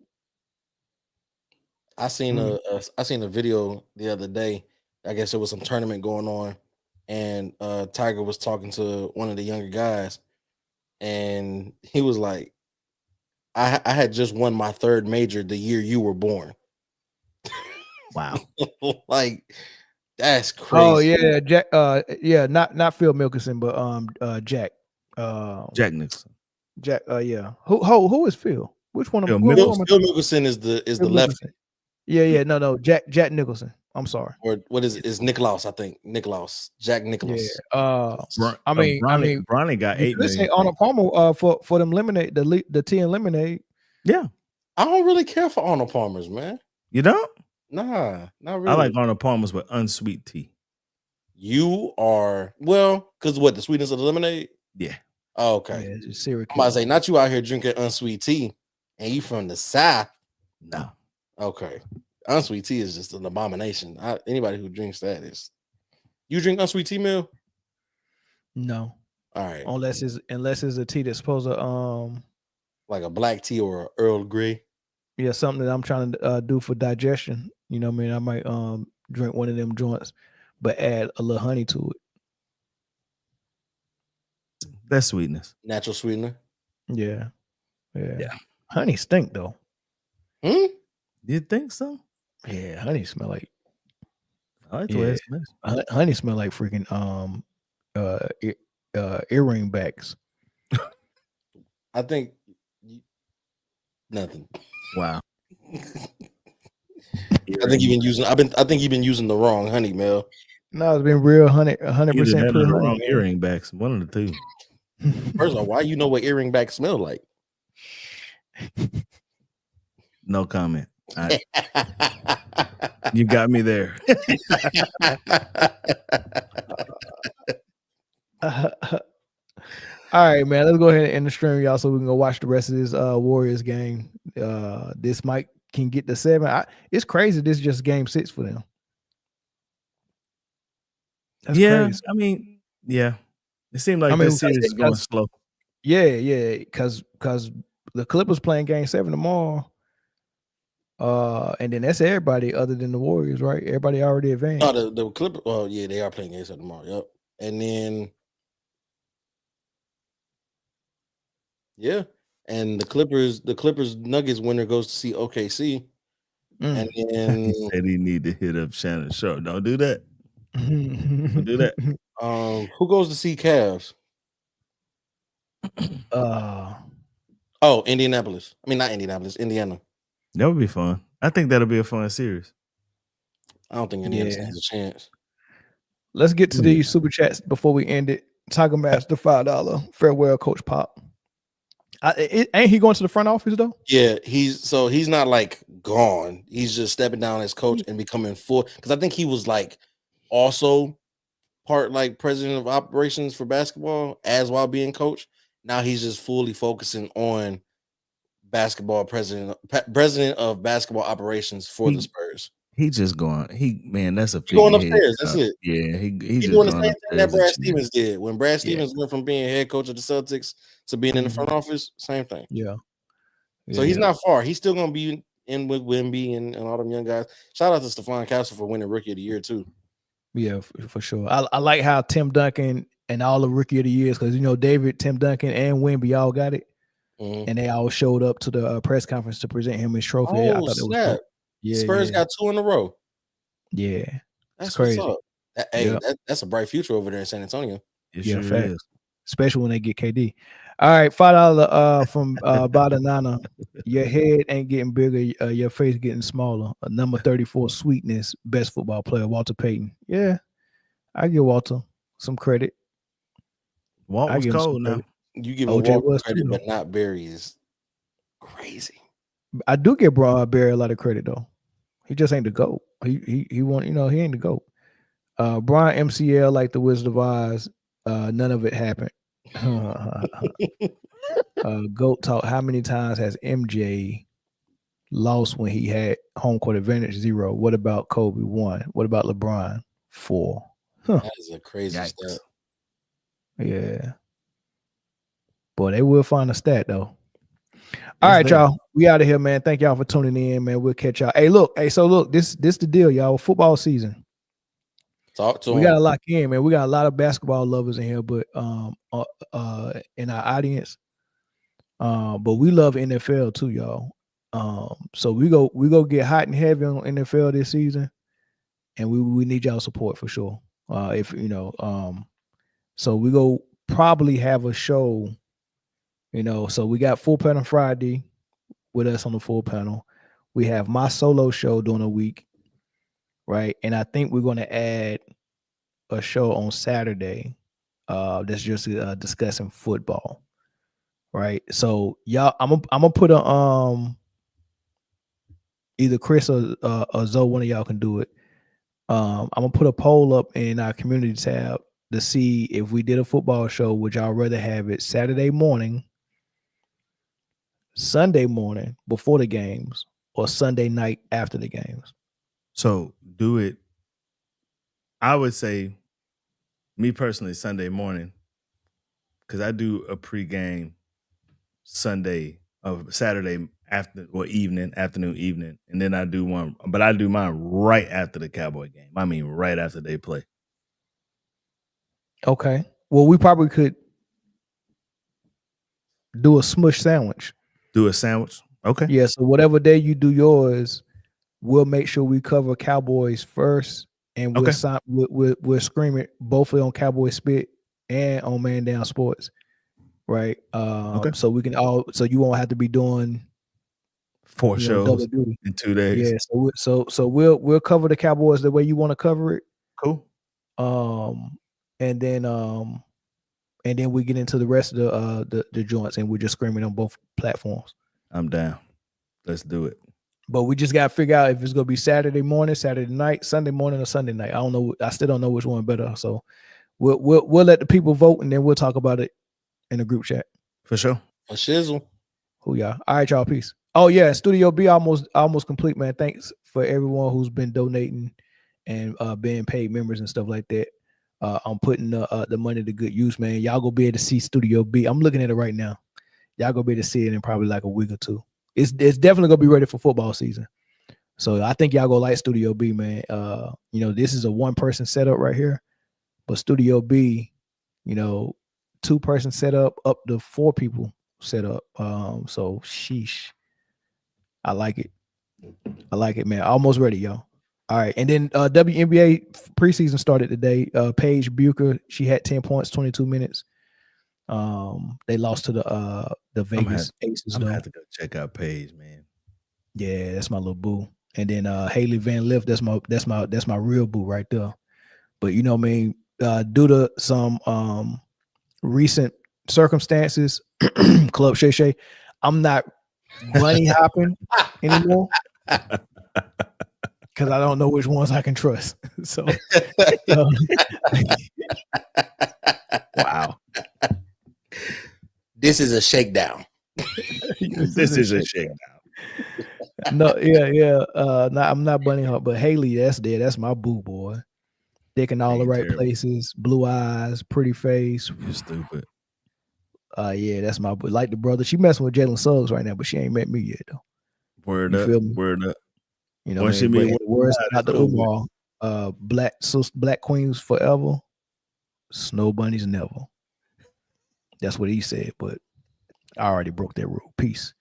I seen a video the other day. I guess there was some tournament going on, and Tiger was talking to one of the younger guys, and he was like, I had just won my 3rd major the year you were born. Wow. Like, that's crazy. Oh yeah, Jack. Not Phil Mickelson, but Jack. Jack Nicholson. Jack. Yeah. Who is Phil? Which one of Phil Mickelson is the lefty. Yeah. No. Jack Nicholson. I'm sorry. Or what is it? Is Nicklaus? I think Nicklaus. Jack Nicklaus. Yeah. I mean, Bronny got 8 million. Say Arnold Palmer for them lemonade, the tea and lemonade. Yeah. I don't really care for Arnold Palmer's, man. You don't? Nah, not really. I like Arnold Palmer's with unsweet tea. You are because what, the sweetness of the lemonade? Yeah. Oh, okay. Yeah, it's serious. I'm about to say, not you out here drinking unsweet tea, and you from the South. No. Okay. Unsweet tea is just an abomination. Anybody who drinks that is. You drink unsweet tea, Mill? No. All right. Unless it's a tea that's supposed to like a black tea or an Earl Grey. Yeah, something that I'm trying to do for digestion. You know what I mean? I might drink one of them joints, but add a little honey to it. That's sweetness. Natural sweetener. Yeah. Honey stink though. You think so? Yeah, honey smell like. I like the way it smells. Honey smell like freaking earring backs. I think nothing. Wow. I think you've been using the wrong honey, Mel. No, it's been real 100% pure honey. Wrong earring backs. One of the two. First of all, why you know what earring backs smell like? No comment. You got me there. All right, man. Let's go ahead and end the stream, y'all, so we can go watch the rest of this Warriors game. This can get to 7. It's crazy. This is just game 6 for them. That's crazy. I mean, yeah. It seemed like this series is going slow. Yeah, because the Clippers playing game 7 tomorrow. And then that's everybody other than the Warriors, right? Everybody already advanced. No, the Clippers. Oh, yeah, they are playing game 7 tomorrow. Yep. And then and the Clippers Nuggets winner goes to see OKC. And then he said he need to hit up Shannon Sharp. Don't do that. Don't do that. Who goes to see Cavs? Indianapolis. I mean, not Indianapolis, Indiana. That would be fun. I think that'll be a fun series. I don't think Indiana stands a chance. Let's get to these super chats before we end it. Tiger Master $5 farewell, Coach Pop. Ain't he going to the front office though? Yeah, he's not like gone. He's just stepping down as coach and becoming full. Because I think he was like also part like president of operations for basketball as while being coach. Now he's just fully focusing on president of basketball operations for the Spurs. He just going. That's a going upstairs. That's it. Yeah, he's doing the same thing that Brad Stevens did when Brad Stevens went from being head coach of the Celtics to being in the front office. Same thing. Yeah. So he's not far. He's still gonna be in with Wemby and all them young guys. Shout out to Stephon Castle for winning Rookie of the Year too. Yeah, for sure. I like how Tim Duncan and all the Rookie of the Years, because David, Tim Duncan, and Wemby all got it, and they all showed up to the press conference to present him his trophy. Oh, I thought that was cool. Yeah, Spurs got 2 in a row. Yeah, that's crazy. What's up. That's a bright future over there in San Antonio. Yeah, fact. Especially when they get KD. All right, $5 from Badanana. Your head ain't getting bigger, your face getting smaller. Number 34, Sweetness, best football player, Walter Payton. Yeah, I give Walter some credit. Walt was cold now. You give him Walter credit, but not Barry is crazy. I do give Barry a lot of credit though. He just ain't the GOAT. He won, he ain't the GOAT. Brian MCL, like the Wizard of Oz, none of it happened. GOAT talk. How many times has MJ lost when he had home court advantage? 0. What about Kobe? 1. What about LeBron? 4. That is a crazy stat. Yeah. Boy, they will find a stat though. All right, y'all. We out of here, man. Thank y'all for tuning in, man. We'll catch y'all. So look, this the deal, y'all. Football season. Talk to we got to lock in, man. We got a lot of basketball lovers in here, but in our audience. But we love NFL too, y'all. So we go get hot and heavy on NFL this season, and we need y'all support for sure. So we go probably have a show. So we got Full Panel Friday with us on the Full Panel. We have my solo show during the week, right? And I think we're going to add a show on Saturday that's just discussing football, right? So y'all, I'm gonna put a either Chris or Zoe, one of y'all can do it. I'm gonna put a poll up in our community tab to see if we did a football show, would y'all rather have it Saturday morning, Sunday morning before the games, or Sunday night after the games? So do it. I would say, me personally, Sunday morning, because I do a pregame Saturday afternoon, evening, and then I do one, but I do mine right after the Cowboy game. I mean, right after they play. Okay. Well, we probably could do a smush sandwich. Do a sandwich? Okay. Yeah, so whatever day you do yours, we'll make sure we cover Cowboys first, and we'll scream it both on Cowboy Spit and on Man Down Sports, right? So we can so you won't have to be doing 4 shows in 2 days. Yeah, so we'll cover the Cowboys the way you want to cover it. Cool. And then we get into the rest of the joints, and we're just screaming on both platforms. I'm down. Let's do it. But we just gotta figure out if it's gonna be Saturday morning, Saturday night, Sunday morning, or Sunday night. I don't know. I still don't know which one better. So we'll let the people vote, and then we'll talk about it in the group chat. For sure. A shizzle. Who y'all? All right, y'all. Peace. Oh yeah, Studio B almost complete, man. Thanks for everyone who's been donating and being paid members and stuff like that. I'm putting the money to good use, man. Y'all go be able to see Studio B. I'm looking at it right now. Y'all go be able to see it in probably like a week or 2. It's definitely gonna be ready for football season. So I think y'all go like Studio B, man. This is a 1-person setup right here, but Studio B, 2-person setup up to 4 people setup. So sheesh, I like it, man. Almost ready, y'all. All right, and then WNBA preseason started today. Paige Bucher, she had 10 points, 22 minutes. They lost to the Vegas Aces. I'm gonna have to go check out Paige, man. Yeah, that's my little boo. And then Haley Van Lift, that's my real boo right there. But you know what I mean, due to some recent circumstances, Club Shay Shay, I'm not bunny hopping anymore. Because I don't know which ones I can trust. So, wow. This is a shakedown. This is a shakedown. No, yeah. I'm not bunny her, but Haley, that's my boo boy. Thick in all the right places, blue eyes, pretty face. You're stupid. Yeah, that's my boo. Like the brother. She messing with Jalen Suggs right now, but she ain't met me yet though. Word you up. Feel me? Word up. You know, Once man, you meet words one, out the Umar, black queens forever, snow bunnies never. That's what he said, but I already broke that rule. Peace.